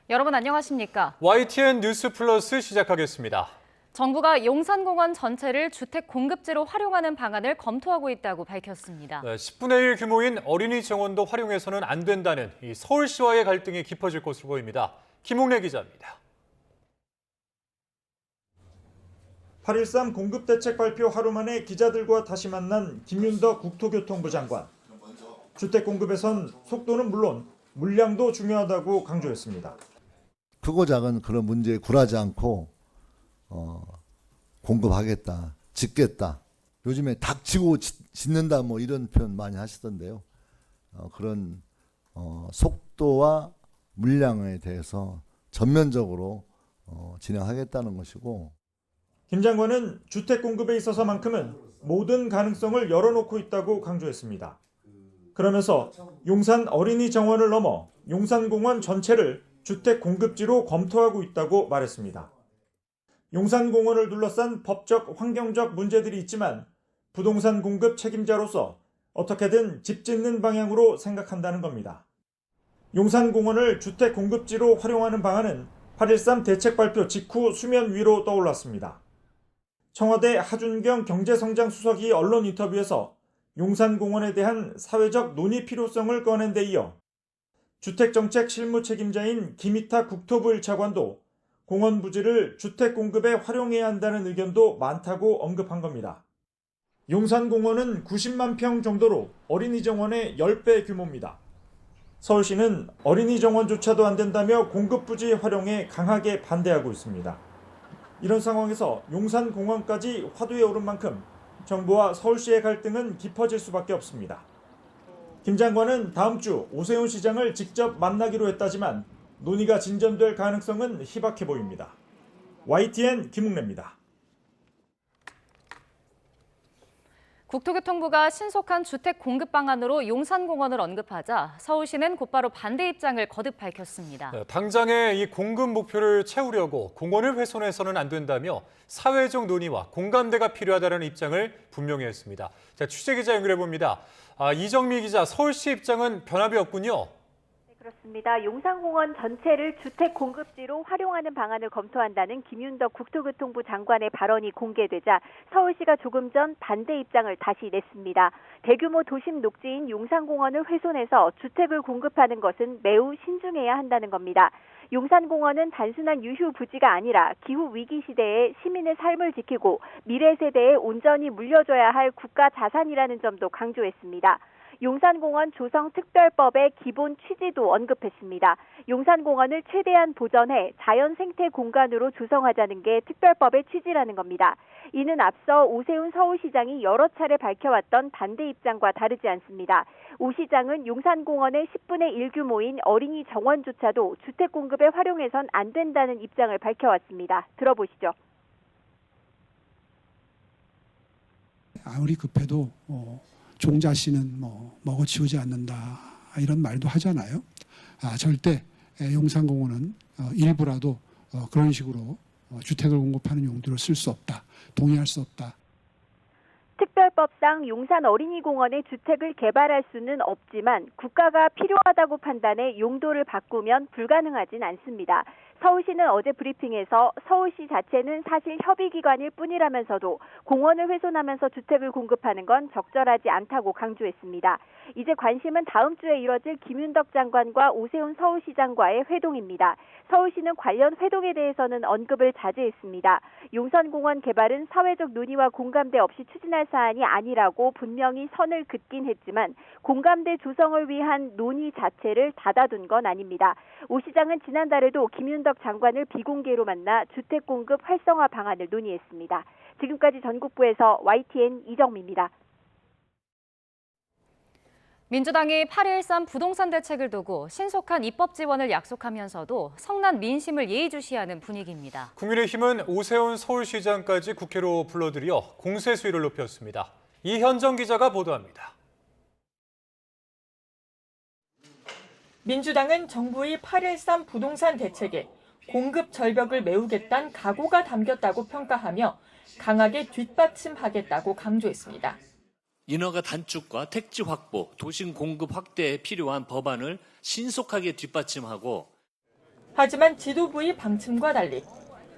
여러분 안녕하십니까? YTN 뉴스 플러스 시작하겠습니다. 정부가 용산공원 전체를 주택 공급지로 활용하는 방안을 검토하고 있다고 밝혔습니다. 10분의 1 규모인 어린이 정원도 활용해서는 안 된다는 이 서울시와의 갈등이 깊어질 것으로 보입니다. 김웅래 기자입니다. 8.13 공급대책 발표 하루 만에 기자들과 다시 만난 김윤덕 국토교통부 장관. 주택 공급에선 속도는 물론 물량도 중요하다고 강조했습니다. 크고 작은 그런 문제에 굴하지 않고 공급하겠다, 짓겠다. 요즘에 닥치고 짓는다 뭐 이런 표현 많이 하시던데요. 그런 속도와 물량에 대해서 전면적으로 진행하겠다는 것이고. 김 장관은 주택 공급에 있어서만큼은 모든 가능성을 열어놓고 있다고 강조했습니다. 그러면서 용산 어린이 정원을 넘어 용산공원 전체를 주택 공급지로 검토하고 있다고 말했습니다. 용산공원을 둘러싼 법적, 환경적 문제들이 있지만 부동산 공급 책임자로서 어떻게든 집 짓는 방향으로 생각한다는 겁니다. 용산공원을 주택 공급지로 활용하는 방안은 8.13 대책 발표 직후 수면 위로 떠올랐습니다. 청와대 하준경 경제성장수석이 언론 인터뷰에서 용산공원에 대한 사회적 논의 필요성을 꺼낸 데 이어 주택정책 실무 책임자인 김희타 국토부 1차관도 공원 부지를 주택 공급에 활용해야 한다는 의견도 많다고 언급한 겁니다. 용산공원은 90만 평 정도로 어린이 정원의 10배 규모입니다. 서울시는 어린이 정원조차도 안 된다며 공급 부지 활용에 강하게 반대하고 있습니다. 이런 상황에서 용산공원까지 화두에 오른 만큼 정부와 서울시의 갈등은 깊어질 수밖에 없습니다. 김 장관은 다음 주 오세훈 시장을 직접 만나기로 했다지만 논의가 진전될 가능성은 희박해 보입니다. YTN 김웅래입니다. 국토교통부가 신속한 주택 공급 방안으로 용산공원을 언급하자 서울시는 곧바로 반대 입장을 거듭 밝혔습니다. 당장의 이 공급 목표를 채우려고 공원을 훼손해서는 안 된다며 사회적 논의와 공감대가 필요하다는 입장을 분명히 했습니다. 자, 취재기자 연결해봅니다. 이정미 기자, 서울시 입장은 변함이 없군요. 그렇습니다. 용산공원 전체를 주택 공급지로 활용하는 방안을 검토한다는 김윤덕 국토교통부 장관의 발언이 공개되자 서울시가 조금 전 반대 입장을 다시 냈습니다. 대규모 도심 녹지인 용산공원을 훼손해서 주택을 공급하는 것은 매우 신중해야 한다는 겁니다. 용산공원은 단순한 유휴 부지가 아니라 기후 위기 시대에 시민의 삶을 지키고 미래 세대에 온전히 물려줘야 할 국가 자산이라는 점도 강조했습니다. 용산공원 조성특별법의 기본 취지도 언급했습니다. 용산공원을 최대한 보전해 자연 생태 공간으로 조성하자는 게 특별법의 취지라는 겁니다. 이는 앞서 오세훈 서울시장이 여러 차례 밝혀왔던 반대 입장과 다르지 않습니다. 오 시장은 용산공원의 10분의 1 규모인 어린이 정원조차도 주택 공급에 활용해선 안 된다는 입장을 밝혀왔습니다. 들어보시죠. 아무리 급해도 종자씨는 먹어치우지 않는다 이런 말도 하잖아요. 절대 용산공원은 일부라도 그런 식으로 주택을 공급하는 용도로 쓸 수 없다. 동의할 수 없다. 특별법상 용산 어린이공원에 주택을 개발할 수는 없지만 국가가 필요하다고 판단해 용도를 바꾸면 불가능하진 않습니다. 서울시는 어제 브리핑에서 서울시 자체는 사실 협의기관일 뿐이라면서도 공원을 훼손하면서 주택을 공급하는 건 적절하지 않다고 강조했습니다. 이제 관심은 다음 주에 이뤄질 김윤덕 장관과 오세훈 서울시장과의 회동입니다. 서울시는 관련 회동에 대해서는 언급을 자제했습니다. 용산공원 개발은 사회적 논의와 공감대 없이 추진할 사안이 아니라고 분명히 선을 긋긴 했지만 공감대 조성을 위한 논의 자체를 닫아둔 건 아닙니다. 오 시장은 지난달에도 김윤덕 장관을 비공개로 만나 주택 공급 활성화 방안을 논의했습니다. 지금까지 전국부에서 YTN 이정미입니다. 민주당이 8.13 부동산 대책을 두고 신속한 입법 지원을 약속하면서도 성난 민심을 예의주시하는 분위기입니다. 국민의힘은 오세훈 서울시장까지 국회로 불러들여 공세 수위를 높였습니다. 이현정 기자가 보도합니다. 민주당은 정부의 8.13 부동산 대책에 공급 절벽을 메우겠다는 각오가 담겼다고 평가하며 강하게 뒷받침하겠다고 강조했습니다. 인허가 단축과 택지 확보, 도심 공급 확대에 필요한 법안을 신속하게 뒷받침하고 하지만 지도부의 방침과 달리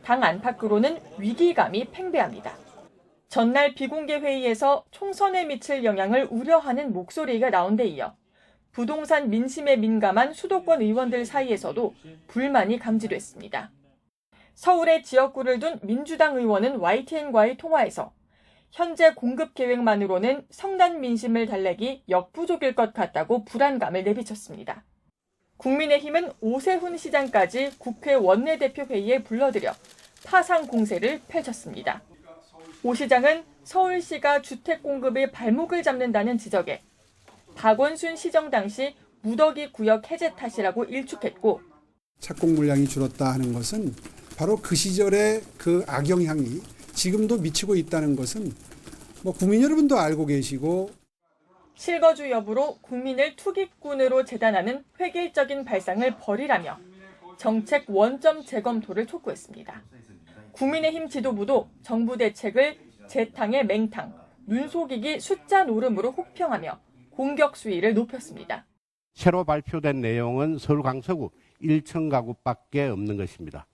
당 안팎으로는 위기감이 팽배합니다. 전날 비공개 회의에서 총선에 미칠 영향을 우려하는 목소리가 나온 데 이어 부동산 민심에 민감한 수도권 의원들 사이에서도 불만이 감지됐습니다. 서울의 지역구를 둔 민주당 의원은 YTN과의 통화에서 현재 공급 계획만으로는 성난 민심을 달래기 역부족일 것 같다고 불안감을 내비쳤습니다. 국민의힘은 오세훈 시장까지 국회 원내대표 회의에 불러들여 파상 공세를 펼쳤습니다. 오 시장은 서울시가 주택 공급의 발목을 잡는다는 지적에 박원순 시정 당시 무더기 구역 해제 탓이라고 일축했고, 착공 물량이 줄었다 하는 것은 바로 그 시절의 그 악영향이 지금도 미치고 있다는 것은 국민 여러분도 알고 계시고, 실거주 여부로 국민을 투기꾼으로 재단하는 획일적인 발상을 버리라며 정책 원점 재검토를 촉구했습니다. 국민의힘 지도부도 정부 대책을 재탕의 맹탕, 눈속이기 숫자 노름으로 혹평하며 공격 수위를 높였습니다. 새로 발표된 내용은 서울 강서구 1층 가구밖에 없는 것입니다.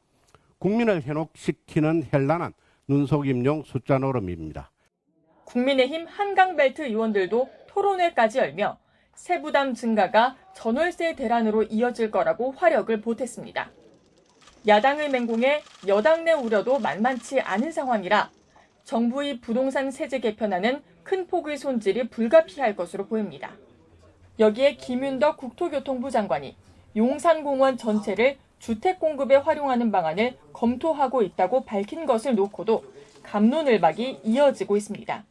국민을 현혹시키는 현란한 눈속임용 숫자 노름입니다. 국민의힘 한강벨트 의원들도 토론회까지 열며 세부담 증가가 전월세 대란으로 이어질 거라고 화력을 보탰습니다. 야당의 맹공에 여당 내 우려도 만만치 않은 상황이라 정부의 부동산 세제 개편안은 큰 폭의 손질이 불가피할 것으로 보입니다. 여기에 김윤덕 국토교통부 장관이 용산공원 전체를 주택 공급에 활용하는 방안을 검토하고 있다고 밝힌 것을 놓고도 갑론을박이 이어지고 있습니다.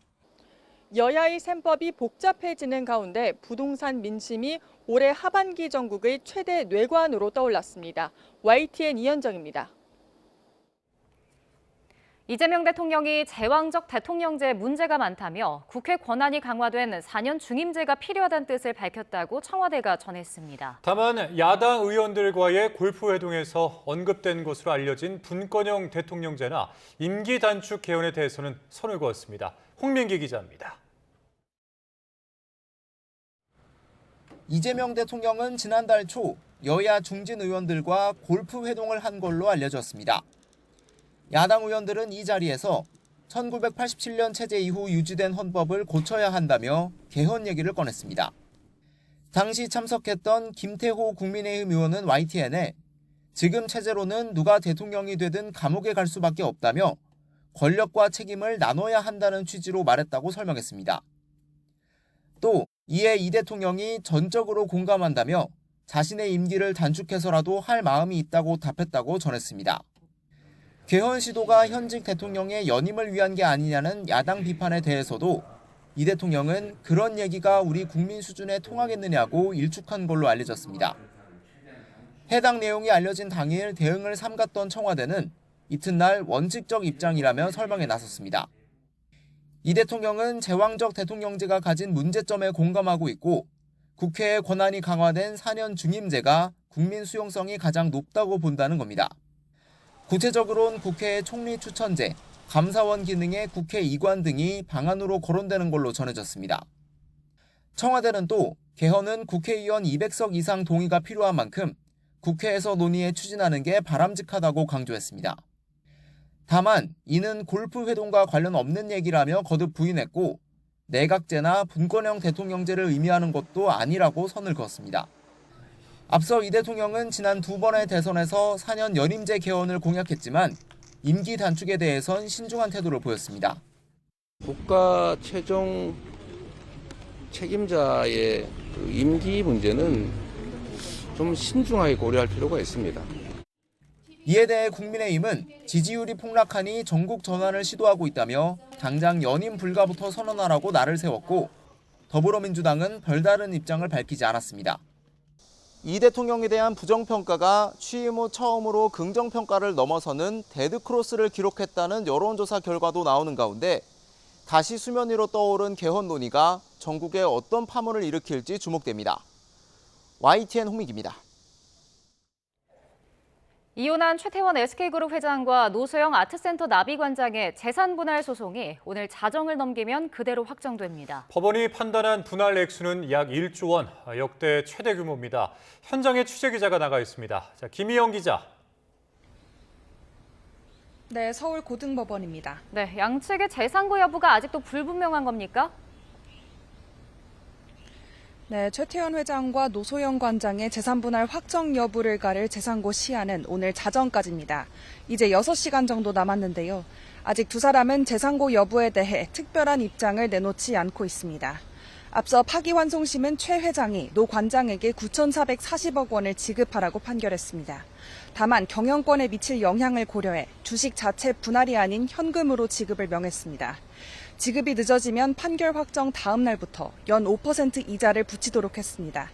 여야의 셈법이 복잡해지는 가운데 부동산 민심이 올해 하반기 전국의 최대 뇌관으로 떠올랐습니다. YTN 이현정입니다. 이재명 대통령이 제왕적 대통령제에 문제가 많다며 국회 권한이 강화된 4년 중임제가 필요하다는 뜻을 밝혔다고 청와대가 전했습니다. 다만 야당 의원들과의 골프회동에서 언급된 것으로 알려진 분권형 대통령제나 임기 단축 개헌에 대해서는 선을 그었습니다. 홍민기 기자입니다. 이재명 대통령은 지난달 초 여야 중진 의원들과 골프 회동을 한 걸로 알려졌습니다. 야당 의원들은 이 자리에서 1987년 체제 이후 유지된 헌법을 고쳐야 한다며 개헌 얘기를 꺼냈습니다. 당시 참석했던 김태호 국민의힘 의원은 YTN에 지금 체제로는 누가 대통령이 되든 감옥에 갈 수밖에 없다며 권력과 책임을 나눠야 한다는 취지로 말했다고 설명했습니다. 또 이에 이 대통령이 전적으로 공감한다며 자신의 임기를 단축해서라도 할 마음이 있다고 답했다고 전했습니다. 개헌 시도가 현직 대통령의 연임을 위한 게 아니냐는 야당 비판에 대해서도 이 대통령은 그런 얘기가 우리 국민 수준에 통하겠느냐고 일축한 걸로 알려졌습니다. 해당 내용이 알려진 당일 대응을 삼갔던 청와대는 이튿날 원칙적 입장이라며 설명에 나섰습니다. 이 대통령은 제왕적 대통령제가 가진 문제점에 공감하고 있고 국회의 권한이 강화된 4년 중임제가 국민 수용성이 가장 높다고 본다는 겁니다. 구체적으로는 국회의 총리 추천제, 감사원 기능의 국회 이관 등이 방안으로 거론되는 걸로 전해졌습니다. 청와대는 또 개헌은 국회의원 200석 이상 동의가 필요한 만큼 국회에서 논의해 추진하는 게 바람직하다고 강조했습니다. 다만 이는 골프 회동과 관련 없는 얘기라며 거듭 부인했고 내각제나 분권형 대통령제를 의미하는 것도 아니라고 선을 그었습니다. 앞서 이 대통령은 지난 2번의 대선에서 4년 연임제 개헌을 공약했지만 임기 단축에 대해선 신중한 태도를 보였습니다. 국가 최종 책임자의 임기 문제는 좀 신중하게 고려할 필요가 있습니다. 이에 대해 국민의힘은 지지율이 폭락하니 전국 전환을 시도하고 있다며 당장 연임 불가부터 선언하라고 날을 세웠고 더불어민주당은 별다른 입장을 밝히지 않았습니다. 이 대통령에 대한 부정평가가 취임 후 처음으로 긍정평가를 넘어서는 데드크로스를 기록했다는 여론조사 결과도 나오는 가운데 다시 수면 위로 떠오른 개헌 논의가 전국에 어떤 파문을 일으킬지 주목됩니다. YTN 홍민기입니다. 이혼한 최태원 SK그룹 회장과 노소영 아트센터 나비관장의 재산 분할 소송이 오늘 자정을 넘기면 그대로 확정됩니다. 법원이 판단한 분할 액수는 약 1조 원, 역대 최대 규모입니다. 현장에 취재기자가 나가 있습니다. 자, 김희영 기자. 네, 서울고등법원입니다. 네, 양측의 재산고 여부가 아직도 불분명한 겁니까? 네, 최태원 회장과 노소영 관장의 재산분할 확정 여부를 가릴 재산고 시한은 오늘 자정까지입니다. 이제 6시간 정도 남았는데요. 아직 두 사람은 재산고 여부에 대해 특별한 입장을 내놓지 않고 있습니다. 앞서 파기환송심은 최 회장이 노 관장에게 9,440억 원을 지급하라고 판결했습니다. 다만 경영권에 미칠 영향을 고려해 주식 자체 분할이 아닌 현금으로 지급을 명했습니다. 지급이 늦어지면 판결 확정 다음 날부터 연 5% 이자를 붙이도록 했습니다.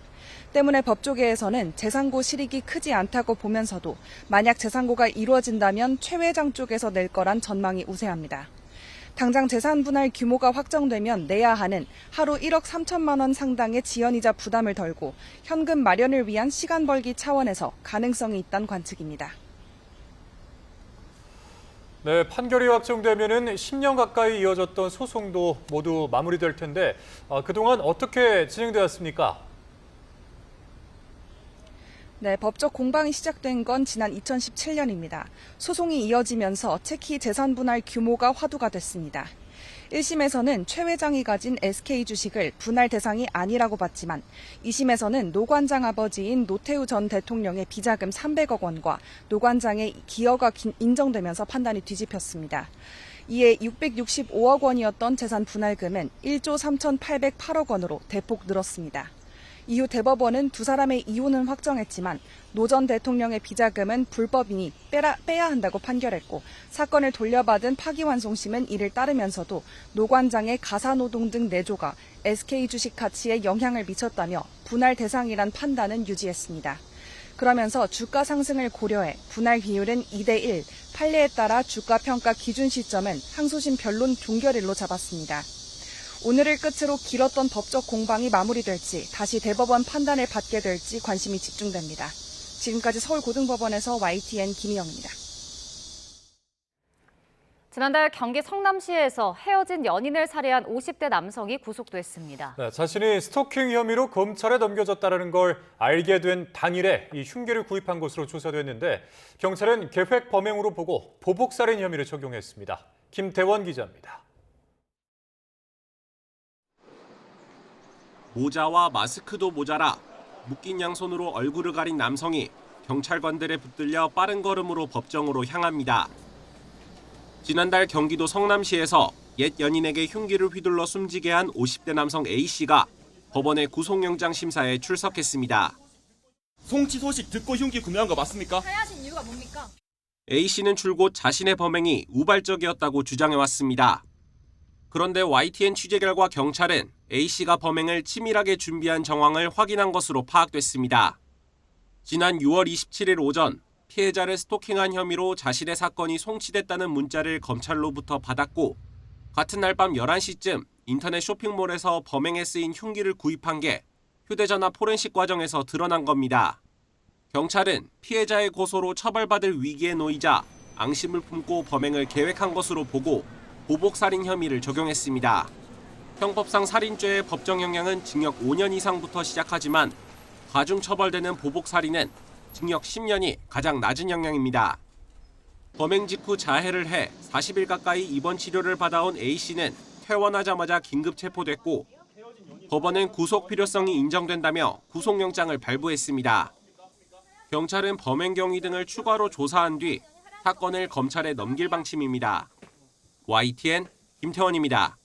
때문에 법조계에서는 재산고 실익이 크지 않다고 보면서도 만약 재산고가 이루어진다면 최 회장 쪽에서 낼 거란 전망이 우세합니다. 당장 재산 분할 규모가 확정되면 내야 하는 하루 1억 3천만 원 상당의 지연이자 부담을 덜고 현금 마련을 위한 시간 벌기 차원에서 가능성이 있다는 관측입니다. 네, 판결이 확정되면은 10년 가까이 이어졌던 소송도 모두 마무리될 텐데 그동안 어떻게 진행되었습니까? 네, 법적 공방이 시작된 건 지난 2017년입니다. 소송이 이어지면서 특히 재산 분할 규모가 화두가 됐습니다. 1심에서는 최 회장이 가진 SK 주식을 분할 대상이 아니라고 봤지만 2심에서는 노 관장 아버지인 노태우 전 대통령의 비자금 300억 원과 노 관장의 기여가 인정되면서 판단이 뒤집혔습니다. 이에 665억 원이었던 재산 분할금은 1조 3,808억 원으로 대폭 늘었습니다. 이후 대법원은 두 사람의 이혼은 확정했지만 노 전 대통령의 비자금은 불법이니 빼야 한다고 판결했고 사건을 돌려받은 파기환송심은 이를 따르면서도 노 관장의 가사노동 등 내조가 SK 주식 가치에 영향을 미쳤다며 분할 대상이란 판단은 유지했습니다. 그러면서 주가 상승을 고려해 분할 비율은 2대1, 판례에 따라 주가 평가 기준 시점은 항소심 변론 종결일로 잡았습니다. 오늘을 끝으로 길었던 법적 공방이 마무리될지 다시 대법원 판단을 받게 될지 관심이 집중됩니다. 지금까지 서울고등법원에서 YTN 김희영입니다. 지난달 경기 성남시에서 헤어진 연인을 살해한 50대 남성이 구속됐습니다. 네, 자신이 스토킹 혐의로 검찰에 넘겨졌다는 걸 알게 된 당일에 이 흉기를 구입한 것으로 조사됐는데 경찰은 계획 범행으로 보고 보복살인 혐의를 적용했습니다. 김태원 기자입니다. 모자와 마스크도 모자라 묶인 양손으로 얼굴을 가린 남성이 경찰관들에 붙들려 빠른 걸음으로 법정으로 향합니다. 지난달 경기도 성남시에서 옛 연인에게 흉기를 휘둘러 숨지게 한 50대 남성 A씨가 법원의 구속영장 심사에 출석했습니다. 송치 소식 듣고 흉기 구매한 거 맞습니까? 하야하신 이유가 뭡니까? A씨는 줄곧 자신의 범행이 우발적이었다고 주장해왔습니다. 그런데 YTN 취재 결과 경찰은 A씨가 범행을 치밀하게 준비한 정황을 확인한 것으로 파악됐습니다. 지난 6월 27일 오전 피해자를 스토킹한 혐의로 자신의 사건이 송치됐다는 문자를 검찰로부터 받았고 같은 날 밤 11시쯤 인터넷 쇼핑몰에서 범행에 쓰인 흉기를 구입한 게 휴대전화 포렌식 과정에서 드러난 겁니다. 경찰은 피해자의 고소로 처벌받을 위기에 놓이자 앙심을 품고 범행을 계획한 것으로 보고 보복살인 혐의를 적용했습니다. 형법상 살인죄의 법정 형량은 징역 5년 이상부터 시작하지만 가중 처벌되는 보복살인은 징역 10년이 가장 낮은 형량입니다. 범행 직후 자해를 해 40일 가까이 입원 치료를 받아온 A씨는 퇴원하자마자 긴급 체포됐고 법원은 구속 필요성이 인정된다며 구속영장을 발부했습니다. 경찰은 범행 경위 등을 추가로 조사한 뒤 사건을 검찰에 넘길 방침입니다. YTN 김태원입니다.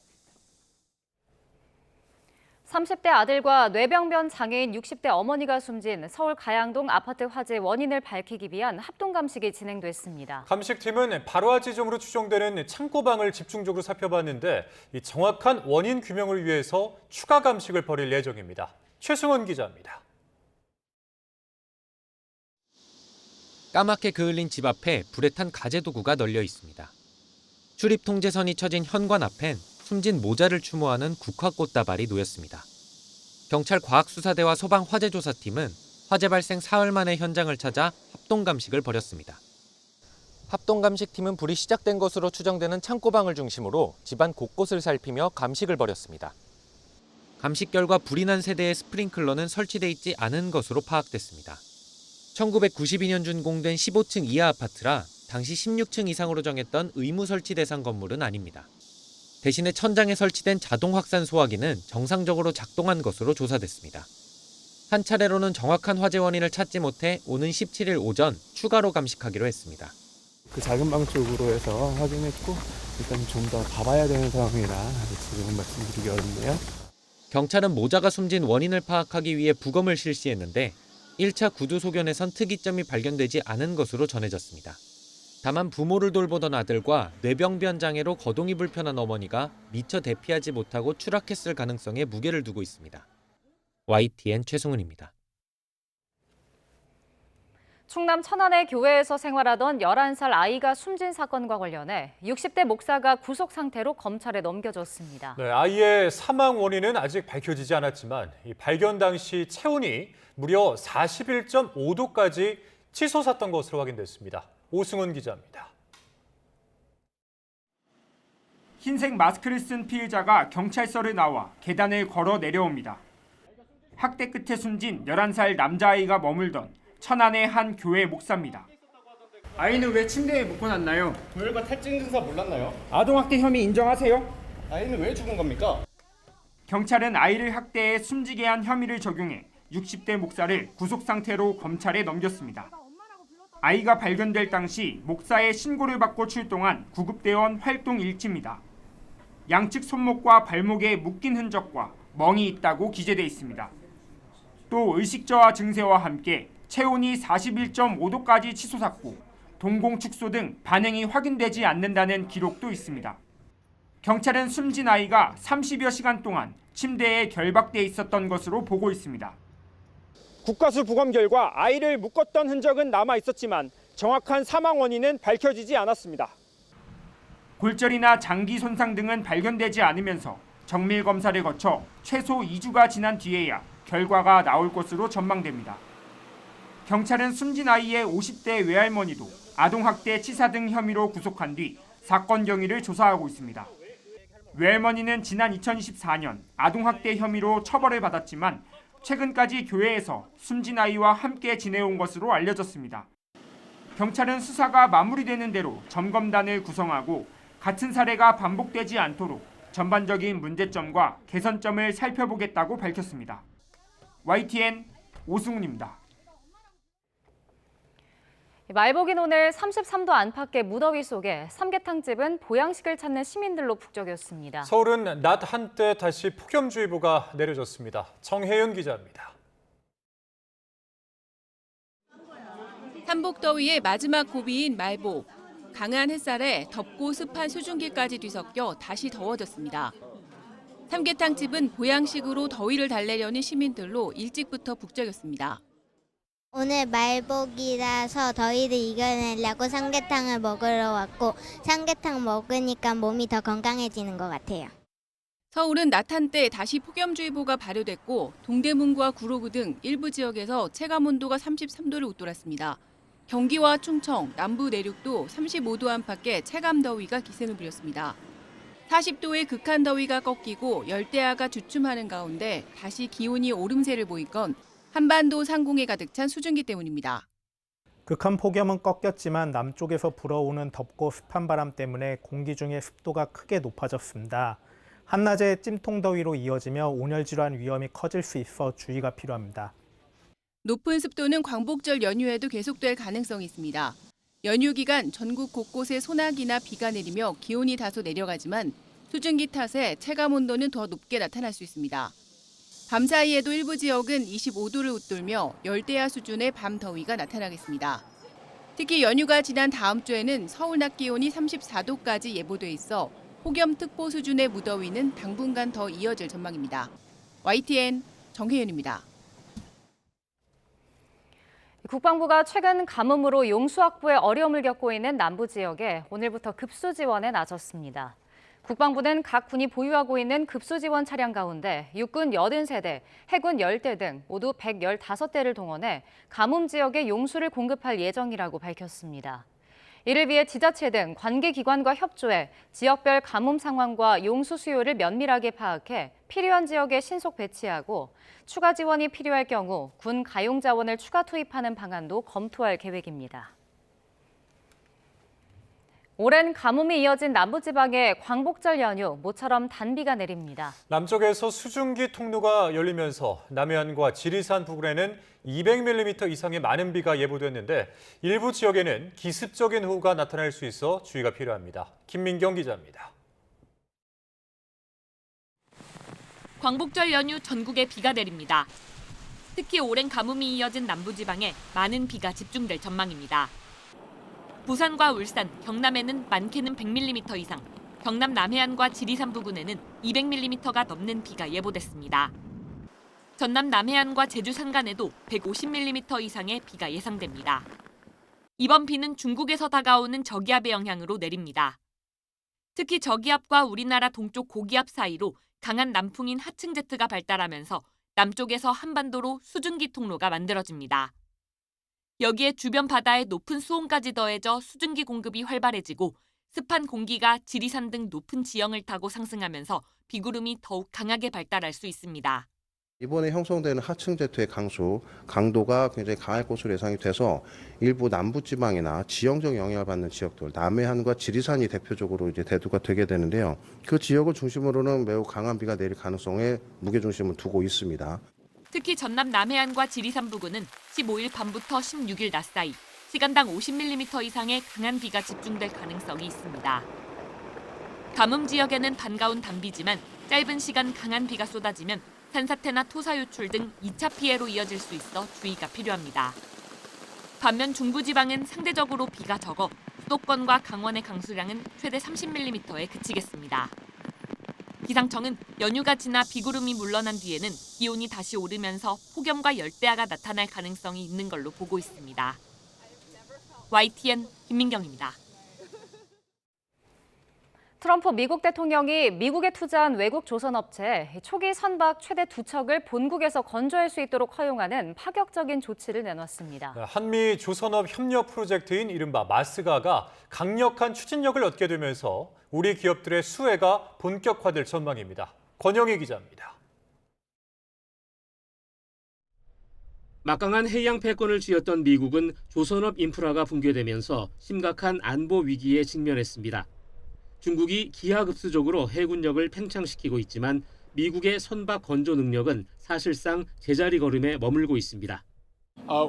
30대 아들과 뇌병변 장애인 60대 어머니가 숨진 서울 가양동 아파트 화재 원인을 밝히기 위한 합동감식이 진행됐습니다. 감식팀은 발화 지점으로 추정되는 창고방을 집중적으로 살펴봤는데 이 정확한 원인 규명을 위해서 추가 감식을 벌일 예정입니다. 최승원 기자입니다. 까맣게 그을린 집 앞에 불에 탄 가재 도구가 널려 있습니다. 출입 통제선이 쳐진 현관 앞엔 숨진 모자를 추모하는 국화꽃다발이 놓였습니다. 경찰 과학수사대와 소방화재조사팀은 화재 발생 사흘 만에 현장을 찾아 합동감식을 벌였습니다. 합동감식팀은 불이 시작된 것으로 추정되는 창고방을 중심으로 집안 곳곳을 살피며 감식을 벌였습니다. 감식 결과 불이 난 세대의 스프링클러는 설치돼 있지 않은 것으로 파악됐습니다. 1992년 준공된 15층 이하 아파트라 당시 16층 이상으로 정했던 의무 설치 대상 건물은 아닙니다. 대신에 천장에 설치된 자동 확산 소화기는 정상적으로 작동한 것으로 조사됐습니다. 한 차례로는 정확한 화재 원인을 찾지 못해 오는 17일 오전 추가로 감식하기로 했습니다. 그 작은 방 쪽으로 해서 확인했고 일단 좀 더 봐봐야 되는 상황이라 지금은 말씀드리기 어렵네요. 경찰은 모자가 숨진 원인을 파악하기 위해 부검을 실시했는데 1차 구조 소견에선 특이점이 발견되지 않은 것으로 전해졌습니다. 다만 부모를 돌보던 아들과 뇌병변 장애로 거동이 불편한 어머니가 미처 대피하지 못하고 추락했을 가능성에 무게를 두고 있습니다. YTN 최승훈입니다. 충남 천안의 교회에서 생활하던 11살 아이가 숨진 사건과 관련해 60대 목사가 구속 상태로 검찰에 넘겨졌습니다. 네, 아이의 사망 원인은 아직 밝혀지지 않았지만 이 발견 당시 체온이 무려 41.5도까지 치솟았던 것으로 확인됐습니다. 오승훈 기자입니다. 흰색 마스크를 쓴 피의자가 경찰서를 나와 계단을 걸어 내려옵니다. 학대 끝에 숨진 11살 남자아이가 머물던 천안의 한 교회 목사입니다. 아이는 왜 침대에 묶어놨나요? 고열과 탈진 증상 몰랐나요? 아동학대 혐의 인정하세요? 아이는 왜 죽은 겁니까? 경찰은 아이를 학대해 숨지게 한 혐의를 적용해 60대 목사를 구속 상태로 검찰에 넘겼습니다. 아이가 발견될 당시 목사의 신고를 받고 출동한 구급대원 활동 일지입니다. 양측 손목과 발목에 묶인 흔적과 멍이 있다고 기재돼 있습니다. 또 의식저하 증세와 함께 체온이 41.5도까지 치솟았고 동공 축소 등 반응이 확인되지 않는다는 기록도 있습니다. 경찰은 숨진 아이가 30여 시간 동안 침대에 결박돼 있었던 것으로 보고 있습니다. 국과수 부검 결과 아이를 묶었던 흔적은 남아 있었지만 정확한 사망 원인은 밝혀지지 않았습니다. 골절이나 장기 손상 등은 발견되지 않으면서 정밀 검사를 거쳐 최소 2주가 지난 뒤에야 결과가 나올 것으로 전망됩니다. 경찰은 숨진 아이의 50대 외할머니도 아동학대 치사 등 혐의로 구속한 뒤 사건 경위를 조사하고 있습니다. 외할머니는 지난 2024년 아동학대 혐의로 처벌을 받았지만 최근까지 교회에서 숨진 아이와 함께 지내온 것으로 알려졌습니다. 경찰은 수사가 마무리되는 대로 점검단을 구성하고 같은 사례가 반복되지 않도록 전반적인 문제점과 개선점을 살펴보겠다고 밝혔습니다. YTN 오승훈입니다. 말복인 오늘 33도 안팎의 무더위 속에 삼계탕집은 보양식을 찾는 시민들로 북적였습니다. 서울은 낮 한때 다시 폭염주의보가 내려졌습니다. 정혜연 기자입니다. 한복더위의 마지막 고비인 말복. 강한 햇살에 덥고 습한 수증기까지 뒤섞여 다시 더워졌습니다. 삼계탕집은 보양식으로 더위를 달래려는 시민들로 일찍부터 북적였습니다. 오늘 말복이라서 더위를 이겨내려고 삼계탕을 먹으러 왔고 삼계탕 먹으니까 몸이 더 건강해지는 것 같아요. 서울은 낮 한때 다시 폭염주의보가 발효됐고 동대문과 구로구 등 일부 지역에서 체감온도가 33도를 웃돌았습니다. 경기와 충청, 남부 내륙도 35도 안팎의 체감더위가 기승을 부렸습니다. 40도의 극한 더위가 꺾이고 열대야가 주춤하는 가운데 다시 기온이 오름세를 보인 건 한반도 상공에 가득 찬 수증기 때문입니다. 극한 폭염은 꺾였지만 남쪽에서 불어오는 덥고 습한 바람 때문에 공기 중의 습도가 크게 높아졌습니다. 한낮에 찜통더위로 이어지며 온열 질환 위험이 커질 수 있어 주의가 필요합니다. 높은 습도는 광복절 연휴에도 계속될 가능성이 있습니다. 연휴 기간 전국 곳곳에 소나기나 비가 내리며 기온이 다소 내려가지만 수증기 탓에 체감 온도는 더 높게 나타날 수 있습니다. 밤 사이에도 일부 지역은 25도를 웃돌며 열대야 수준의 밤 더위가 나타나겠습니다. 특히 연휴가 지난 다음 주에는 서울 낮 기온이 34도까지 예보돼 있어 폭염특보 수준의 무더위는 당분간 더 이어질 전망입니다. YTN 정혜연입니다. 국방부가 최근 가뭄으로 용수 확보에 어려움을 겪고 있는 남부 지역에 오늘부터 급수 지원에 나섰습니다. 국방부는 각 군이 보유하고 있는 급수지원 차량 가운데 육군 80세대, 해군 10대 등 모두 115대를 동원해 가뭄 지역에 용수를 공급할 예정이라고 밝혔습니다. 이를 위해 지자체 등 관계기관과 협조해 지역별 가뭄 상황과 용수 수요를 면밀하게 파악해 필요한 지역에 신속 배치하고 추가 지원이 필요할 경우 군 가용 자원을 추가 투입하는 방안도 검토할 계획입니다. 오랜 가뭄이 이어진 남부지방에 광복절 연휴 모처럼 단비가 내립니다. 남쪽에서 수증기 통로가 열리면서 남해안과 지리산 부근에는 200mm 이상의 많은 비가 예보됐는데 일부 지역에는 기습적인 호우가 나타날 수 있어 주의가 필요합니다. 김민경 기자입니다. 광복절 연휴 전국에 비가 내립니다. 특히 오랜 가뭄이 이어진 남부지방에 많은 비가 집중될 전망입니다. 부산과 울산, 경남에는 많게는 100mm 이상, 경남 남해안과 지리산 부근에는 200mm가 넘는 비가 예보됐습니다. 전남 남해안과 제주 산간에도 150mm 이상의 비가 예상됩니다. 이번 비는 중국에서 다가오는 저기압의 영향으로 내립니다. 특히 저기압과 우리나라 동쪽 고기압 사이로 강한 남풍인 하층 제트가 발달하면서 남쪽에서 한반도로 수증기 통로가 만들어집니다. 여기에 주변 바다의 높은 수온까지 더해져 수증기 공급이 활발해지고 습한 공기가 지리산 등 높은 지형을 타고 상승하면서 비구름이 더욱 강하게 발달할 수 있습니다. 이번에 형성되는 하층 제트의 강도가 굉장히 강할 것으로 예상이 돼서 일부 남부지방이나 지형적 영향을 받는 지역들, 남해안과 지리산이 대표적으로 이제 대두가 되게 되는데요. 그 지역을 중심으로는 매우 강한 비가 내릴 가능성에 무게중심을 두고 있습니다. 특히 전남 남해안과 지리산 부근은 15일 밤부터 16일 낮 사이 시간당 50mm 이상의 강한 비가 집중될 가능성이 있습니다. 가뭄 지역에는 반가운 단비지만 짧은 시간 강한 비가 쏟아지면 산사태나 토사 유출 등 2차 피해로 이어질 수 있어 주의가 필요합니다. 반면 중부지방은 상대적으로 비가 적어 수도권과 강원의 강수량은 최대 30mm에 그치겠습니다. 기상청은 연휴가 지나 비구름이 물러난 뒤에는 기온이 다시 오르면서 폭염과 열대야가 나타날 가능성이 있는 걸로 보고 있습니다. YTN 김민경입니다. 트럼프 미국 대통령이 미국에 투자한 외국 조선업체 초기 선박 최대 2척을 본국에서 건조할 수 있도록 허용하는 파격적인 조치를 내놨습니다. 한미 조선업 협력 프로젝트인 이른바 마스가가 강력한 추진력을 얻게 되면서 우리 기업들의 수혜가 본격화될 전망입니다. 권영희 기자입니다. 막강한 해양 패권을 쥐었던 미국은 조선업 인프라가 붕괴되면서 심각한 안보 위기에 직면했습니다. 중국이 기하급수적으로 해군력을 팽창시키고 있지만 미국의 선박 건조 능력은 사실상 제자리 걸음에 머물고 있습니다.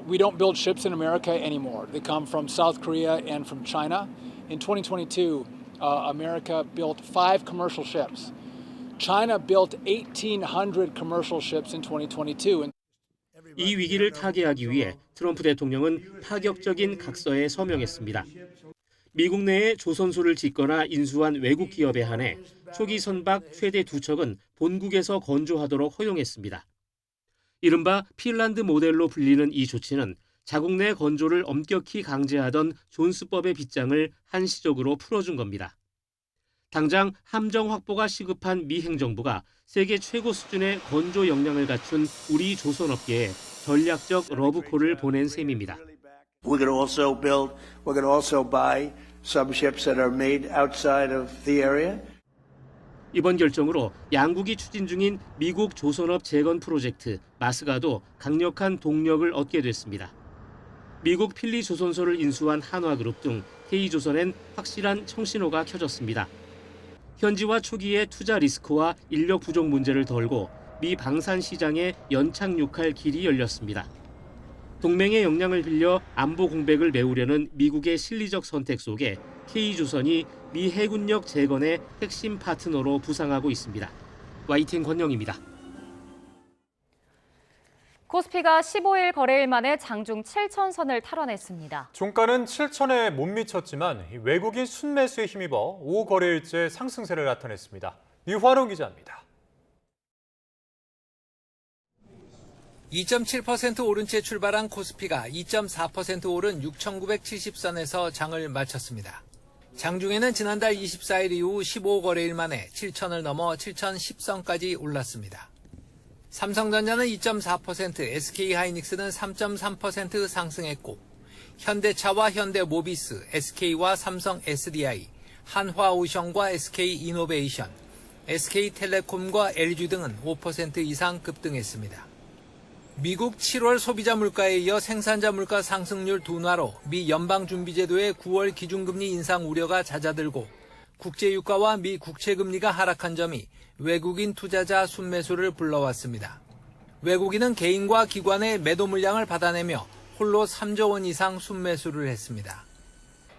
We don't build ships in America anymore. They come from South Korea and from China. In 2022, America built 5 commercial ships. China built 1,800 commercial ships in 2022. 이 위기를 타개하기 위해 트럼프 대통령은 파격적인 각서에 서명했습니다. 미국 내에 조선소를 짓거나 인수한 외국 기업에 한해 초기 선박 최대 2척은 본국에서 건조하도록 허용했습니다. 이른바 핀란드 모델로 불리는 이 조치는 자국 내 건조를 엄격히 강제하던 존스법의 빗장을 한시적으로 풀어준 겁니다. 당장 함정 확보가 시급한 미 행정부가 세계 최고 수준의 건조 역량을 갖춘 우리 조선업계에 전략적 러브콜을 보낸 셈입니다. We're going to also buy some ships that are made outside of the area. 이번 결정으로 양국이 추진 중인 미국 조선업 재건 프로젝트 마스가도 강력한 동력을 얻게 됐습니다. 미국 필리 조선소를 인수한 한화그룹 등 K조선엔 확실한 청신호가 켜졌습니다. 현지화 초기의 투자 리스크와 인력 부족 문제를 덜고 미 방산 시장에 연착륙할 길이 열렸습니다. 동맹의 역량을 빌려 안보 공백을 메우려는 미국의 실리적 선택 속에 K조선이 미 해군력 재건의 핵심 파트너로 부상하고 있습니다. YTN 권영입니다. 코스피가 15일 거래일 만에 장중 7,000선을 탈환했습니다. 종가는 7,000에 못 미쳤지만 외국인 순매수에 힘입어 5거래일째 상승세를 나타냈습니다. 류화룡 기자입니다. 2.7% 오른 채 출발한 코스피가 2.4% 오른 6,970선에서 장을 마쳤습니다. 장중에는 지난달 24일 이후 15거래일 만에 7천을 넘어 7,010선까지 올랐습니다. 삼성전자는 2.4%, SK하이닉스는 3.3% 상승했고 현대차와 현대모비스, SK와 삼성 SDI, 한화오션과 SK이노베이션, SK텔레콤과 LG 등은 5% 이상 급등했습니다. 미국 7월 소비자 물가에 이어 생산자 물가 상승률 둔화로 미 연방준비제도의 9월 기준금리 인상 우려가 잦아들고 국제유가와 미 국채금리가 하락한 점이 외국인 투자자 순매수를 불러왔습니다. 외국인은 개인과 기관의 매도 물량을 받아내며 홀로 3조 원 이상 순매수를 했습니다.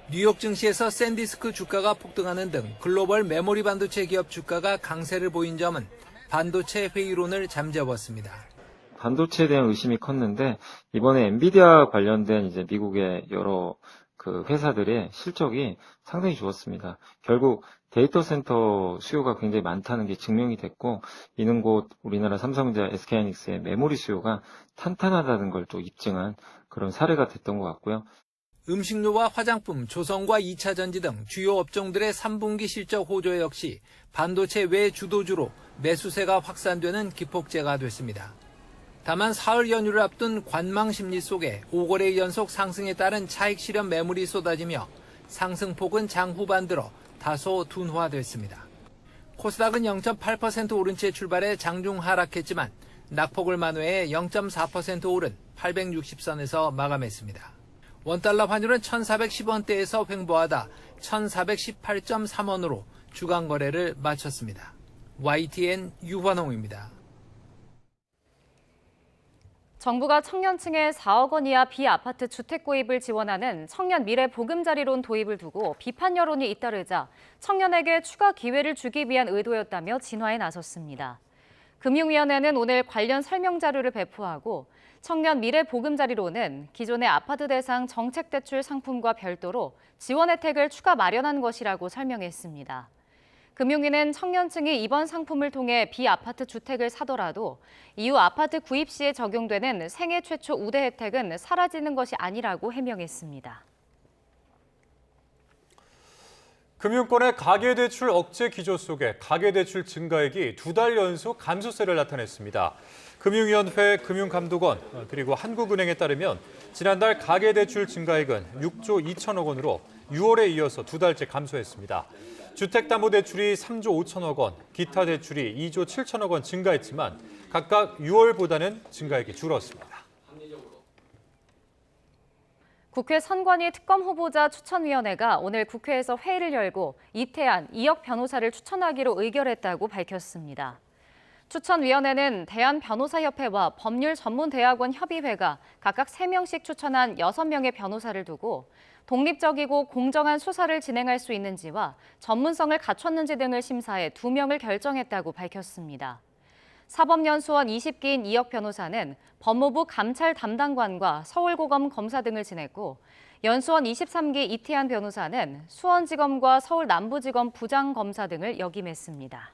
뉴욕 증시에서 샌디스크 주가가 폭등하는 등 글로벌 메모리 반도체 기업 주가가 강세를 보인 점은 반도체 회의론을 잠재웠습니다. 반도체에 대한 의심이 컸는데 이번에 엔비디아 관련된 이제 미국의 여러 그 회사들의 실적이 상당히 좋았습니다. 결국 데이터 센터 수요가 굉장히 많다는 게 증명이 됐고 이는 곧 우리나라 삼성전자, SK하이닉스의 메모리 수요가 탄탄하다는 걸 또 입증한 그런 사례가 됐던 것 같고요. 음식료와 화장품, 조선과 2차 전지 등 주요 업종들의 3분기 실적 호조 역시 반도체 외 주도주로 매수세가 확산되는 기폭제가 됐습니다. 다만 사흘 연휴를 앞둔 관망 심리 속에 5거래 연속 상승에 따른 차익 실현 매물이 쏟아지며 상승폭은 장 후반 들어 다소 둔화됐습니다. 코스닥은 0.8% 오른 채 출발해 장중 하락했지만 낙폭을 만회해 0.4% 오른 860선에서 마감했습니다. 원달러 환율은 1,410원대에서 횡보하다 1,418.3원으로 주간 거래를 마쳤습니다. YTN 유환홍입니다. 정부가 청년층에 4억 원 이하 비아파트 주택 구입을 지원하는 청년 미래 보금자리론 도입을 두고 비판 여론이 잇따르자 청년에게 추가 기회를 주기 위한 의도였다며 진화에 나섰습니다. 금융위원회는 오늘 관련 설명 자료를 배포하고 청년 미래 보금자리론은 기존의 아파트 대상 정책대출 상품과 별도로 지원 혜택을 추가 마련한 것이라고 설명했습니다. 금융위는 청년층이 이번 상품을 통해 비아파트 주택을 사더라도 이후 아파트 구입 시에 적용되는 생애 최초 우대 혜택은 사라지는 것이 아니라고 해명했습니다. 금융권의 가계대출 억제 기조 속에 가계대출 증가액이 2달 연속 감소세를 나타냈습니다. 금융위원회, 금융감독원 그리고 한국은행에 따르면 지난달 가계대출 증가액은 6조 2천억 원으로 6월에 이어서 2달째 감소했습니다. 주택담보대출이 3조 5천억 원, 기타 대출이 2조 7천억 원 증가했지만 각각 6월보다는 증가액이 줄었습니다. 국회 선관위 특검 후보자 추천위원회가 오늘 국회에서 회의를 열고 이태안, 이혁 변호사를 추천하기로 의결했다고 밝혔습니다. 추천위원회는 대한변호사협회와 법률전문대학원 협의회가 각각 3명씩 추천한 6명의 변호사를 두고 독립적이고 공정한 수사를 진행할 수 있는지와 전문성을 갖췄는지 등을 심사해 2명을 결정했다고 밝혔습니다. 사법연수원 20기인 이혁 변호사는 법무부 감찰 담당관과 서울고검 검사 등을 지냈고 연수원 23기 이태안 변호사는 수원지검과 서울 남부지검 부장검사 등을 역임했습니다.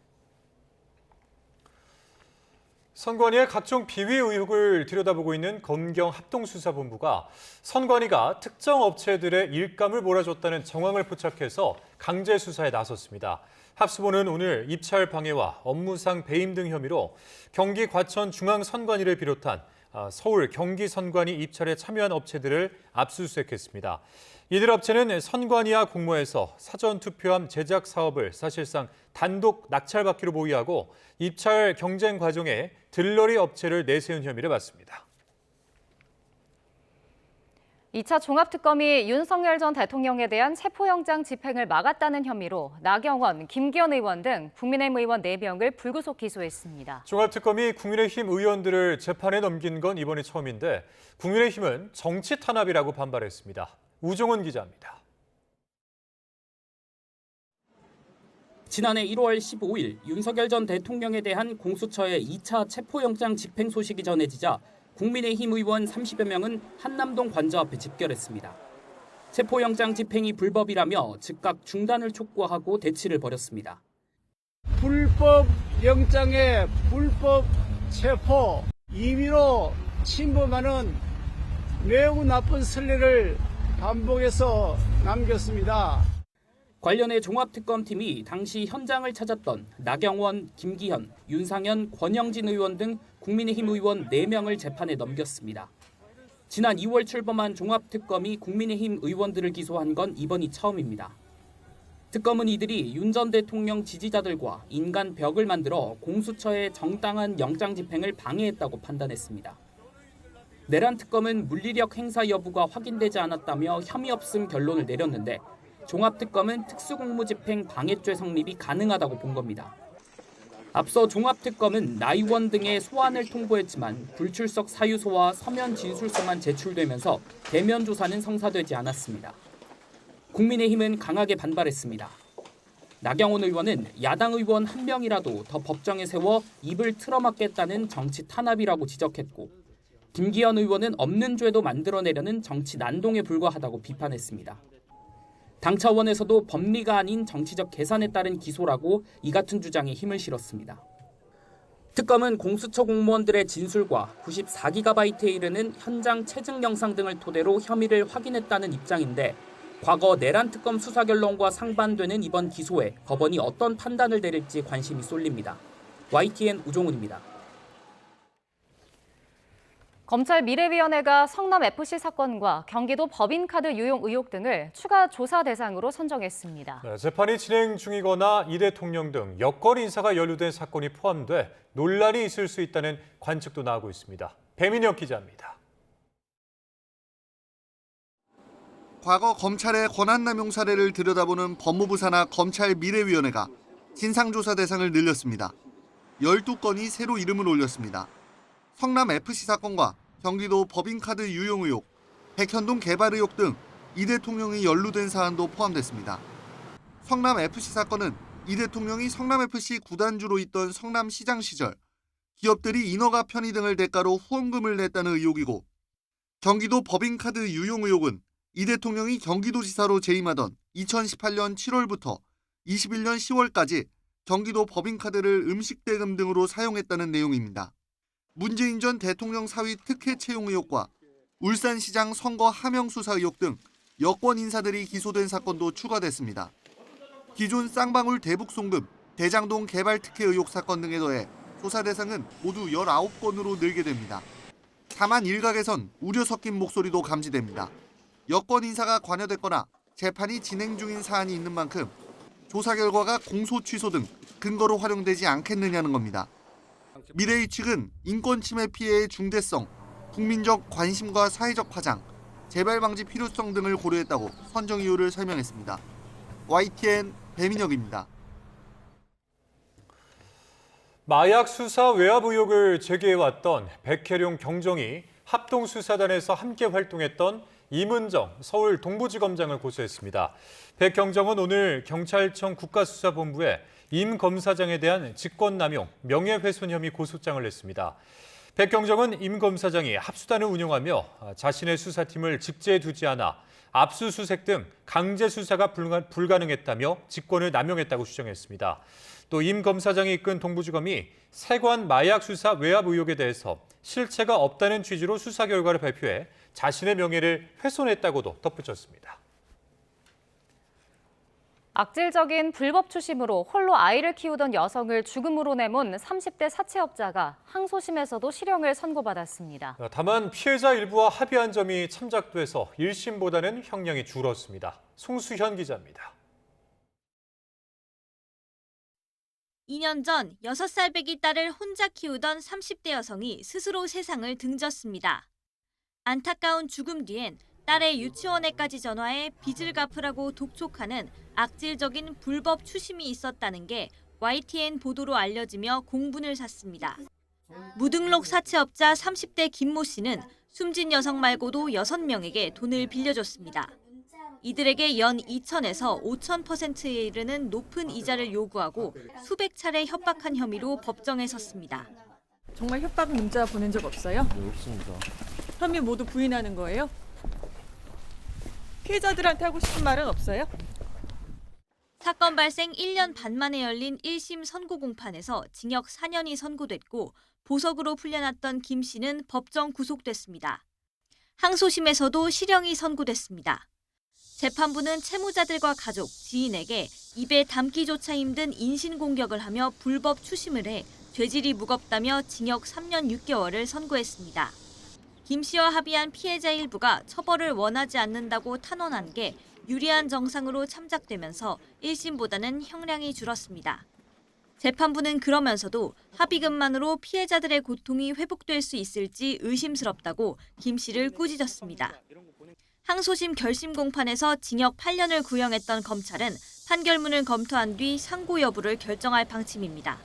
선관위의 각종 비위 의혹을 들여다보고 있는 검경합동수사본부가 선관위가 특정 업체들의 일감을 몰아줬다는 정황을 포착해서 강제 수사에 나섰습니다. 합수본은 오늘 입찰 방해와 업무상 배임 등 혐의로 경기 과천 중앙선관위를 비롯한 서울 경기선관위 입찰에 참여한 업체들을 압수수색했습니다. 이들 업체는 선관위와 공모해서 사전투표함 제작 사업을 사실상 단독 낙찰받기로 모의하고 입찰 경쟁 과정에 들러리 업체를 내세운 혐의를 받습니다. 2차 종합특검이 윤석열 전 대통령에 대한 체포영장 집행을 막았다는 혐의로 나경원, 김기현 의원 등 국민의힘 의원 4명을 불구속 기소했습니다. 종합특검이 국민의힘 의원들을 재판에 넘긴 건 이번이 처음인데 국민의힘은 정치 탄압이라고 반발했습니다. 우종은 기자입니다. 지난해 1월 15일 윤석열 전 대통령에 대한 공수처의 2차 체포영장 집행 소식이 전해지자 국민의힘 의원 30여 명은 한남동 관저 앞에 집결했습니다. 체포영장 집행이 불법이라며 즉각 중단을 촉구하고 대치를 벌였습니다. 불법 영장의 불법 체포, 임의로 침범하는 매우 나쁜 선례를 반복해서 남겼습니다. 관련해 종합특검팀이 당시 현장을 찾았던 나경원, 김기현, 윤상현, 권영진 의원 등 국민의힘 의원 4명을 재판에 넘겼습니다. 지난 2월 출범한 종합특검이 국민의힘 의원들을 기소한 건 이번이 처음입니다. 특검은 이들이 윤 전 대통령 지지자들과 인간 벽을 만들어 공수처의 정당한 영장 집행을 방해했다고 판단했습니다. 내란 특검은 물리력 행사 여부가 확인되지 않았다며 혐의 없음 결론을 내렸는데 종합특검은 특수공무집행 방해죄 성립이 가능하다고 본 겁니다. 앞서 종합특검은 나의원 등의 소환을 통보했지만 불출석 사유서와 서면 진술서만 제출되면서 대면 조사는 성사되지 않았습니다. 국민의힘은 강하게 반발했습니다. 나경원 의원은 야당 의원 한 명이라도 더 법정에 세워 입을 틀어막겠다는 정치 탄압이라고 지적했고, 김기현 의원은 없는 죄도 만들어내려는 정치 난동에 불과하다고 비판했습니다. 당 차원에서도 법리가 아닌 정치적 계산에 따른 기소라고 이 같은 주장에 힘을 실었습니다. 특검은 공수처 공무원들의 진술과 94GB에 이르는 현장 체증 영상 등을 토대로 혐의를 확인했다는 입장인데, 과거 내란 특검 수사 결론과 상반되는 이번 기소에 법원이 어떤 판단을 내릴지 관심이 쏠립니다. YTN 우종훈입니다. 검찰 미래위원회가 성남FC 사건과 경기도 법인카드 유용 의혹 등을 추가 조사 대상으로 선정했습니다. 재판이 진행 중이거나 이 대통령 등 여권 인사가 연루된 사건이 포함돼 논란이 있을 수 있다는 관측도 나오고 있습니다. 배민혁 기자입니다. 과거 검찰의 권한남용 사례를 들여다보는 법무부 산하 검찰 미래위원회가 진상조사 대상을 늘렸습니다. 12건이 새로 이름을 올렸습니다. 성남FC 사건과 경기도 법인카드 유용 의혹, 백현동 개발 의혹 등 이 대통령이 연루된 사안도 포함됐습니다. 성남FC 사건은 이 대통령이 성남FC 구단주로 있던 성남시장 시절 기업들이 인허가 편의 등을 대가로 후원금을 냈다는 의혹이고, 경기도 법인카드 유용 의혹은 이 대통령이 경기도지사로 재임하던 2018년 7월부터 21년 10월까지 경기도 법인카드를 음식대금 등으로 사용했다는 내용입니다. 문재인 전 대통령 사위 특혜 채용 의혹과 울산시장 선거 하명 수사 의혹 등 여권 인사들이 기소된 사건도 추가됐습니다. 기존 쌍방울 대북 송금, 대장동 개발 특혜 의혹 사건 등에 더해 조사 대상은 모두 19건으로 늘게 됩니다. 다만 일각에선 우려 섞인 목소리도 감지됩니다. 여권 인사가 관여됐거나 재판이 진행 중인 사안이 있는 만큼 조사 결과가 공소 취소 등 근거로 활용되지 않겠느냐는 겁니다. 미래의 측은 인권 침해 피해의 중대성, 국민적 관심과 사회적 파장, 재발 방지 필요성 등을 고려했다고 선정 이유를 설명했습니다. YTN 배민혁입니다. 마약 수사 외압 의혹을 제기해왔던 백혜룡 경정이 합동수사단에서 함께 활동했던 임은정 서울 동부지검장을 고소했습니다. 백 경정은 오늘 경찰청 국가수사본부에 임 검사장에 대한 직권남용, 명예훼손 혐의 고소장을 냈습니다. 백 경정은 임 검사장이 합수단을 운영하며 자신의 수사팀을 직제에 두지 않아 압수수색 등 강제 수사가 불가능했다며 직권을 남용했다고 주장했습니다. 또 임 검사장이 이끈 동부지검이 세관 마약 수사 외압 의혹에 대해서 실체가 없다는 취지로 수사 결과를 발표해 자신의 명예를 훼손했다고도 덧붙였습니다. 악질적인 불법 추심으로 홀로 아이를 키우던 여성을 죽음으로 내몬 30대 사채업자가 항소심에서도 실형을 선고받았습니다. 다만 피해자 일부와 합의한 점이 참작돼서 1심보다는 형량이 줄었습니다. 송수현 기자입니다. 2년 전 6살 배기 딸을 혼자 키우던 30대 여성이 스스로 세상을 등졌습니다. 안타까운 죽음 뒤엔 딸의 유치원에까지 전화해 빚을 갚으라고 독촉하는 악질적인 불법 추심이 있었다는 게 YTN 보도로 알려지며 공분을 샀습니다. 무등록 사채업자 30대 김모 씨는 숨진 여성 말고도 6명에게 돈을 빌려줬습니다. 이들에게 연 2,000에서 5,000%에 이르는 높은 이자를 요구하고 수백 차례 협박한 혐의로 법정에 섰습니다. 정말 협박 문자 보낸 적 없어요? 네, 없습니다. 혐의 모두 부인하는 거예요? 피해자들한테 하고 싶은 말은 없어요? 사건 발생 1년 반 만에 열린 1심 선고 공판에서 징역 4년이 선고됐고 보석으로 풀려났던 김 씨는 법정 구속됐습니다. 항소심에서도 실형이 선고됐습니다. 재판부는 채무자들과 가족, 지인에게 입에 담기조차 힘든 인신공격을 하며 불법 추심을 해 죄질이 무겁다며 징역 3년 6개월을 선고했습니다. 김 씨와 합의한 피해자 일부가 처벌을 원하지 않는다고 탄원한 게 유리한 정상으로 참작되면서 1심보다는 형량이 줄었습니다. 재판부는 그러면서도 합의금만으로 피해자들의 고통이 회복될 수 있을지 의심스럽다고 김 씨를 꾸짖었습니다. 항소심 결심 공판에서 징역 8년을 구형했던 검찰은 판결문을 검토한 뒤 상고 여부를 결정할 방침입니다.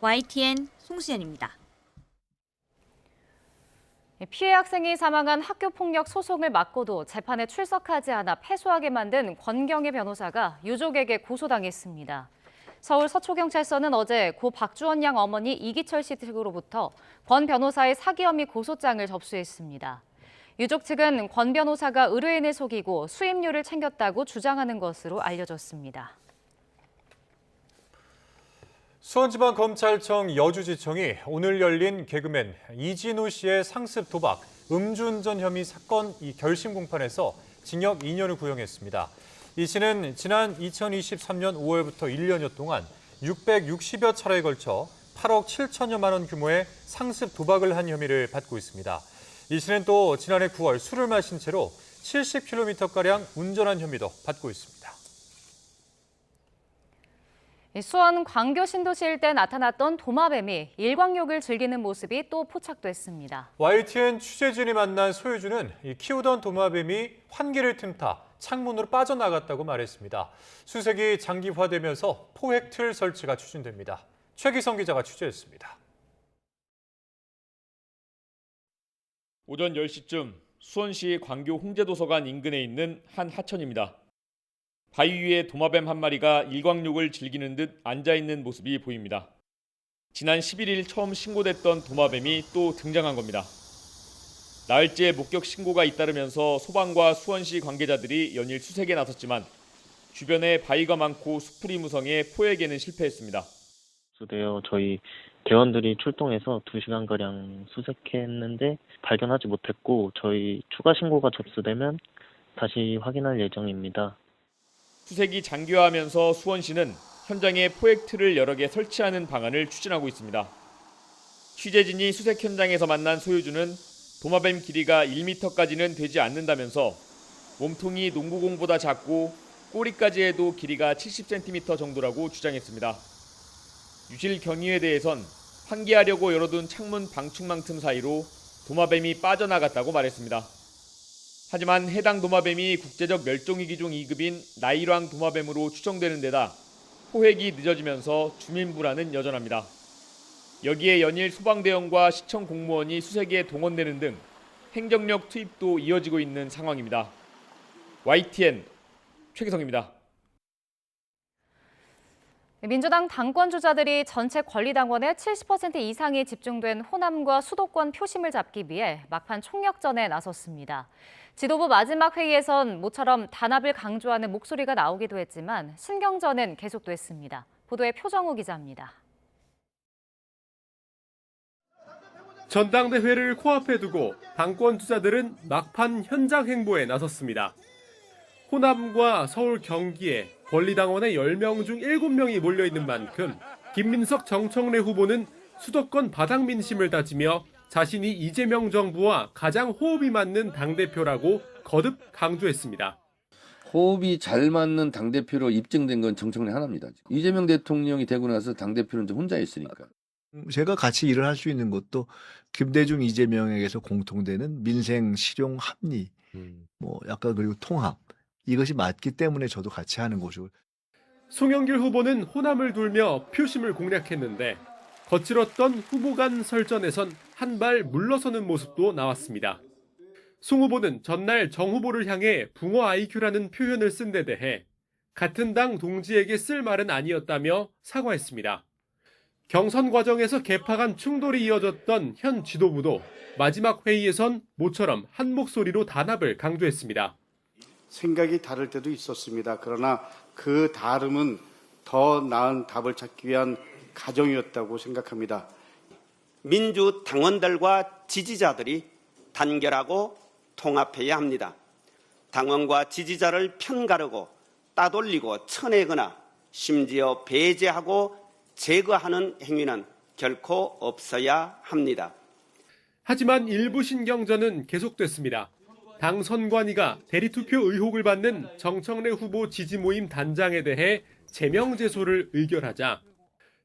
YTN 송수연입니다. 피해 학생이 사망한 학교폭력 소송을 막고도 재판에 출석하지 않아 패소하게 만든 권경의 변호사가 유족에게 고소당했습니다. 서울 서초경찰서는 어제 고 박주원 양 어머니 이기철 씨 측으로부터 권 변호사의 사기 혐의 고소장을 접수했습니다. 유족 측은 권 변호사가 의뢰인을 속이고 수임료를 챙겼다고 주장하는 것으로 알려졌습니다. 수원지방검찰청 여주지청이 오늘 열린 개그맨 이진우 씨의 상습 도박, 음주운전 혐의 사건 결심 공판에서 징역 2년을 구형했습니다. 이 씨는 지난 2023년 5월부터 1년여 동안 660여 차례에 걸쳐 8억 7천여만 원 규모의 상습 도박을 한 혐의를 받고 있습니다. 이 씨는 또 지난해 9월 술을 마신 채로 70km가량 운전한 혐의도 받고 있습니다. 수원 광교 신도시 일대 나타났던 도마뱀이 일광욕을 즐기는 모습이 또 포착됐습니다. YTN 취재진이 만난 소유주는 키우던 도마뱀이 환기를 틈타 창문으로 빠져나갔다고 말했습니다. 수색이 장기화되면서 포획 틀 설치가 추진됩니다. 최기성 기자가 취재했습니다. 오전 10시쯤 수원시 광교 홍제도서관 인근에 있는 한 하천입니다. 바위 위에 도마뱀 한 마리가 일광욕을 즐기는 듯 앉아있는 모습이 보입니다. 지난 11일 처음 신고됐던 도마뱀이 또 등장한 겁니다. 나흘째 목격 신고가 잇따르면서 소방과 수원시 관계자들이 연일 수색에 나섰지만 주변에 바위가 많고 수풀이 무성해 포획에는 실패했습니다. 되어 저희 대원들이 출동해서 2시간가량 수색했는데 발견하지 못했고 저희 추가 신고가 접수되면 다시 확인할 예정입니다. 수색이 장기화하면서 수원시는 현장에 포획 틀을 여러 개 설치하는 방안을 추진하고 있습니다. 취재진이 수색 현장에서 만난 소유주는 도마뱀 길이가 1m까지는 되지 않는다면서 몸통이 농구공보다 작고 꼬리까지 해도 길이가 70cm 정도라고 주장했습니다. 유실 경위에 대해선 환기하려고 열어둔 창문 방충망 틈 사이로 도마뱀이 빠져나갔다고 말했습니다. 하지만 해당 도마뱀이 국제적 멸종위기종 2급인 나일왕 도마뱀으로 추정되는 데다 포획이 늦어지면서 주민 불안은 여전합니다. 여기에 연일 소방대원과 시청 공무원이 수색에 동원되는 등 행정력 투입도 이어지고 있는 상황입니다. YTN 최기성입니다. 민주당 당권 주자들이 전체 권리당원의 70% 이상이 집중된 호남과 수도권 표심을 잡기 위해 막판 총력전에 나섰습니다. 지도부 마지막 회의에선 모처럼 단합을 강조하는 목소리가 나오기도 했지만 신경전은 계속됐습니다. 보도에 표정우 기자입니다. 전당대회를 코앞에 두고 당권 주자들은 막판 현장 행보에 나섰습니다. 호남과 서울, 경기에 권리당원의 10명 중 7명이 몰려있는 만큼 김민석, 정청래 후보는 수도권 바닥 민심을 다지며 자신이 이재명 정부와 가장 호흡이 맞는 당대표라고 거듭 강조했습니다. 호흡이 잘 맞는 당대표로 입증된 건 정청래 하나입니다. 이재명 대통령이 되고 나서 당대표는 혼자 있으니까. 제가 같이 일을 할 수 있는 것도 김대중, 이재명에게서 공통되는 민생, 실용, 합리, 약간 그리고 통합. 이것이 맞기 때문에 저도 같이 하는 것이고. 송영길 후보는 호남을 돌며 표심을 공략했는데 거칠었던 후보 간 설전에선 한 발 물러서는 모습도 나왔습니다. 송 후보는 전날 정 후보를 향해 붕어 IQ라는 표현을 쓴 데 대해 같은 당 동지에게 쓸 말은 아니었다며 사과했습니다. 경선 과정에서 개파 간 충돌이 이어졌던 현 지도부도 마지막 회의에선 모처럼 한 목소리로 단합을 강조했습니다. 생각이 다를 때도 있었습니다. 그러나 그 다름은 더 나은 답을 찾기 위한 과정이었다고 생각합니다. 민주 당원들과 지지자들이 단결하고 통합해야 합니다. 당원과 지지자를 편가르고 따돌리고 쳐내거나 심지어 배제하고 제거하는 행위는 결코 없어야 합니다. 하지만 일부 신경전은 계속됐습니다. 당 선관위가 대리투표 의혹을 받는 정청래 후보 지지 모임 단장에 대해 제명 제소를 의결하자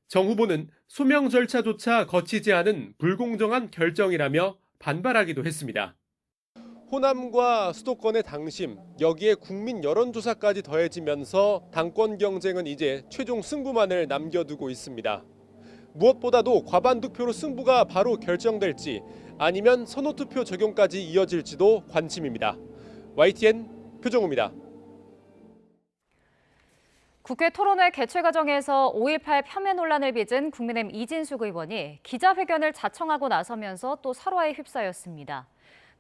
정 후보는 소명 절차조차 거치지 않은 불공정한 결정이라며 반발하기도 했습니다. 호남과 수도권의 당심, 여기에 국민 여론조사까지 더해지면서 당권 경쟁은 이제 최종 승부만을 남겨두고 있습니다. 무엇보다도 과반 득표로 승부가 바로 결정될지 아니면 선호투표 적용까지 이어질지도 관심입니다. YTN 표정우입니다. 국회 토론회 개최 과정에서 5.18 폄훼 논란을 빚은 국민의힘 이진숙 의원이 기자회견을 자청하고 나서면서 또 설화에 휩싸였습니다.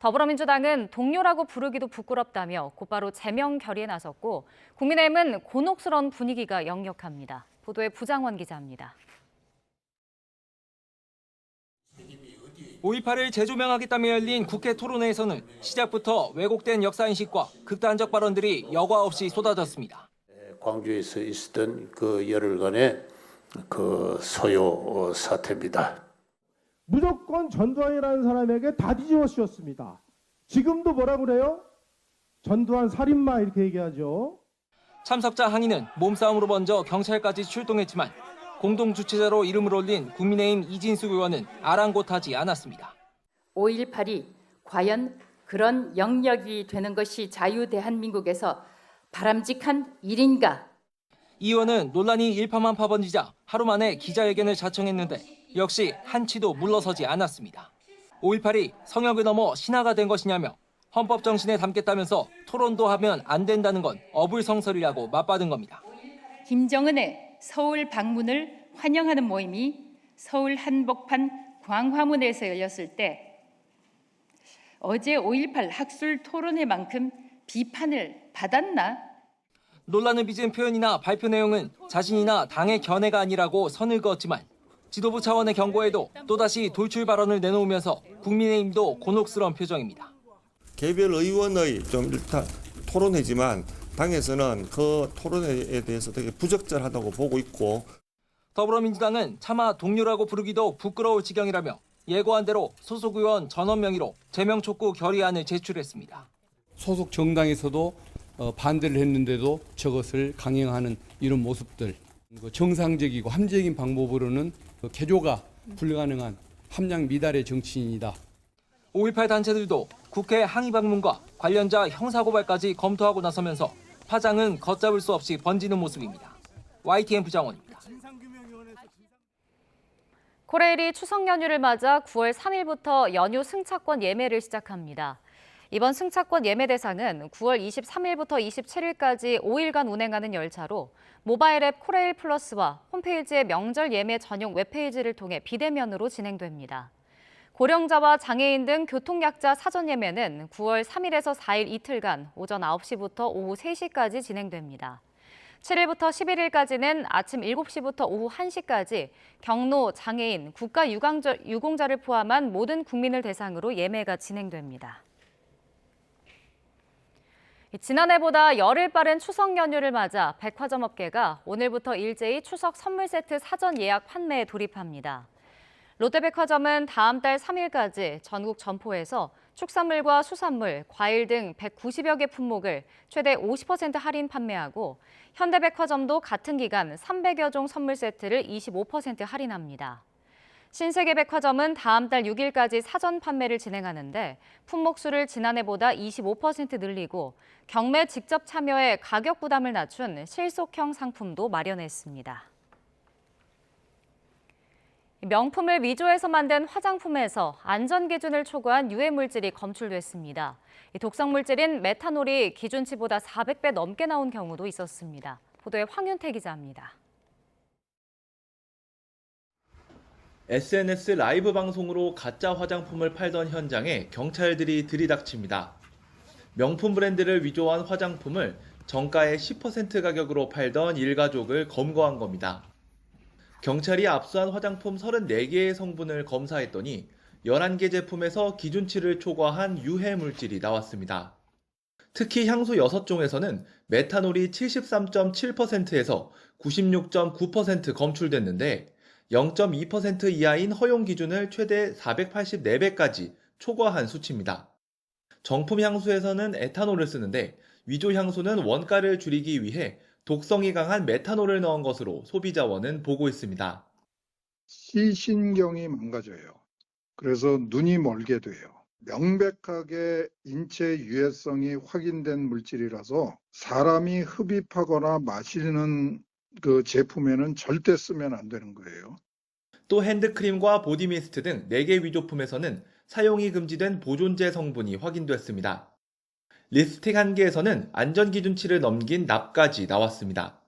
더불어민주당은 동료라고 부르기도 부끄럽다며 곧바로 제명 결의에 나섰고 국민의힘은 곤혹스러운 분위기가 역력합니다. 보도에 부장원 기자입니다. 5.18을 재조명하겠다며 열린 국회 토론회에서는 시작부터 왜곡된 역사인식과 극단적 발언들이 여과 없이 쏟아졌습니다. 광주에서 있었던 그 열흘간의 그 소요 사태입니다. 무조건 전두환이라는 사람에게 다 뒤집어 씌웠습니다. 지금도 뭐라고 그래요? 전두환 살인마 이렇게 얘기하죠. 참석자 항의는 몸싸움으로 먼저 경찰까지 출동했지만 공동 주최자로 이름을 올린 국민의힘 이진숙 의원은 아랑곳하지 않았습니다. 5.18이 과연 그런 영역이 되는 것이 자유대한민국에서 바람직한 일인가? 이 의원은 논란이 일파만파 번지자 하루 만에 기자회견을 자청했는데 역시 한치도 물러서지 않았습니다. 5.18이 성역을 넘어 신화가 된 것이냐며 헌법 정신에 담겠다면서 토론도 하면 안 된다는 건 어불성설이라고 맞받은 겁니다. 김정은의 서울 방문을 환영하는 모임이 서울 한복판 광화문에서 열렸을 때 어제 5.18 학술 토론회만큼 비판을 받았나? 논란을 빚은 표현이나 발표 내용은 자신이나 당의 견해가 아니라고 선을 그었지만 지도부 차원의 경고에도 또다시 돌출 발언을 내놓으면서 국민의힘도 곤혹스러운 표정입니다. 개별 의원의 좀 일단 토론회지만 당에서는 그 토론회에 대해서 되게 부적절하다고 보고 있고 더불어민주당은 차마 동료라고 부르기도 부끄러울 지경이라며 예고한 대로 소속 의원 전원 명의로 제명 촉구 결의안을 제출했습니다. 소속 정당에서도 반대를 했는데도 저것을 강행하는 이런 모습들, 정상적이고 합리적인 방법으로는 개조가 불가능한 함량 미달의 정치인이다. 5.18 단체들도 국회 항의 방문과 관련자 형사고발까지 검토하고 나서면서 파장은 걷잡을 수 없이 번지는 모습입니다. YTN 부장원입니다. 코레일이 추석 연휴를 맞아 9월 3일부터 연휴 승차권 예매를 시작합니다. 이번 승차권 예매 대상은 9월 23일부터 27일까지 5일간 운행하는 열차로 모바일 앱 코레일 플러스와 홈페이지의 명절 예매 전용 웹페이지를 통해 비대면으로 진행됩니다. 고령자와 장애인 등 교통약자 사전 예매는 9월 3일에서 4일 이틀간 오전 9시부터 오후 3시까지 진행됩니다. 7일부터 11일까지는 아침 7시부터 오후 1시까지 경로, 장애인, 국가 유공자를 포함한 모든 국민을 대상으로 예매가 진행됩니다. 지난해보다 열흘 빠른 추석 연휴를 맞아 백화점 업계가 오늘부터 일제히 추석 선물 세트 사전 예약 판매에 돌입합니다. 롯데백화점은 다음 달 3일까지 전국 점포에서 축산물과 수산물, 과일 등 190여 개 품목을 최대 50% 할인 판매하고 현대백화점도 같은 기간 300여 종 선물 세트를 25% 할인합니다. 신세계백화점은 다음 달 6일까지 사전 판매를 진행하는데 품목 수를 지난해보다 25% 늘리고 경매 직접 참여해 가격 부담을 낮춘 실속형 상품도 마련했습니다. 명품을 위조해서 만든 화장품에서 안전 기준을 초과한 유해 물질이 검출됐습니다. 독성 물질인 메탄올이 기준치보다 400배 넘게 나온 경우도 있었습니다. 보도에 황윤태 기자입니다. SNS 라이브 방송으로 가짜 화장품을 팔던 현장에 경찰들이 들이닥칩니다. 명품 브랜드를 위조한 화장품을 정가의 10% 가격으로 팔던 일가족을 검거한 겁니다. 경찰이 압수한 화장품 34개의 성분을 검사했더니 11개 제품에서 기준치를 초과한 유해 물질이 나왔습니다. 특히 향수 6종에서는 메탄올이 73.7%에서 96.9% 검출됐는데 0.2% 이하인 허용 기준을 최대 484배까지 초과한 수치입니다. 정품 향수에서는 에탄올을 쓰는데 위조 향수는 원가를 줄이기 위해 독성이 강한 메탄올을 넣은 것으로 소비자원은 보고 있습니다. 시신경이 망가져요. 그래서 눈이 멀게 돼요. 명백하게 인체 유해성이 확인된 물질이라서 사람이 흡입하거나 마시는 그 제품에는 절대 쓰면 안 되는 거예요. 또 핸드크림과 보디미스트 등 4개 위조품에서는 사용이 금지된 보존제 성분이 확인됐습니다. 립스틱 한 개에서는 안전기준치를 넘긴 납까지 나왔습니다.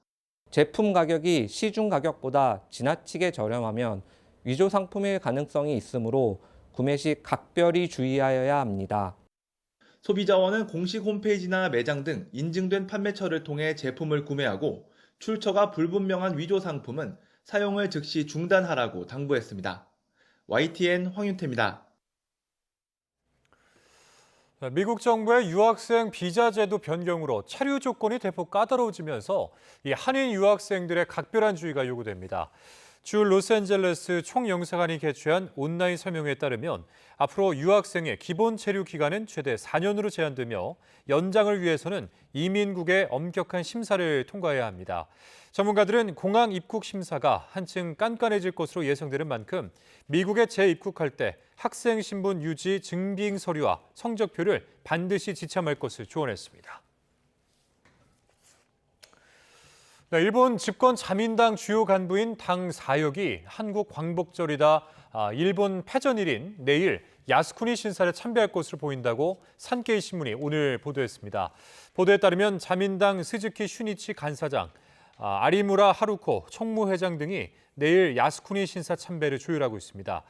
제품 가격이 시중 가격보다 지나치게 저렴하면 위조 상품일 가능성이 있으므로 구매 시 각별히 주의하여야 합니다. 소비자원은 공식 홈페이지나 매장 등 인증된 판매처를 통해 제품을 구매하고 출처가 불분명한 위조 상품은 사용을 즉시 중단하라고 당부했습니다. YTN 황윤태입니다. 미국 정부의 유학생 비자 제도 변경으로 체류 조건이 대폭 까다로워지면서 이 한인 유학생들의 각별한 주의가 요구됩니다. 주 로스앤젤레스 총영사관이 개최한 온라인 설명회에 따르면 앞으로 유학생의 기본 체류 기간은 최대 4년으로 제한되며 연장을 위해서는 이민국의 엄격한 심사를 통과해야 합니다. 전문가들은 공항 입국 심사가 한층 깐깐해질 것으로 예상되는 만큼 미국에 재입국할 때 학생 신분 유지 증빙 서류와 성적표를 반드시 지참할 것을 조언했습니다. 일본 집권 자민당 주요 간부인 당 사역이 한국 광복절이다 일본 패전일인 내일 야스쿠니 신사를 참배할 것으로 보인다고 산케이 신문이 오늘 보도했습니다. 보도에 따르면 자민당 스즈키 슈니치 간사장, 아리무라 하루코 총무회장 등이 내일 야스쿠니 신사 참배를 조율하고 있습니다.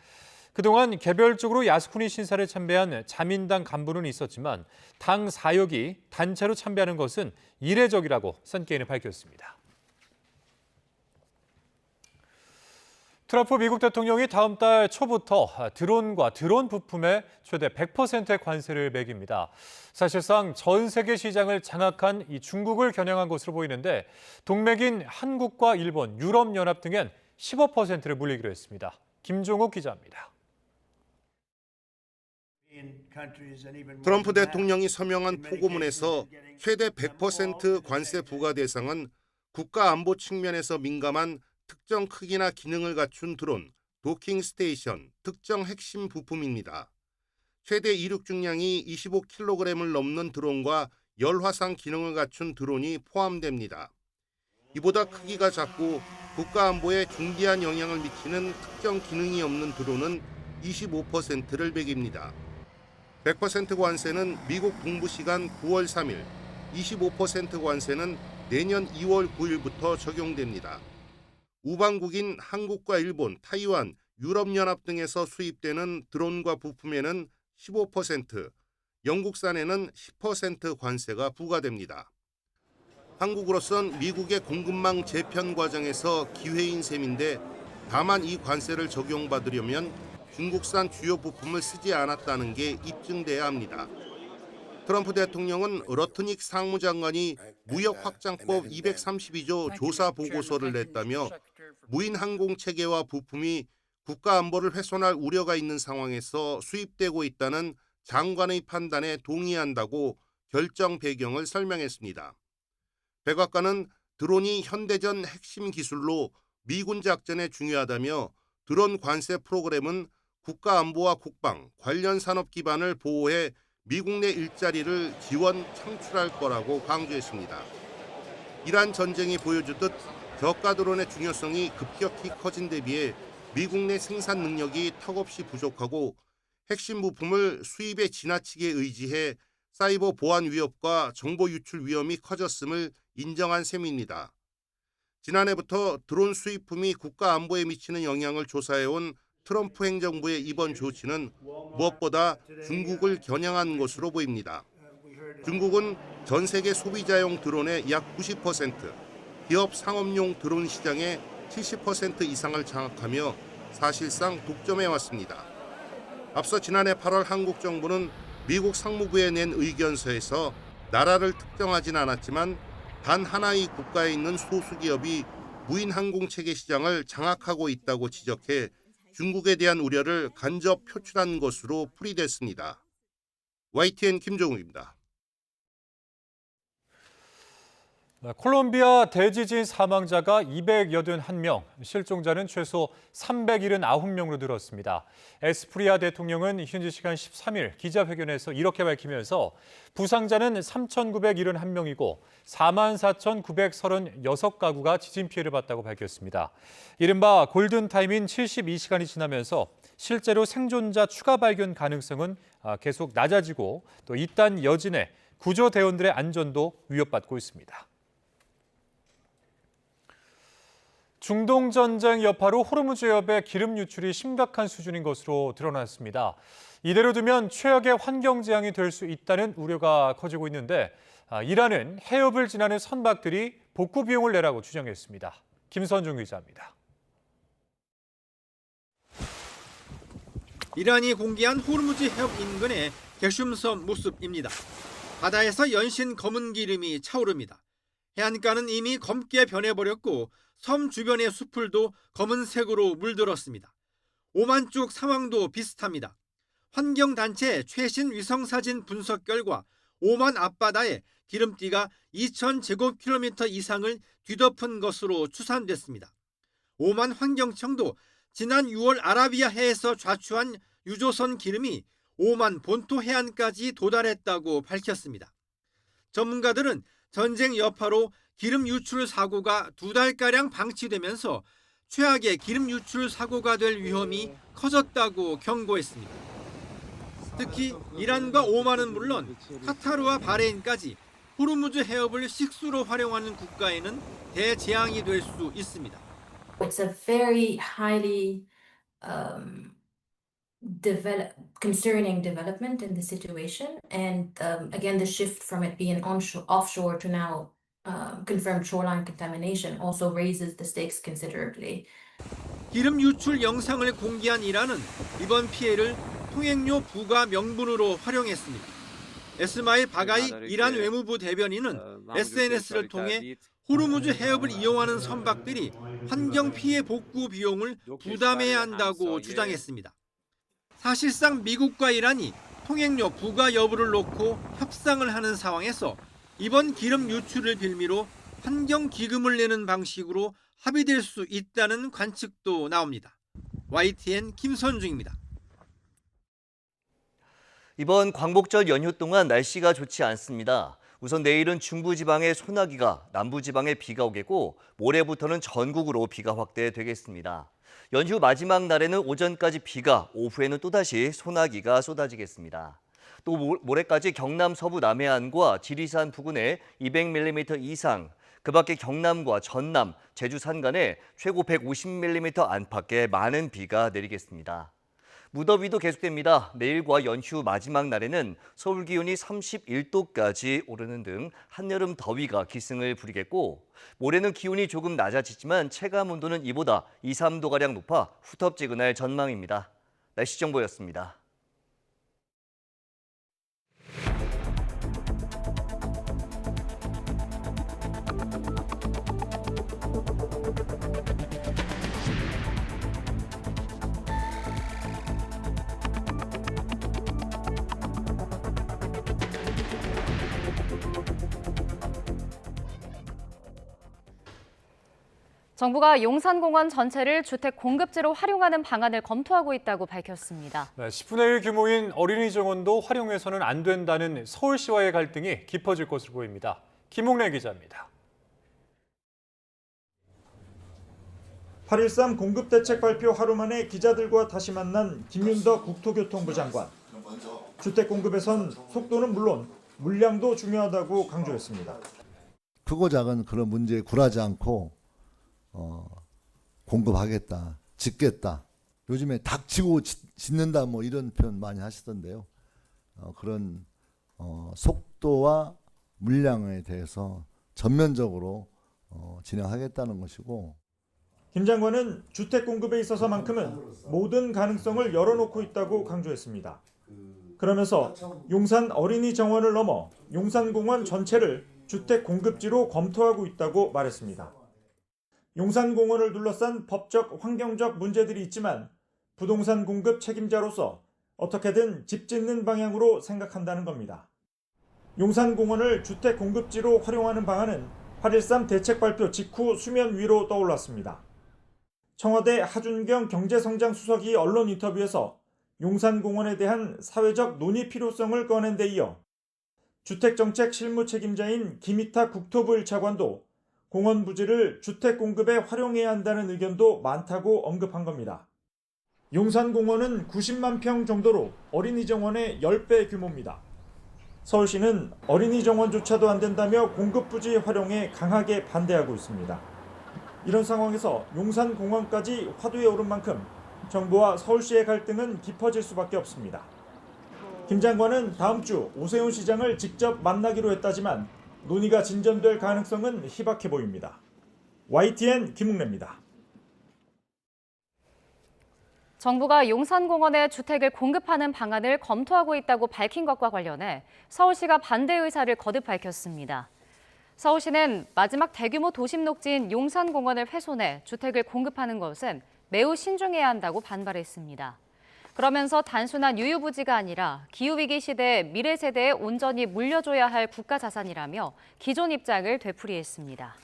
그동안 개별적으로 야스쿠니 신사를 참배한 자민당 간부는 있었지만 당 사역이 단체로 참배하는 것은 이례적이라고 산케이는 밝혔습니다. 트럼프 미국 대통령이 다음 달 초부터 드론과 드론 부품에 최대 100%의 관세를 매깁니다. 사실상 전 세계 시장을 장악한 이 중국을 겨냥한 것으로 보이는데 동맹인 한국과 일본, 유럽연합 등엔 15%를 물리기로 했습니다. 김종욱 기자입니다. 트럼프 대통령이 서명한 포고문에서 최대 100% 관세 부과 대상은 국가 안보 측면에서 민감한 특정 크기나 기능을 갖춘 드론, 도킹 스테이션, 특정 핵심 부품입니다. 최대 이륙 중량이 25kg을 넘는 드론과 열화상 기능을 갖춘 드론이 포함됩니다. 이보다 크기가 작고 국가 안보에 중대한 영향을 미치는 특정 기능이 없는 드론은 25%를 매깁니다. 100% 관세는 미국 동부 시간 9월 3일, 25% 관세는 내년 2월 9일부터 적용됩니다. 우방국인 한국과 일본, 타이완, 유럽연합 등에서 수입되는 드론과 부품에는 15%, 영국산에는 10% 관세가 부과됩니다. 한국으로선 미국의 공급망 재편 과정에서 기회인 셈인데 다만 이 관세를 적용받으려면 중국산 주요 부품을 쓰지 않았다는 게 입증돼야 합니다. 트럼프 대통령은 러트닉 상무장관이 무역확장법 232조 조사 보고서를 냈다며 무인 항공체계와 부품이 국가안보를 훼손할 우려가 있는 상황에서 수입되고 있다는 장관의 판단에 동의한다고 결정 배경을 설명했습니다. 백악관은 드론이 현대전 핵심 기술로 미군 작전에 중요하다며 드론 관세 프로그램은 국가안보와 국방, 관련 산업 기반을 보호해 미국 내 일자리를 지원 창출할 거라고 강조했습니다. 이란 전쟁이 보여주듯 저가 드론의 중요성이 급격히 커진 데 비해 미국 내 생산 능력이 턱없이 부족하고 핵심 부품을 수입에 지나치게 의지해 사이버 보안 위협과 정보 유출 위험이 커졌음을 인정한 셈입니다. 지난해부터 드론 수입품이 국가 안보에 미치는 영향을 조사해온 트럼프 행정부의 이번 조치는 무엇보다 중국을 겨냥한 것으로 보입니다. 중국은 전 세계 소비자용 드론의 약 90%, 기업 상업용 드론 시장의 70% 이상을 장악하며 사실상 독점해왔습니다. 앞서 지난해 8월 한국 정부는 미국 상무부에 낸 의견서에서 나라를 특정하진 않았지만 단 하나의 국가에 있는 소수 기업이 무인 항공 체계 시장을 장악하고 있다고 지적해 중국에 대한 우려를 간접 표출한 것으로 풀이됐습니다. YTN 김종욱입니다. 콜롬비아 대지진 사망자가 281명, 실종자는 최소 379명으로 늘었습니다. 에스프리아 대통령은 현지 시간 13일 기자회견에서 이렇게 밝히면서 부상자는 3,971명이고 44,936가구가 지진 피해를 봤다고 밝혔습니다. 이른바 골든타임인 72시간이 지나면서 실제로 생존자 추가 발견 가능성은 계속 낮아지고 또 이딴 여진에 구조대원들의 안전도 위협받고 있습니다. 중동 전쟁 여파로 호르무즈 해협의 기름 유출이 심각한 수준인 것으로 드러났습니다. 이대로 두면 최악의 환경 재앙이 될 수 있다는 우려가 커지고 있는데 이란은 해협을 지나는 선박들이 복구 비용을 내라고 주장했습니다. 김선중 기자입니다. 이란이 공개한 호르무즈 해협 인근의 게슘섬 모습입니다. 바다에서 연신 검은 기름이 차오릅니다. 해안가는 이미 검게 변해버렸고 섬 주변의 수풀도 검은색으로 물들었습니다. 오만쪽 상황도 비슷합니다. 환경단체 최신 위성사진 분석 결과 오만 앞바다에 기름띠가 2,000제곱킬로미터 이상을 뒤덮은 것으로 추산됐습니다. 오만 환경청도 지난 6월 아라비아해에서 좌추한 유조선 기름이 오만 본토 해안까지 도달했다고 밝혔습니다. 전문가들은 전쟁 여파로 기름 유출 사고가 2달가량 방치되면서 최악의 기름 유출 사고가 될 위험이 커졌다고 경고했습니다. 특히 이란과 오만은 물론 카타르와 바레인까지 호르무즈 해협을 식수로 활용하는 국가에는 대재앙이 될 수 있습니다. It's a very highly concerning development in the situation, and again, the shift from it being offshore to now confirmed shoreline contamination also raises the stakes considerably. 기름 유출 영상을 공개한 이란은 이번 피해를 통행료 부과 명분으로 활용했습니다. 에스마일 바가이 이란 외무부 대변인은 SNS를 통해 호르무즈 해협을 이용하는 선박들이 환경 피해 복구 비용을 부담해야 한다고 주장했습니다. 사실상 미국과 이란이 통행료 부과 여부를 놓고 협상을 하는 상황에서 이번 기름 유출을 빌미로 환경 기금을 내는 방식으로 합의될 수 있다는 관측도 나옵니다. YTN 김선중입니다. 이번 광복절 연휴 동안 날씨가 좋지 않습니다. 우선 내일은 중부지방에 소나기가, 남부지방에 비가 오겠고 모레부터는 전국으로 비가 확대되겠습니다. 연휴 마지막 날에는 오전까지 비가, 오후에는 또다시 소나기가 쏟아지겠습니다. 또 모레까지 경남 서부 남해안과 지리산 부근에 200mm 이상, 그 밖에 경남과 전남, 제주 산간에 최고 150mm 안팎의 많은 비가 내리겠습니다. 무더위도 계속됩니다. 내일과 연휴 마지막 날에는 서울 기온이 31도까지 오르는 등 한여름 더위가 기승을 부리겠고 모레는 기온이 조금 낮아지지만 체감 온도는 이보다 2, 3도가량 높아 후텁지근할 전망입니다. 날씨 정보였습니다. 정부가 용산공원 전체를 주택 공급지로 활용하는 방안을 검토하고 있다고 밝혔습니다. 10분의 1 규모인 어린이 정원도 활용해서는 안 된다는 서울시와의 갈등이 깊어질 것으로 보입니다. 김홍래 기자입니다. 8.13 공급대책 발표 하루 만에 기자들과 다시 만난 김윤덕 국토교통부 장관. 주택 공급에선 속도는 물론 물량도 중요하다고 강조했습니다. 크고 작은 그런 문제에 굴하지 않고 공급하겠다, 짓겠다. 요즘에 닥치고 짓는다 뭐 이런 표현 많이 하시던데요. 그런 속도와 물량에 대해서 전면적으로 진행하겠다는 것이고. 김 장관은 주택 공급에 있어서만큼은 모든 가능성을 열어놓고 있다고 강조했습니다. 그러면서 용산 어린이 정원을 넘어 용산공원 전체를 주택 공급지로 검토하고 있다고 말했습니다. 용산공원을 둘러싼 법적, 환경적 문제들이 있지만 부동산 공급 책임자로서 어떻게든 집 짓는 방향으로 생각한다는 겁니다. 용산공원을 주택 공급지로 활용하는 방안은 8.13 대책 발표 직후 수면 위로 떠올랐습니다. 청와대 하준경 경제성장수석이 언론 인터뷰에서 용산공원에 대한 사회적 논의 필요성을 꺼낸 데 이어 주택정책 실무 책임자인 김희타 국토부 1차관도 공원 부지를 주택 공급에 활용해야 한다는 의견도 많다고 언급한 겁니다. 용산공원은 90만 평 정도로 어린이 정원의 10배 규모입니다. 서울시는 어린이 정원조차도 안 된다며 공급 부지 활용에 강하게 반대하고 있습니다. 이런 상황에서 용산공원까지 화두에 오른 만큼 정부와 서울시의 갈등은 깊어질 수밖에 없습니다. 김 장관은 다음 주 오세훈 시장을 직접 만나기로 했다지만 논의가 진전될 가능성은 희박해 보입니다. YTN 김웅래입니다. 정부가 용산공원에 주택을 공급하는 방안을 검토하고 있다고 밝힌 것과 관련해 서울시가 반대 의사를 거듭 밝혔습니다. 서울시는 마지막 대규모 도심 녹지인 용산공원을 훼손해 주택을 공급하는 것은 매우 신중해야 한다고 반발했습니다. 그러면서 단순한 유유부지가 아니라 기후위기 시대 미래 세대에 온전히 물려줘야 할 국가 자산이라며 기존 입장을 되풀이했습니다.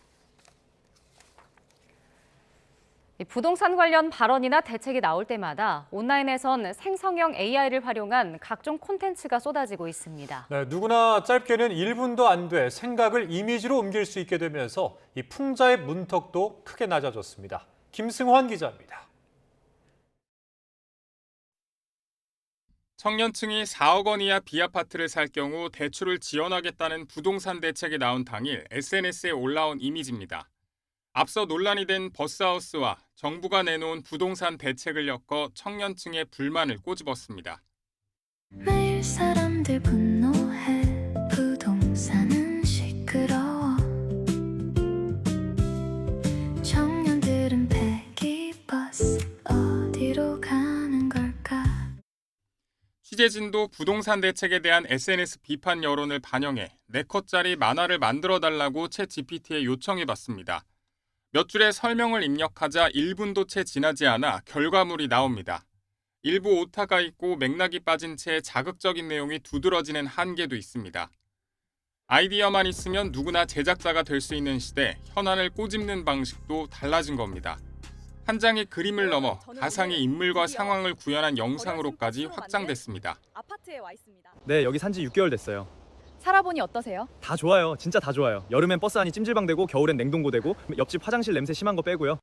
부동산 관련 발언이나 대책이 나올 때마다 온라인에선 생성형 AI를 활용한 각종 콘텐츠가 쏟아지고 있습니다. 네, 누구나 짧게는 1분도 안 돼 생각을 이미지로 옮길 수 있게 되면서 이 풍자의 문턱도 크게 낮아졌습니다. 김승환 기자입니다. 청년층이 4억 원 이하 B아파트를 살 경우 대출을 지원하겠다는 부동산 대책이 나온 당일 SNS에 올라온 이미지입니다. 앞서 논란이 된 버스하우스와 정부가 내놓은 부동산 대책을 엮어 청년층의 불만을 꼬집었습니다. 매일 사람들 분노해 부동산은 시끄러워 청년들은 배기버스 어디로 가는 걸까 취재진도 부동산 대책에 대한 SNS 비판 여론을 반영해 4컷짜리 만화를 만들어달라고 챗GPT에 요청해봤습니다. 몇 줄의 설명을 입력하자 1분도 채 지나지 않아 결과물이 나옵니다. 일부 오타가 있고 맥락이 빠진 채 자극적인 내용이 두드러지는 한계도 있습니다. 아이디어만 있으면 누구나 제작자가 될 수 있는 시대, 현안을 꼬집는 방식도 달라진 겁니다. 한 장의 그림을 넘어 가상의 인물과 상황을 구현한 영상으로까지 확장됐습니다. 아파트에 와 있습니다. 네, 여기 산지 6개월 됐어요. 살아보니 어떠세요? 다 좋아요. 진짜 다 좋아요. 여름엔 버스 안이 찜질방되고 겨울엔 냉동고되고 옆집 화장실 냄새 심한 거 빼고요.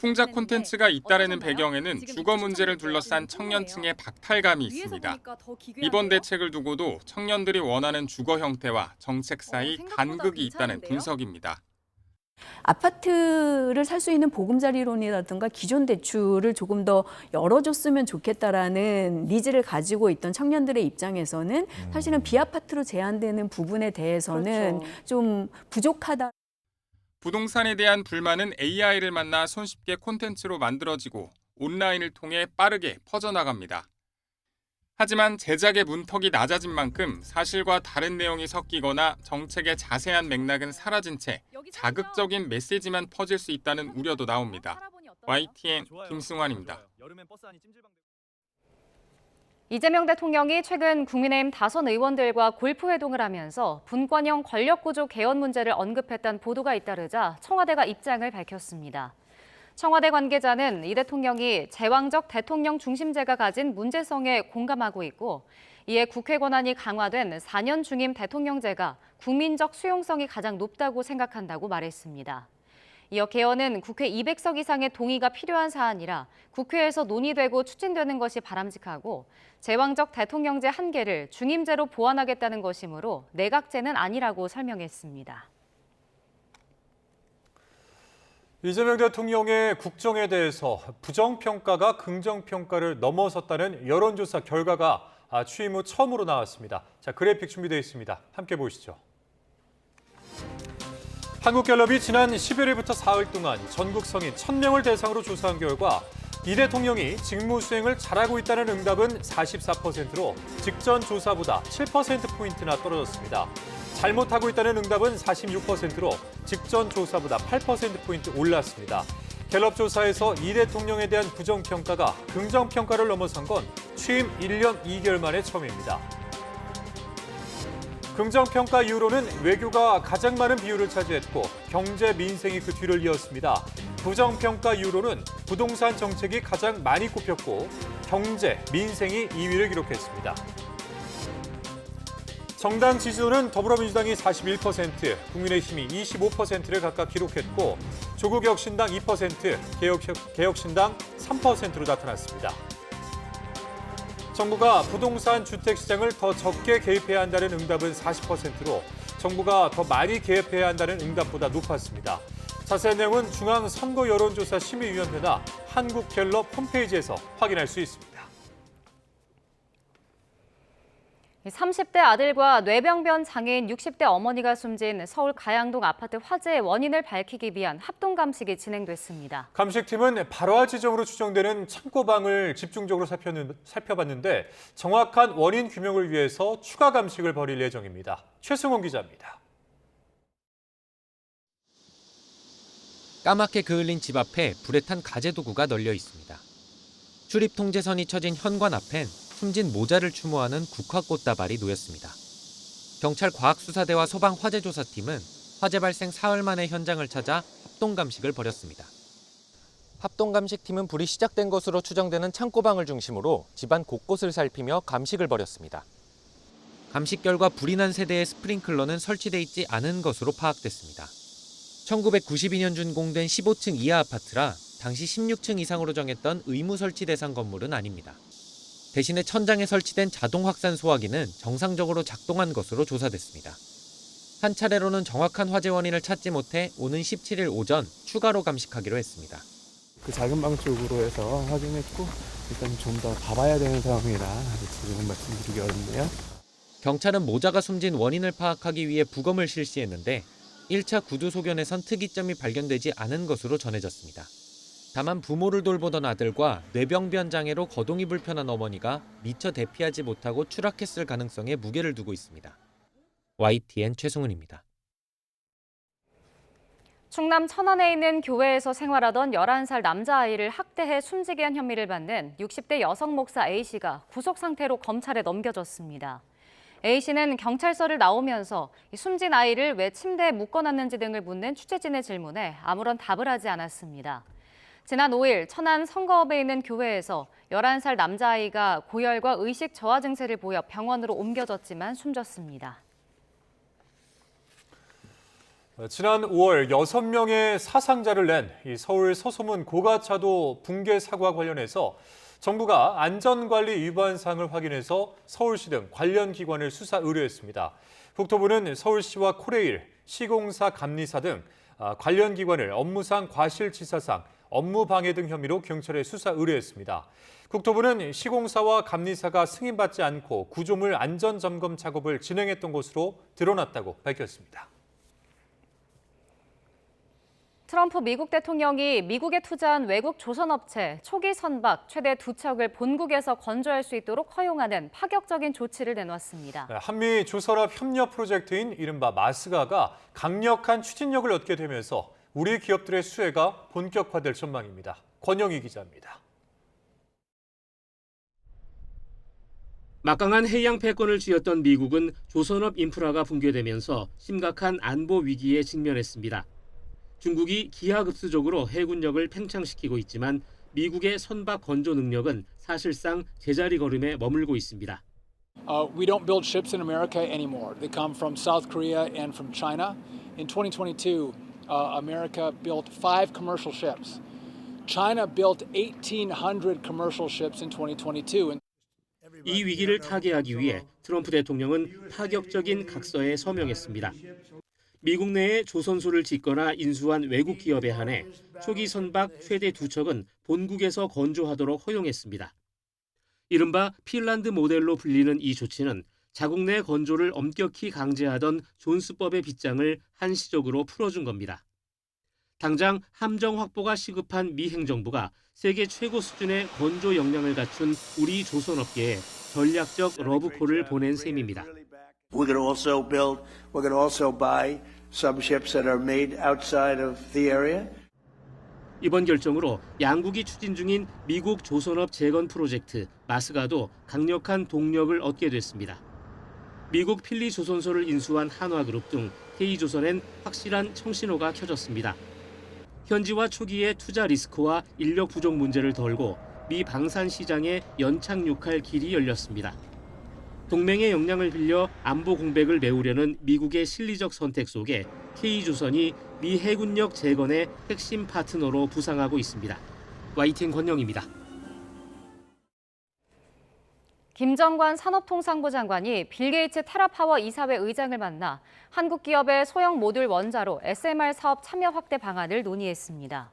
풍자 콘텐츠가 잇따르는 배경에는 주거 문제를 둘러싼 청년층의 박탈감이 있습니다. 이번 대책을 두고도 청년들이 원하는 주거 형태와 정책 사이 간극이 있다는 분석입니다. 아파트를 살 수 있는 보금자리론이라든가 기존 대출을 조금 더 열어줬으면 좋겠다라는 니즈를 가지고 있던 청년들의 입장에서는 사실은 비아파트로 제한되는 부분에 대해서는 좀 부족하다. 부동산에 대한 불만은 AI를 만나 손쉽게 콘텐츠로 만들어지고 온라인을 통해 빠르게 퍼져나갑니다. 하지만 제작의 문턱이 낮아진 만큼 사실과 다른 내용이 섞이거나 정책의 자세한 맥락은 사라진 채 자극적인 메시지만 퍼질 수 있다는 우려도 나옵니다. YTN 김승환입니다. 이재명 대통령이 최근 국민의힘 다선 의원들과 골프 회동을 하면서 분권형 권력구조 개헌 문제를 언급했다는 보도가 잇따르자 청와대가 입장을 밝혔습니다. 청와대 관계자는 이 대통령이 제왕적 대통령 중심제가 가진 문제성에 공감하고 있고 이에 국회 권한이 강화된 4년 중임 대통령제가 국민적 수용성이 가장 높다고 생각한다고 말했습니다. 이어 개헌은 국회 200석 이상의 동의가 필요한 사안이라 국회에서 논의되고 추진되는 것이 바람직하고 제왕적 대통령제 한계를 중임제로 보완하겠다는 것이므로 내각제는 아니라고 설명했습니다. 이재명 대통령의 국정에 대해서 부정평가가 긍정평가를 넘어섰다는 여론조사 결과가 취임 후 처음으로 나왔습니다. 자, 그래픽 준비되어 있습니다. 함께 보시죠. 한국갤럽이 지난 11일부터 사흘 동안 전국 성인 1,000명을 대상으로 조사한 결과 이 대통령이 직무 수행을 잘하고 있다는 응답은 44%로 직전 조사보다 7%포인트나 떨어졌습니다. 잘못하고 있다는 응답은 46%로 직전 조사보다 8%포인트 올랐습니다. 갤럽 조사에서 이 대통령에 대한 부정평가가 긍정평가를 넘어선 건 취임 1년 2개월 만에 처음입니다. 긍정평가 이후로는 외교가 가장 많은 비율을 차지했고 경제, 민생이 그 뒤를 이었습니다. 부정평가 이후로는 부동산 정책이 가장 많이 꼽혔고 경제, 민생이 2위를 기록했습니다. 정당 지지도는 더불어민주당이 41%, 국민의힘이 25%를 각각 기록했고 조국혁신당 2%, 개혁신당 3%로 나타났습니다. 정부가 부동산 주택 시장을 더 적게 개입해야 한다는 응답은 40%로 정부가 더 많이 개입해야 한다는 응답보다 높았습니다. 자세한 내용은 중앙선거여론조사심의위원회나 한국갤럽 홈페이지에서 확인할 수 있습니다. 30대 아들과 뇌병변 장애인 60대 어머니가 숨진 서울 가양동 아파트 화재의 원인을 밝히기 위한 합동 감식이 진행됐습니다. 감식팀은 발화 지점으로 추정되는 창고방을 집중적으로 살펴봤는데 정확한 원인 규명을 위해서 추가 감식을 벌일 예정입니다. 최승원 기자입니다. 까맣게 그을린 집 앞에 불에 탄 가재 도구가 널려 있습니다. 출입 통제선이 쳐진 현관 앞엔 숨진 모자를 추모하는 국화꽃다발이 놓였습니다. 경찰 과학수사대와 소방화재조사팀은 화재 발생 사흘 만에 현장을 찾아 합동감식을 벌였습니다. 합동감식팀은 불이 시작된 것으로 추정되는 창고방을 중심으로 집안 곳곳을 살피며 감식을 벌였습니다. 감식 결과 불이 난 세대의 스프링클러는 설치돼 있지 않은 것으로 파악됐습니다. 1992년 준공된 15층 이하 아파트라 당시 16층 이상으로 정했던 의무 설치 대상 건물은 아닙니다. 대신에 천장에 설치된 자동 확산 소화기는 정상적으로 작동한 것으로 조사됐습니다. 한 차례로는 정확한 화재 원인을 찾지 못해 오는 17일 오전 추가로 감식하기로 했습니다. 그 작은 방 쪽으로 해서 확인했고 일단 좀 더 봐봐야 되는 상황이라 지금은 말씀드리기 어렵네요. 경찰은 모자가 숨진 원인을 파악하기 위해 부검을 실시했는데 1차 구두 소견에선 특이점이 발견되지 않은 것으로 전해졌습니다. 다만 부모를 돌보던 아들과 뇌병변 장애로 거동이 불편한 어머니가 미처 대피하지 못하고 추락했을 가능성에 무게를 두고 있습니다. YTN 최승훈입니다. 충남 천안에 있는 교회에서 생활하던 11살 남자아이를 학대해 숨지게 한 혐의를 받는 60대 여성 목사 A씨가 구속 상태로 검찰에 넘겨졌습니다. A씨는 경찰서를 나오면서 숨진 아이를 왜 침대에 묶어놨는지 등을 묻는 취재진의 질문에 아무런 답을 하지 않았습니다. 지난 5일 천안 성거읍에 있는 교회에서 11살 남자아이가 고열과 의식 저하 증세를 보여 병원으로 옮겨졌지만 숨졌습니다. 지난 5월 6명의 사상자를 낸 서울 서소문 고가차도 붕괴 사고와 관련해서 정부가 안전관리 위반 사항을 확인해서 서울시 등 관련 기관을 수사 의뢰했습니다. 국토부는 서울시와 코레일, 시공사 감리사 등 관련 기관을 업무상 과실치사상, 업무방해 등 혐의로 경찰에 수사 의뢰했습니다. 국토부는 시공사와 감리사가 승인받지 않고 구조물 안전점검 작업을 진행했던 것으로 드러났다고 밝혔습니다. 트럼프 미국 대통령이 미국에 투자한 외국 조선업체 초기 선박 최대 2척을 본국에서 건조할 수 있도록 허용하는 파격적인 조치를 내놨습니다. 한미 조선업 협력 프로젝트인 이른바 마스가가 강력한 추진력을 얻게 되면서 우리 기업들의 수혜가 본격화될 전망입니다. 권영희 기자입니다. 막강한 해양 패권을 쥐었던 미국은 조선업 인프라가 붕괴되면서 심각한 안보 위기에 직면했습니다. 중국이 기하급수적으로 해군력을 팽창시키고 있지만 미국의 선박 건조 능력은 사실상 제자리 걸음에 머물고 있습니다. We don't build ships in America anymore. They come from South Korea and from China. In 2022, America built 5 commercial ships. China built 1,800 commercial ships in 2022. 이 위기를 타개하기 위해 트럼프 대통령은 파격적인 각서에 서명했습니다. 미국 내에 조선소를 짓거나 인수한 외국 기업에 한해 초기 선박 최대 2척은 본국에서 건조하도록 허용했습니다. 이른바 핀란드 모델로 불리는 이 조치는 자국 내 건조를 엄격히 강제하던 존스법의 빗장을 한시적으로 풀어준 겁니다. 당장 함정 확보가 시급한 미 행정부가 세계 최고 수준의 건조 역량을 갖춘 우리 조선업계에 전략적 러브콜을 보낸 셈입니다. We're going to also buy some ships that are made outside of the area. 이번 결정으로 양국이 추진 중인 미국 조선업 재건 프로젝트 마스가도 강력한 동력을 얻게 됐습니다. 미국 필리 조선소를 인수한 한화그룹 등 K조선엔 확실한 청신호가 켜졌습니다. 현지화 초기의 투자 리스크와 인력 부족 문제를 덜고 미 방산 시장에 연착륙할 길이 열렸습니다. 동맹의 역량을 빌려 안보 공백을 메우려는 미국의 실리적 선택 속에 K조선이 미 해군력 재건의 핵심 파트너로 부상하고 있습니다. YTN 권영입니다. 김정관 산업통상부 장관이 빌 게이츠 테라파워 이사회 의장을 만나 한국 기업의 소형 모듈 원자로 SMR 사업 참여 확대 방안을 논의했습니다.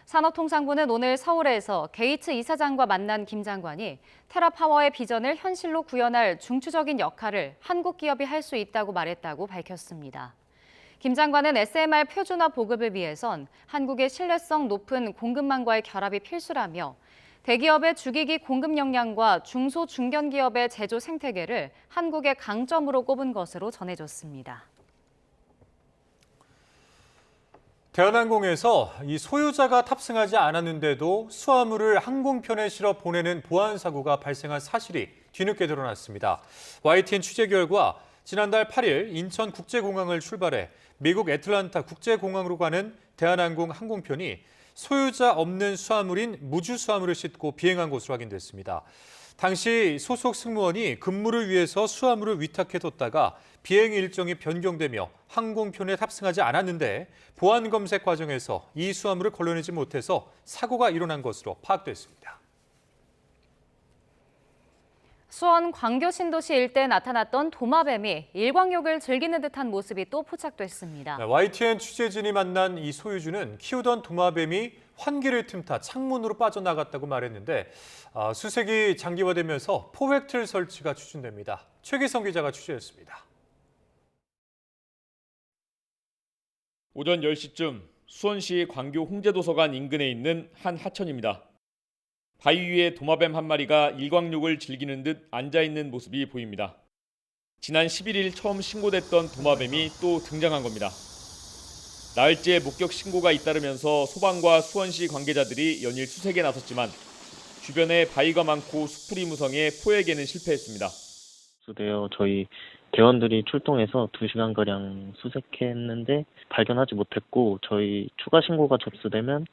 산업통상부는 오늘 서울에서 게이츠 이사장과 만난 김 장관이 테라파워의 비전을 현실로 구현할 중추적인 역할을 한국 기업이 할 수 있다고 말했다고 밝혔습니다. 김 장관은 SMR 표준화 보급을 위해선 한국의 신뢰성 높은 공급망과의 결합이 필수라며 대기업의 주기기 공급 역량과 중소 중견기업의 제조 생태계를 한국의 강점으로 꼽은 것으로 전해졌습니다. 대한항공에서 이 소유자가 탑승하지 않았는데도 수화물을 항공편에 실어 보내는 보안 사고가 발생한 사실이 뒤늦게 드러났습니다. YTN 취재 결과 지난달 8일 인천국제공항을 출발해 미국 애틀란타 국제공항으로 가는 대한항공 항공편이 소유자 없는 수화물인 무주 수화물을 싣고 비행한 것으로 확인됐습니다. 당시 소속 승무원이 근무를 위해서 수화물을 위탁해뒀다가 비행 일정이 변경되며 항공편에 탑승하지 않았는데 보안 검색 과정에서 이 수화물을 걸러내지 못해서 사고가 일어난 것으로 파악됐습니다. 수원 광교 신도시 일대에 나타났던 도마뱀이 일광욕을 즐기는 듯한 모습이 또 포착됐습니다. YTN 취재진이 만난 이 소유주는 키우던 도마뱀이 환기를 틈타 창문으로 빠져나갔다고 말했는데 수색이 장기화되면서 포획틀 설치가 추진됩니다. 최기성 기자가 취재했습니다. 오전 10시쯤 수원시 광교 홍제도서관 인근에 있는 한 하천입니다. 바위 위에 도마뱀 한 마리가 일광욕을 즐기는 듯 앉아있는 모습이 보입니다. 지난 11일 처음 신고됐던 도마뱀이 또 등장한 겁니다. 나흘째 목격 신고가 잇따르면서 소방과 수원시 관계자들이 연일 수색에 나섰지만 주변에 바위가 많고 수풀이 무성해 포획에는 실패했습니다. 저희 대원들이 출동해서 2시간가량 수색했는데 발견하지 못했고 저희 추가 신고가 접수되면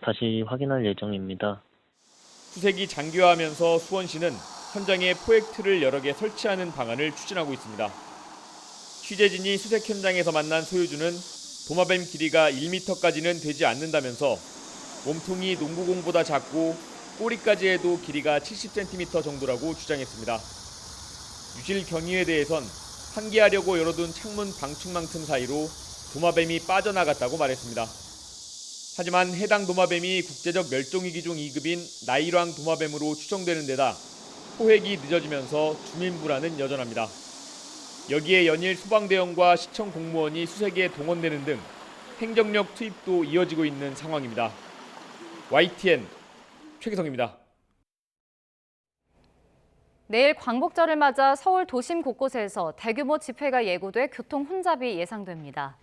다시 확인할 예정입니다. 수색이 장기화하면서 수원시는 현장에 포획틀을 여러 개 설치하는 방안을 추진하고 있습니다. 취재진이 수색 현장에서 만난 소유주는 도마뱀 길이가 1m까지는 되지 않는다면서 몸통이 농구공보다 작고 꼬리까지 해도 길이가 70cm 정도라고 주장했습니다. 유실 경위에 대해선 환기하려고 열어둔 창문 방충망 틈 사이로 도마뱀이 빠져나갔다고 말했습니다. 하지만 해당 도마뱀이 국제적 멸종위기 중 2급인 나일왕 도마뱀으로 추정되는 데다 포획이 늦어지면서 주민 불안은 여전합니다. 여기에 연일 소방대원과 시청 공무원이 수색에 동원되는 등 행정력 투입도 이어지고 있는 상황입니다. YTN 최기성입니다. 내일 광복절을 맞아 서울 도심 곳곳에서 대규모 집회가 예고돼 교통 혼잡이 예상됩니다.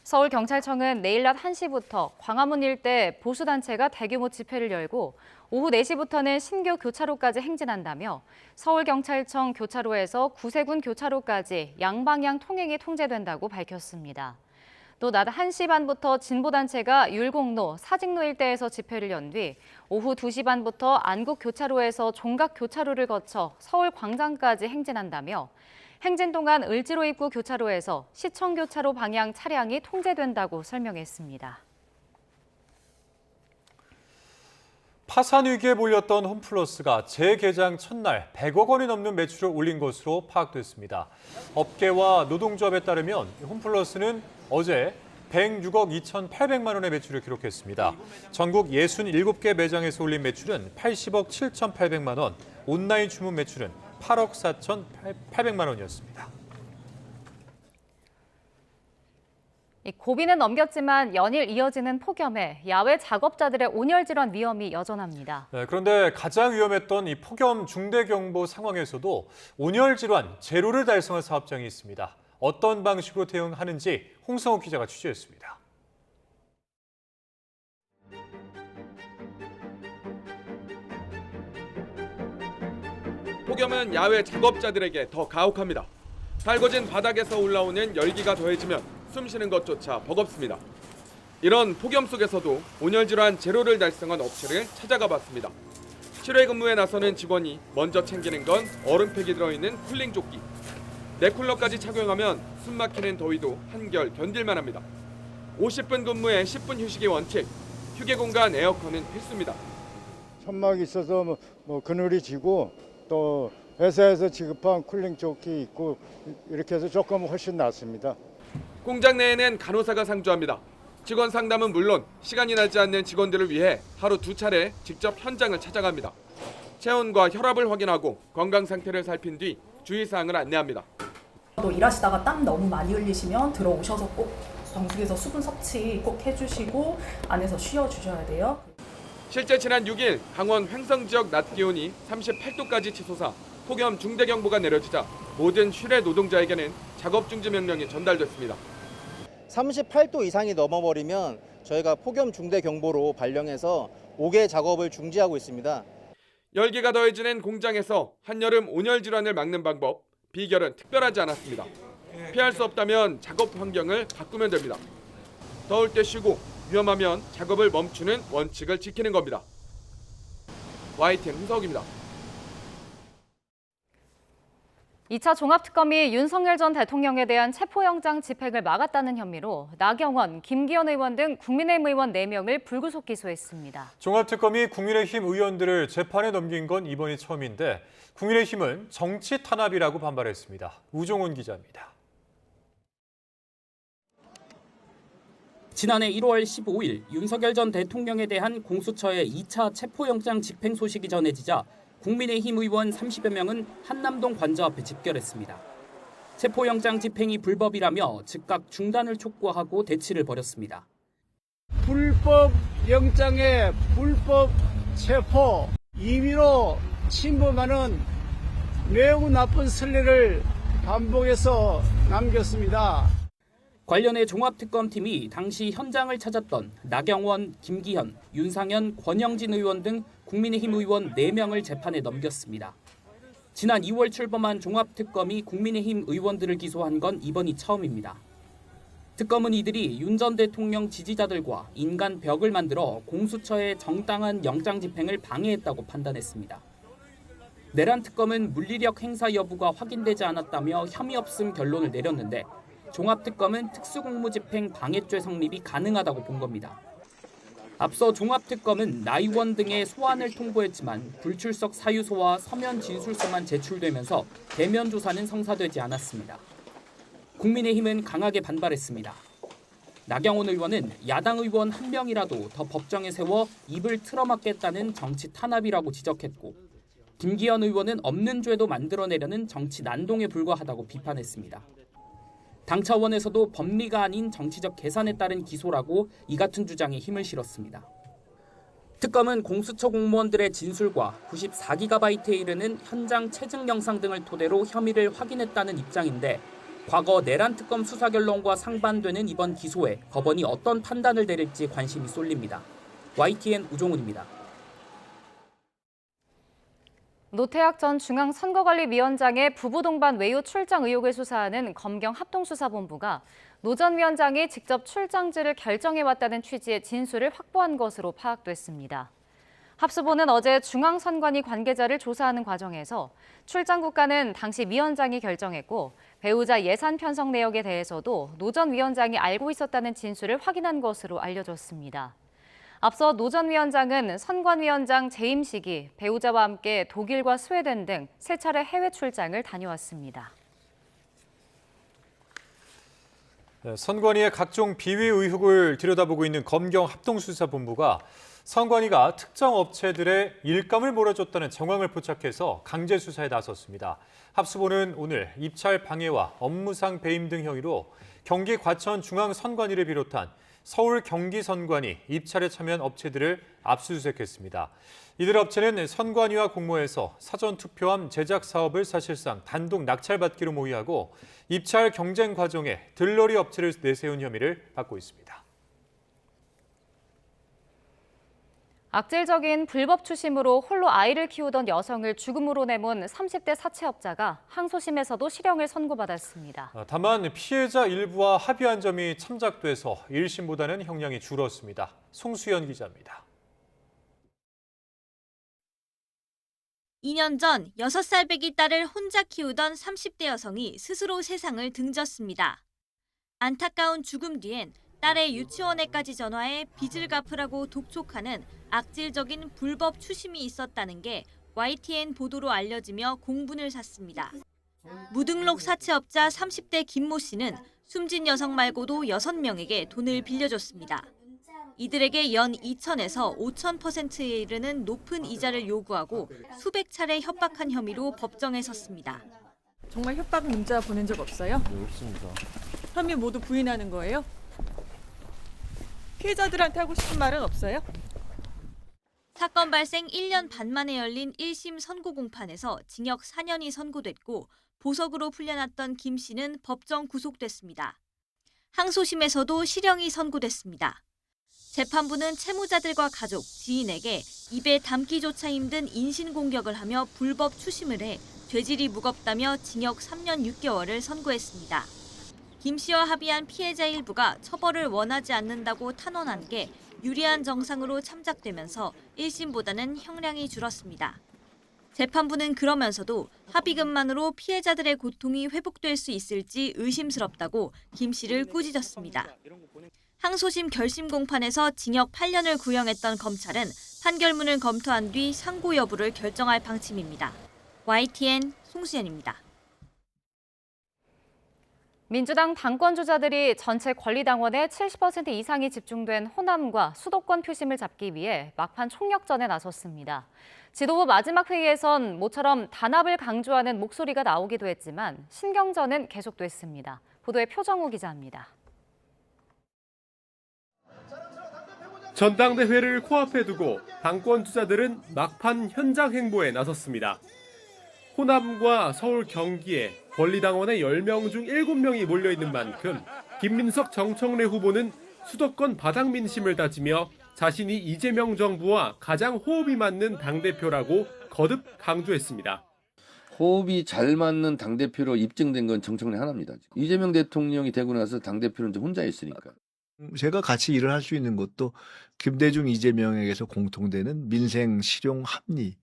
서울경찰청은 내일 낮 1시부터 광화문 일대 보수단체가 대규모 집회를 열고 오후 4시부터는 신교 교차로까지 행진한다며 서울경찰청 교차로에서 구세군 교차로까지 양방향 통행이 통제된다고 밝혔습니다. 또 낮 1시 반부터 진보단체가 율곡로, 사직로 일대에서 집회를 연 뒤 오후 2시 반부터 안국교차로에서 종각교차로를 거쳐 서울광장까지 행진한다며 행진 동안 을지로 입구 교차로에서 시청교차로 방향 차량이 통제된다고 설명했습니다. 파산 위기에 몰렸던 홈플러스가 재개장 첫날 100억 원이 넘는 매출을 올린 것으로 파악됐습니다. 업계와 노동조합에 따르면 홈플러스는 어제 106억 2,800만 원의 매출을 기록했습니다. 전국 67개 매장에서 올린 매출은 80억 7,800만 원, 온라인 주문 매출은 8억 4,800만 원이었습니다. 고비는 넘겼지만 연일 이어지는 폭염에 야외 작업자들의 온열 질환 위험이 여전합니다. 네, 그런데 가장 위험했던 이 폭염 중대경보 상황에서도 온열 질환 제로를 달성한 사업장이 있습니다. 어떤 방식으로 대응하는지 홍성욱 기자가 취재했습니다. 폭염은 야외 작업자들에게 더 가혹합니다. 달궈진 바닥에서 올라오는 열기가 더해지면 숨쉬는 것조차 버겁습니다. 이런 폭염 속에서도 온열 질환 제로를 달성한 업체를 찾아가 봤습니다. 실외 근무에 나서는 직원이 먼저 챙기는 건 얼음팩이 들어있는 쿨링 조끼. 넥쿨러까지 착용하면 숨막히는 더위도 한결 견딜만 합니다. 50분 근무에 10분 휴식이 원칙, 휴게 공간 에어컨은 필수입니다. 천막이 있어서 뭐 그늘이 지고 또 회사에서 지급한 쿨링 조끼 있고 이렇게 해서 조금 훨씬 낫습니다. 공장 내에는 간호사가 상주합니다. 직원 상담은 물론 시간이 나지 않는 직원들을 위해 하루 2차례 직접 현장을 찾아갑니다. 체온과 혈압을 확인하고 건강 상태를 살핀 뒤 주의사항을 안내합니다. 또 일하시다가 땀 너무 많이 흘리시면 들어오셔서 꼭 정수기에서 수분 섭취 꼭 해주시고 안에서 쉬어주셔야 돼요. 실제 지난 6일 강원 횡성 지역 낮 기온이 38도까지 치솟아 폭염 중대경보가 내려지자 모든 실외 노동자에게는 작업 중지 명령이 전달됐습니다. 38도 이상이 넘어버리면 저희가 폭염 중대 경보로 발령해서 5개 작업을 중지하고 있습니다. 열기가 더해지는 공장에서 한여름 온열 질환을 막는 방법, 비결은 특별하지 않았습니다. 피할 수 없다면 작업 환경을 바꾸면 됩니다. 더울 때 쉬고 위험하면 작업을 멈추는 원칙을 지키는 겁니다. YTN 홍석입니다. 2차 종합특검이 윤석열 전 대통령에 대한 체포영장 집행을 막았다는 혐의로 나경원, 김기현 의원 등 국민의힘 의원 4명을 불구속 기소했습니다. 종합특검이 국민의힘 의원들을 재판에 넘긴 건 이번이 처음인데 국민의힘은 정치 탄압이라고 반발했습니다. 우종훈 기자입니다. 지난해 1월 15일 윤석열 전 대통령에 대한 공수처의 2차 체포영장 집행 소식이 전해지자 국민의힘 의원 30여 명은 한남동 관저 앞에 집결했습니다. 체포영장 집행이 불법이라며 즉각 중단을 촉구하고 대치를 벌였습니다. 불법 영장의 불법 체포, 임의로 침범하는 매우 나쁜 선례를 반복해서 남겼습니다. 관련해 종합특검팀이 당시 현장을 찾았던 나경원, 김기현, 윤상현, 권영진 의원 등 국민의힘 의원 4명을 재판에 넘겼습니다. 지난 2월 출범한 종합특검이 국민의힘 의원들을 기소한 건 이번이 처음입니다. 특검은 이들이 윤 전 대통령 지지자들과 인간 벽을 만들어 공수처의 정당한 영장 집행을 방해했다고 판단했습니다. 내란 특검은 물리력 행사 여부가 확인되지 않았다며 혐의 없음 결론을 내렸는데 종합특검은 특수공무집행 방해죄 성립이 가능하다고 본 겁니다. 앞서 종합특검은 나 의원 등의 소환을 통보했지만 불출석 사유서와 서면 진술서만 제출되면서 대면 조사는 성사되지 않았습니다. 국민의힘은 강하게 반발했습니다. 나경원 의원은 야당 의원 한 명이라도 더 법정에 세워 입을 틀어막겠다는 정치 탄압이라고 지적했고 김기현 의원은 없는 죄도 만들어내려는 정치 난동에 불과하다고 비판했습니다. 당 차원에서도 법리가 아닌 정치적 계산에 따른 기소라고 이 같은 주장에 힘을 실었습니다. 특검은 공수처 공무원들의 진술과 94GB에 이르는 현장 체증 영상 등을 토대로 혐의를 확인했다는 입장인데 과거 내란 특검 수사 결론과 상반되는 이번 기소에 법원이 어떤 판단을 내릴지 관심이 쏠립니다. YTN 우종훈입니다. 노태학 전 중앙선거관리위원장의 부부 동반 외유 출장 의혹을 수사하는 검경 합동수사본부가 노 전 위원장이 직접 출장지를 결정해왔다는 취지의 진술을 확보한 것으로 파악됐습니다. 합수본은 어제 중앙선관위 관계자를 조사하는 과정에서 출장 국가는 당시 위원장이 결정했고 배우자 예산 편성 내역에 대해서도 노 전 위원장이 알고 있었다는 진술을 확인한 것으로 알려졌습니다. 앞서 노 전 위원장은 선관위원장 재임 시기 배우자와 함께 독일과 스웨덴 등 3차례 해외 출장을 다녀왔습니다. 선관위의 각종 비위 의혹을 들여다보고 있는 검경 합동수사본부가 선관위가 특정 업체들의 일감을 몰아줬다는 정황을 포착해서 강제 수사에 나섰습니다. 합수본은 오늘 입찰 방해와 업무상 배임 등 혐의로 경기 과천중앙선관위를 비롯한 서울 경기선관위, 입찰에 참여한 업체들을 압수수색했습니다. 이들 업체는 선관위와 공모해서 사전투표함 제작 사업을 사실상 단독 낙찰받기로 모의하고 입찰 경쟁 과정에 들러리 업체를 내세운 혐의를 받고 있습니다. 악질적인 불법 추심으로 홀로 아이를 키우던 여성을 죽음으로 내몬 30대 사채업자가 항소심에서도 실형을 선고받았습니다. 다만 피해자 일부와 합의한 점이 참작돼서 1심보다는 형량이 줄었습니다. 송수연 기자입니다. 2년 전 6살 배기 딸을 혼자 키우던 30대 여성이 스스로 세상을 등졌습니다. 안타까운 죽음 뒤엔 딸의 유치원에까지 전화해 빚을 갚으라고 독촉하는 악질적인 불법 추심이 있었다는 게 YTN 보도로 알려지며 공분을 샀습니다. 무등록 사채업자 30대 김모 씨는 숨진 여성 말고도 6명에게 돈을 빌려줬습니다. 이들에게 연 2,000에서 5,000%에 이르는 높은 이자를 요구하고 수백 차례 협박한 혐의로 법정에 섰습니다. 정말 협박 문자 보낸 적 없어요? 네, 없습니다. 혐의 모두 부인하는 거예요? 피해자들한테 하고 싶은 말은 없어요? 사건 발생 1년 반 만에 열린 1심 선고 공판에서 징역 4년이 선고됐고 보석으로 풀려났던 김 씨는 법정 구속됐습니다. 항소심에서도 실형이 선고됐습니다. 재판부는 채무자들과 가족, 지인에게 입에 담기조차 힘든 인신공격을 하며 불법 추심을 해 죄질이 무겁다며 징역 3년 6개월을 선고했습니다. 김 씨와 합의한 피해자 일부가 처벌을 원하지 않는다고 탄원한 게 유리한 정상으로 참작되면서 1심보다는 형량이 줄었습니다. 재판부는 그러면서도 합의금만으로 피해자들의 고통이 회복될 수 있을지 의심스럽다고 김 씨를 꾸짖었습니다. 항소심 결심 공판에서 징역 8년을 구형했던 검찰은 판결문을 검토한 뒤 상고 여부를 결정할 방침입니다. YTN 송수연입니다. 민주당 당권주자들이 전체 권리당원의 70% 이상이 집중된 호남과 수도권 표심을 잡기 위해 막판 총력전에 나섰습니다. 지도부 마지막 회의에선 모처럼 단합을 강조하는 목소리가 나오기도 했지만 신경전은 계속됐습니다. 보도에 표정우 기자입니다. 전당대회를 코앞에 두고 당권 주자들은 막판 현장 행보에 나섰습니다. 호남과 서울 경기에 권리당원의 10명 중 7명이 몰려있는 만큼 김민석 정청래 후보는 수도권 바닥 민심을 다지며 자신이 이재명 정부와 가장 호흡이 맞는 당대표라고 거듭 강조했습니다. 호흡이 잘 맞는 당대표로 입증된 건 정청래 하나입니다. 이재명 대통령이 되고 나서 당대표는 이제 혼자 있으니까. 제가 같이 일을 할 수 있는 것도 김대중 이재명에게서 공통되는 민생 실용 합리,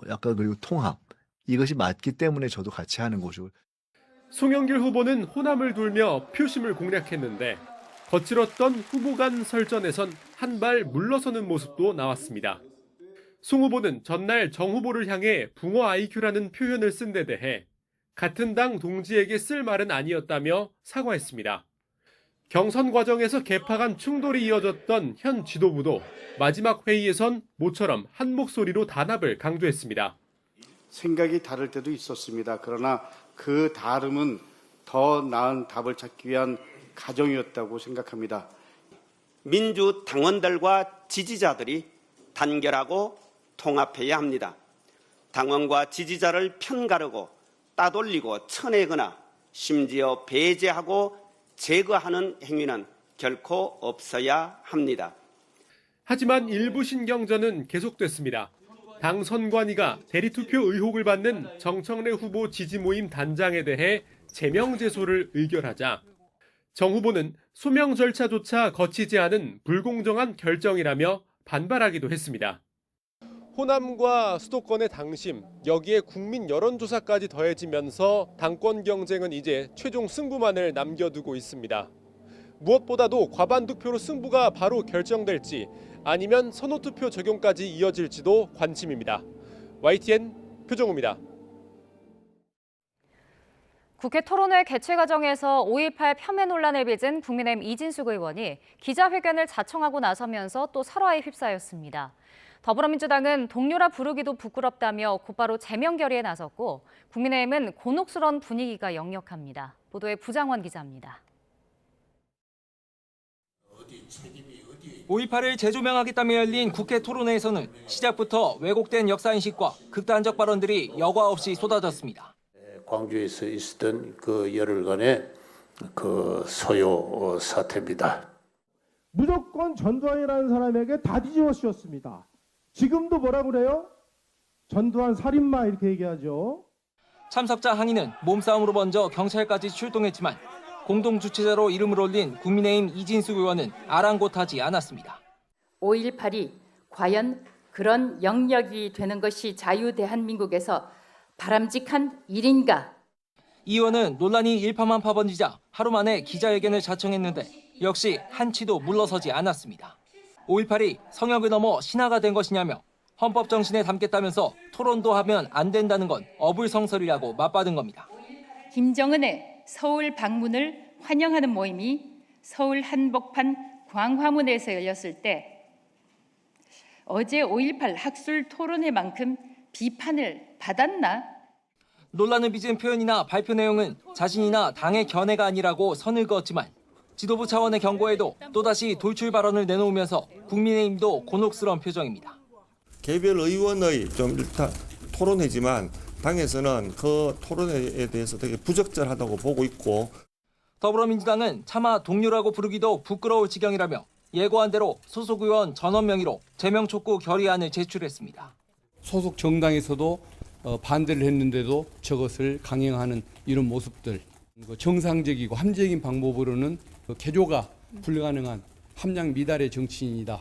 약간 그리고 통합 이것이 맞기 때문에 저도 같이 하는 거죠. 송영길 후보는 호남을 돌며 표심을 공략했는데 거칠었던 후보 간 설전에선 한 발 물러서는 모습도 나왔습니다. 송 후보는 전날 정 후보를 향해 붕어 IQ라는 표현을 쓴 데 대해 같은 당 동지에게 쓸 말은 아니었다며 사과했습니다. 경선 과정에서 개파 간 충돌이 이어졌던 현 지도부도 마지막 회의에선 모처럼 한 목소리로 단합을 강조했습니다. 생각이 다를 때도 있었습니다. 그러나 그 다름은 더 나은 답을 찾기 위한 과정이었다고 생각합니다. 민주 당원들과 지지자들이 단결하고 통합해야 합니다. 당원과 지지자를 편가르고 따돌리고 쳐내거나 심지어 배제하고 제거하는 행위는 결코 없어야 합니다. 하지만 일부 신경전은 계속됐습니다. 당 선관위가 대리투표 의혹을 받는 정청래 후보 지지 모임 단장에 대해 제명제소를 의결하자 정 후보는 소명 절차조차 거치지 않은 불공정한 결정이라며 반발하기도 했습니다. 호남과 수도권의 당심, 여기에 국민 여론조사까지 더해지면서 당권 경쟁은 이제 최종 승부만을 남겨두고 있습니다. 무엇보다도 과반 득표로 승부가 바로 결정될지 아니면 선호투표 적용까지 이어질지도 관심입니다. YTN 표정우입니다. 국회 토론회 개최 과정에서 5.18 폄훼 논란을 빚은 국민의힘 이진숙 의원이 기자회견을 자청하고 나서면서 또 설화에 휩싸였습니다. 더불어민주당은 동료라 부르기도 부끄럽다며 곧바로 제명 결의에 나섰고 국민의힘은 곤혹스러운 분위기가 역력합니다. 보도에 부장원 기자입니다. 5.18을 재조명하겠다며 열린 국회 토론회에서는 시작부터 왜곡된 역사인식과 극단적 발언들이 여과 없이 쏟아졌습니다. 광주에서 있었던 그 열흘간의 그 소요 사태입니다. 무조건 전두환이라는 사람에게 다 뒤집어 씌웠습니다. 지금도 뭐라 그래요? 전두환 살인마 이렇게 얘기하죠. 참석자 항의는 몸싸움으로 먼저 경찰까지 출동했지만 공동 주최자로 이름을 올린 국민의힘 이진숙 의원은 아랑곳하지 않았습니다. 5.18이 과연 그런 영역이 되는 것이 자유대한민국에서 바람직한 일인가? 이 의원은 논란이 일파만파 번지자 하루 만에 기자회견을 자청했는데 역시 한치도 물러서지 않았습니다. 5.18이 성역을 넘어 신화가 된 것이냐며 헌법 정신에 담겠다면서 토론도 하면 안 된다는 건 어불성설이라고 맞받은 겁니다. 김정은의 서울 방문을 환영하는 모임이 서울 한복판 광화문에서 열렸을 때 어제 5.18 학술 토론회만큼 비판을 받았나? 논란을 빚은 표현이나 발표 내용은 자신이나 당의 견해가 아니라고 선을 그었지만 지도부 차원의 경고에도 또다시 돌출 발언을 내놓으면서 국민의힘도 곤혹스러운 표정입니다. 개별 의원의 좀 일단 토론회지만 당에서는 그 토론회에 대해서 되게 부적절하다고 보고 있고 더불어민주당은 차마 동료라고 부르기도 부끄러울 지경이라며 예고한 대로 소속 의원 전원 명의로 제명 촉구 결의안을 제출했습니다. 소속 정당에서도 반대를 했는데도 저것을 강행하는 이런 모습들, 정상적이고 합리적인 방법으로는 개조가 불가능한 함량 미달의 정치인이다.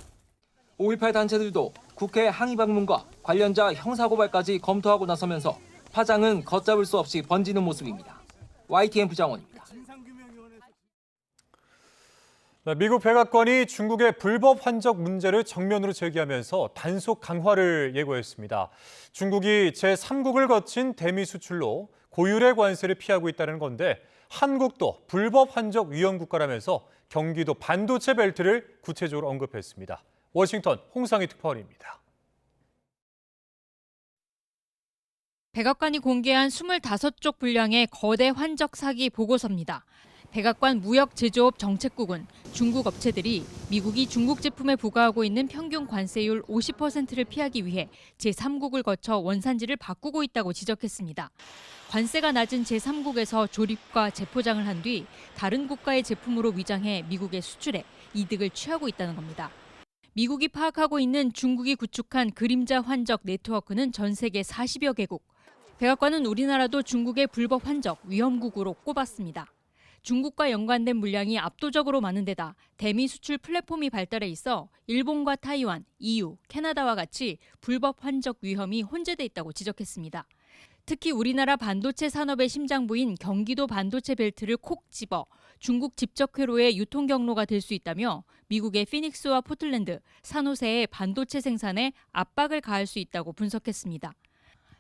5.18 단체들도 국회 항의 방문과 관련자 형사고발까지 검토하고 나서면서 파장은 걷잡을 수 없이 번지는 모습입니다. YTN 부장원입니다. 미국 백악관이 중국의 불법 환적 문제를 정면으로 제기하면서 단속 강화를 예고했습니다. 중국이 제3국을 거친 대미 수출로 고율의 관세를 피하고 있다는 건데 한국도 불법 환적 위험 국가라면서 경기도 반도체 벨트를 구체적으로 언급했습니다. 워싱턴 홍상희 특파원입니다. 백악관이 공개한 25쪽 분량의 거대 환적 사기 보고서입니다. 백악관 무역제조업 정책국은 중국 업체들이 미국이 중국 제품에 부과하고 있는 평균 관세율 50%를 피하기 위해 제3국을 거쳐 원산지를 바꾸고 있다고 지적했습니다. 관세가 낮은 제3국에서 조립과 재포장을 한 뒤 다른 국가의 제품으로 위장해 미국에 수출해 이득을 취하고 있다는 겁니다. 미국이 파악하고 있는 중국이 구축한 그림자 환적 네트워크는 전 세계 40여 개국. 백악관은 우리나라도 중국의 불법 환적 위험국으로 꼽았습니다. 중국과 연관된 물량이 압도적으로 많은 데다 대미 수출 플랫폼이 발달해 있어 일본과 타이완, EU, 캐나다와 같이 불법 환적 위험이 혼재돼 있다고 지적했습니다. 특히 우리나라 반도체 산업의 심장부인 경기도 반도체 벨트를 콕 집어 중국 직접 회로의 유통 경로가 될 수 있다며 미국의 피닉스와 포틀랜드, 산호세의 반도체 생산에 압박을 가할 수 있다고 분석했습니다.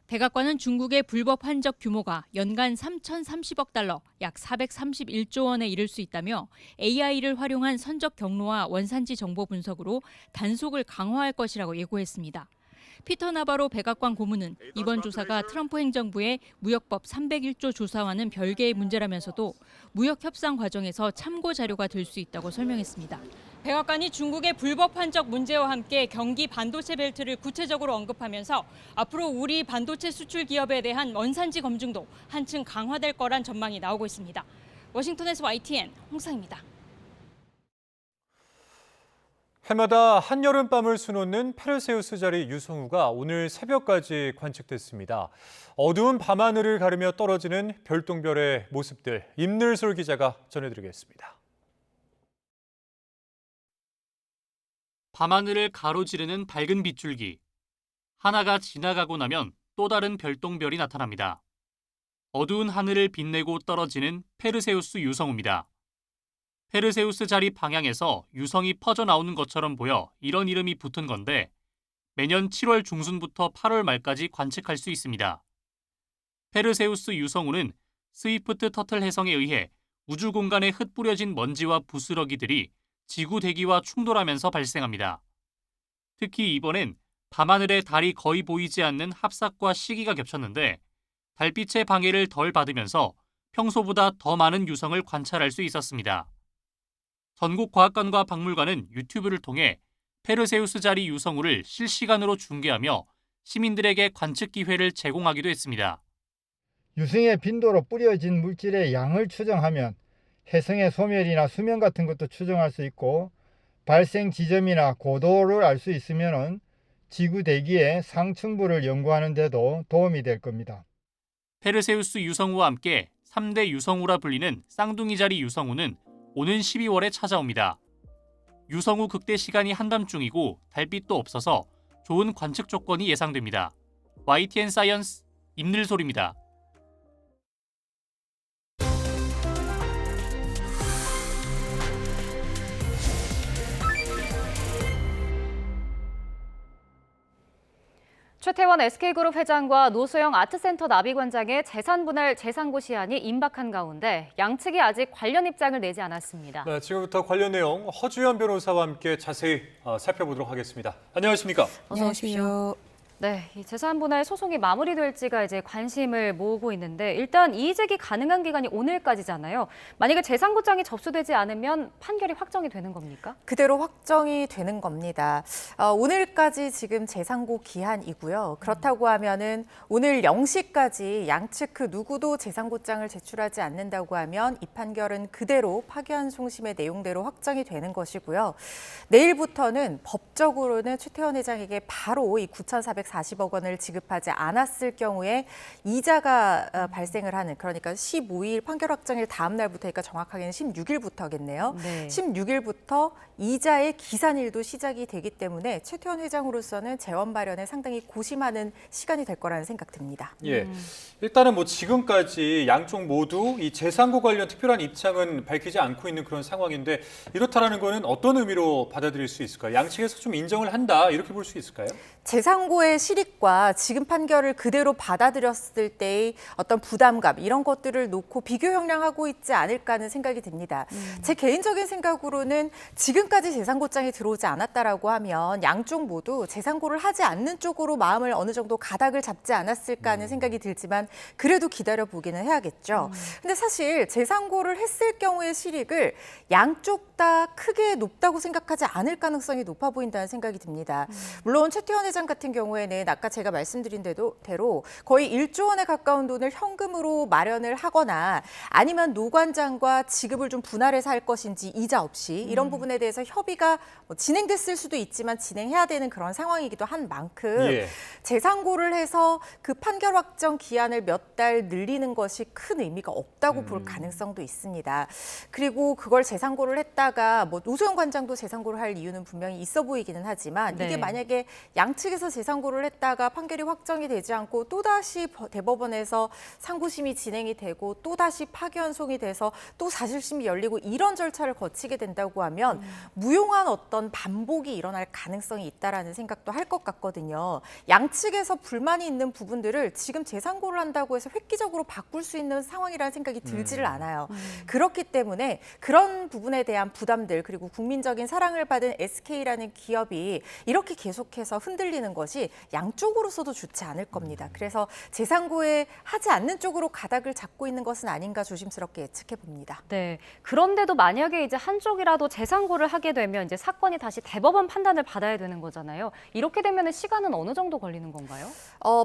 백악관은 중국의 불법 환적 규모가 연간 3,030억 달러, 약 431조 원에 이를 수 있다며 AI를 활용한 선적 경로와 원산지 정보 분석으로 단속을 강화할 것이라고 예고했습니다. 피터 나바로 백악관 고문은 이번 조사가 트럼프 행정부의 무역법 301조 조사와는 별개의 문제라면서도 무역 협상 과정에서 참고 자료가 될 수 있다고 설명했습니다. 백악관이 중국의 불법 환적 문제와 함께 경기 반도체 벨트를 구체적으로 언급하면서 앞으로 우리 반도체 수출 기업에 대한 원산지 검증도 한층 강화될 거란 전망이 나오고 있습니다. 워싱턴에서 YTN 홍상입니다. 해마다 한여름밤을 수놓는 페르세우스 자리 유성우가 오늘 새벽까지 관측됐습니다. 어두운 밤하늘을 가르며 떨어지는 별똥별의 모습들, 임늘솔 기자가 전해드리겠습니다. 밤하늘을 가로지르는 밝은 빗줄기. 하나가 지나가고 나면 또 다른 별똥별이 나타납니다. 어두운 하늘을 빛내고 떨어지는 페르세우스 유성우입니다. 페르세우스 자리 방향에서 유성이 퍼져나오는 것처럼 보여 이런 이름이 붙은 건데 매년 7월 중순부터 8월 말까지 관측할 수 있습니다. 페르세우스 유성우는 스위프트 터틀 해성에 의해 우주 공간에 흩뿌려진 먼지와 부스러기들이 지구 대기와 충돌하면서 발생합니다. 특히 이번엔 밤하늘에 달이 거의 보이지 않는 합삭과 시기가 겹쳤는데 달빛의 방해를 덜 받으면서 평소보다 더 많은 유성을 관찰할 수 있었습니다. 전국 과학관과 박물관은 유튜브를 통해 페르세우스 자리 유성우를 실시간으로 중계하며 시민들에게 관측 기회를 제공하기도 했습니다. 유성의 빈도로 뿌려진 물질의 양을 추정하면 혜성의 소멸이나 수면 같은 것도 추정할 수 있고 발생 지점이나 고도를 알 수 있으면 지구 대기의 상층부를 연구하는 데도 도움이 될 겁니다. 페르세우스 유성우와 함께 3대 유성우라 불리는 쌍둥이 자리 유성우는 오는 12월에 찾아옵니다. 유성우 극대 시간이 한밤중이고 달빛도 없어서 좋은 관측 조건이 예상됩니다. YTN 사이언스 임늘솔입니다. 최태원 SK그룹 회장과 노소영 아트센터 나비관장의 재산분할 재상고 시한이 임박한 가운데 양측이 아직 관련 입장을 내지 않았습니다. 네, 지금부터 관련 내용 허주연 변호사와 함께 자세히 살펴보도록 하겠습니다. 안녕하십니까? 어서 오십시오. 네, 이 재산분할 소송이 마무리될지가 이제 관심을 모으고 있는데 일단 이의제기 가능한 기간이 오늘까지잖아요. 만약에 재상고장이 접수되지 않으면 판결이 확정이 되는 겁니까? 그대로 확정이 되는 겁니다. 오늘까지 지금 재상고 기한이고요. 그렇다고 하면은 오늘 0시까지 양측 그 누구도 재상고장을 제출하지 않는다고 하면 이 판결은 그대로 파기환 송심의 내용대로 확정이 되는 것이고요. 내일부터는 법적으로는 최태원 회장에게 바로 이 9,440억 원을 지급하지 않았을 경우에 이자가 발생을 하는, 그러니까 15일 판결 확정일 다음 날부터니까 정확하게는 16일부터겠네요. 네. 16일부터 이자의 기산일도 시작이 되기 때문에 최태원 회장으로서는 재원 마련에 상당히 고심하는 시간이 될 거라는 생각 듭니다. 예, 일단은 뭐 지금까지 양쪽 모두 이 재상고 관련 특별한 입장은 밝히지 않고 있는 그런 상황인데 이렇다라는 거는 어떤 의미로 받아들일 수 있을까요? 양측에서 좀 인정을 한다 이렇게 볼 수 있을까요? 재상고의 실익과 지금 판결을 그대로 받아들였을 때의 어떤 부담감 이런 것들을 놓고 비교 형량하고 있지 않을까 하는 생각이 듭니다. 제 개인적인 생각으로는 지금까지 재상고장이 들어오지 않았다라고 하면 양쪽 모두 재상고를 하지 않는 쪽으로 마음을 어느 정도 가닥을 잡지 않았을까 하는 생각이 들지만 그래도 기다려보기는 해야겠죠. 근데 사실 재상고를 했을 경우의 실익을 양쪽 다 크게 높다고 생각하지 않을 가능성이 높아 보인다는 생각이 듭니다. 물론 최태원 회장 같은 경우에는 아까 제가 말씀드린 대로 거의 1조 원에 가까운 돈을 현금으로 마련을 하거나 아니면 노관장과 지급을 좀 분할해서 할 것인지 이자 없이 이런 부분에 대해서 협의가 진행됐을 수도 있지만 진행해야 되는 그런 상황이기도 한 만큼 재상고를 해서 그 판결 확정 기한을 몇 달 늘리는 것이 큰 의미가 없다고 볼 가능성도 있습니다. 그리고 그걸 재상고를 했다가 뭐 노소영 관장도 재상고를 할 이유는 분명히 있어 보이기는 하지만 이게 만약에 양측에서 재상고를 했다가 판결이 확정이 되지 않고 또다시 대법원에서 상고심이 진행이 되고 또다시 파기환송이 돼서 또 사실심이 열리고 이런 절차를 거치게 된다고 하면 무용한 어떤 반복이 일어날 가능성이 있다라는 생각도 할 것 같거든요. 양측에서 불만이 있는 부분들을 지금 재상고를 한다고 해서 획기적으로 바꿀 수 있는 상황이라는 생각이 들지를 않아요. 그렇기 때문에 그런 부분에 대한 부담들 그리고 국민적인 사랑을 받은 SK라는 기업이 이렇게 계속해서 흔들리는 것이 양쪽으로서도 좋지 않을 겁니다. 그래서 재상고에 하지 않는 쪽으로 가닥을 잡고 있는 것은 아닌가 조심스럽게 예측해 봅니다. 네. 그런데도 만약에 이제 한쪽이라도 재상고를 하게 되면 이제 사건이 다시 대법원 판단을 받아야 되는 거잖아요. 이렇게 되면 시간은 어느 정도 걸리는 건가요?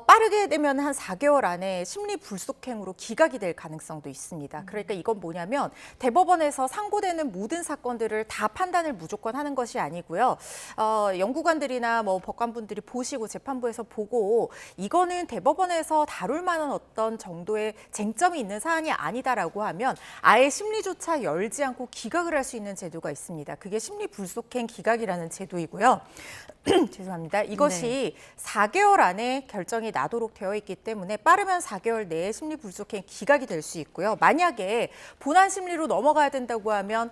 빠르게 되면 한 4개월 안에 심리 불속행으로 기각이 될 가능성도 있습니다. 그러니까 이건 뭐냐면 대법원에서 상고되는 모든 사건들을 다 판단을 무조건 하는 것이 아니고요. 연구관들이나 뭐 법관분들이 보시고 재판부에서 보고 이거는 대법원에서 다룰 만한 어떤 정도의 쟁점이 있는 사안이 아니다라고 하면 아예 심리조차 열지 않고 기각을 할 수 있는 제도가 있습니다. 그게 심리 불속행 기각이라는 제도이고요. 죄송합니다. 이것이 4개월 안에 결정이 나도록 되어 있기 때문에 빠르면 4개월 내에 심리 불속행 기각이 될 수 있고요. 만약에 본안 심리로 넘어가야 된다고 하면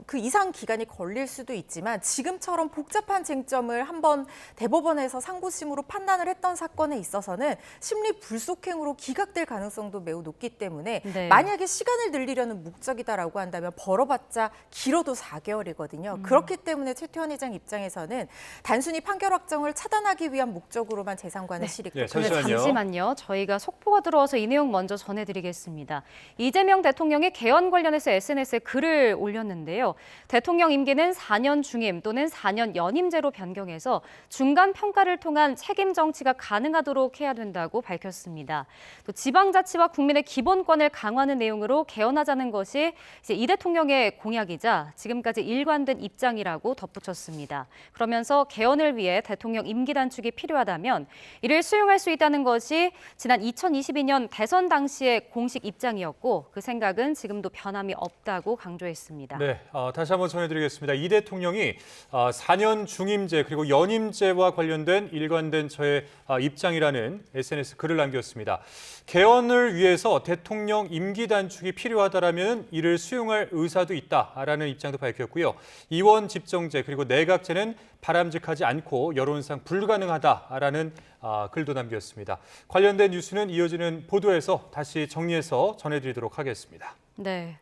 그 이상 기간이 걸릴 수도 있지만 지금처럼 복잡한 쟁점을 한번 대법원에서 상고심으로 판단을 했던 사건에 있어서는 심리 불속행으로 기각될 가능성도 매우 높기 때문에 만약에 시간을 늘리려는 목적이다라고 한다면 벌어봤자 길어도 4개월이거든요. 그렇기 때문에 최태원 회장 입장에서는 단순히 판결 확정을 차단하기 위한 목적으로만 재상고하는 실익도 잠시만요. 저희가 속보가 들어와서 이 내용 먼저 전해드리겠습니다. 이재명 대통령이 개헌 관련해서 SNS에 글을 올렸는데요. 대통령 임기는 4년 중임 또는 4년 연임제로 변경해서 중간 평가를 통한 책임 정치가 가능하도록 해야 된다고 밝혔습니다. 또 지방자치와 국민의 기본권을 강화하는 내용으로 개헌하자는 것이 이제 이 대통령의 공약이자 지금까지 일관된 입장이라고 덧붙였습니다. 그러면서 개헌을 위해 대통령 임기 단축이 필요하다면 이를 수용할 수 있다는 것이 지난 2022년 대선 당시의 공식 입장이었고 그 생각은 지금도 변함이 없다고 강조했습니다. 네, 다시 한번 전해드리겠습니다. 이 대통령이 4년 중임제 그리고 연임제와 관련된 일관된 저의 입장이라는 SNS 글을 남겼습니다. 개헌을 위해서 대통령 임기 단축이 필요하다라면 이를 수용할 의사도 있다라는 입장도 밝혔고요. 이원 집정제 그리고 내각제는 바람직하지 않고 여론상 불가능하다라는 글도 남겼습니다. 관련된 뉴스는 이어지는 보도에서 다시 정리해서 전해드리도록 하겠습니다. 네.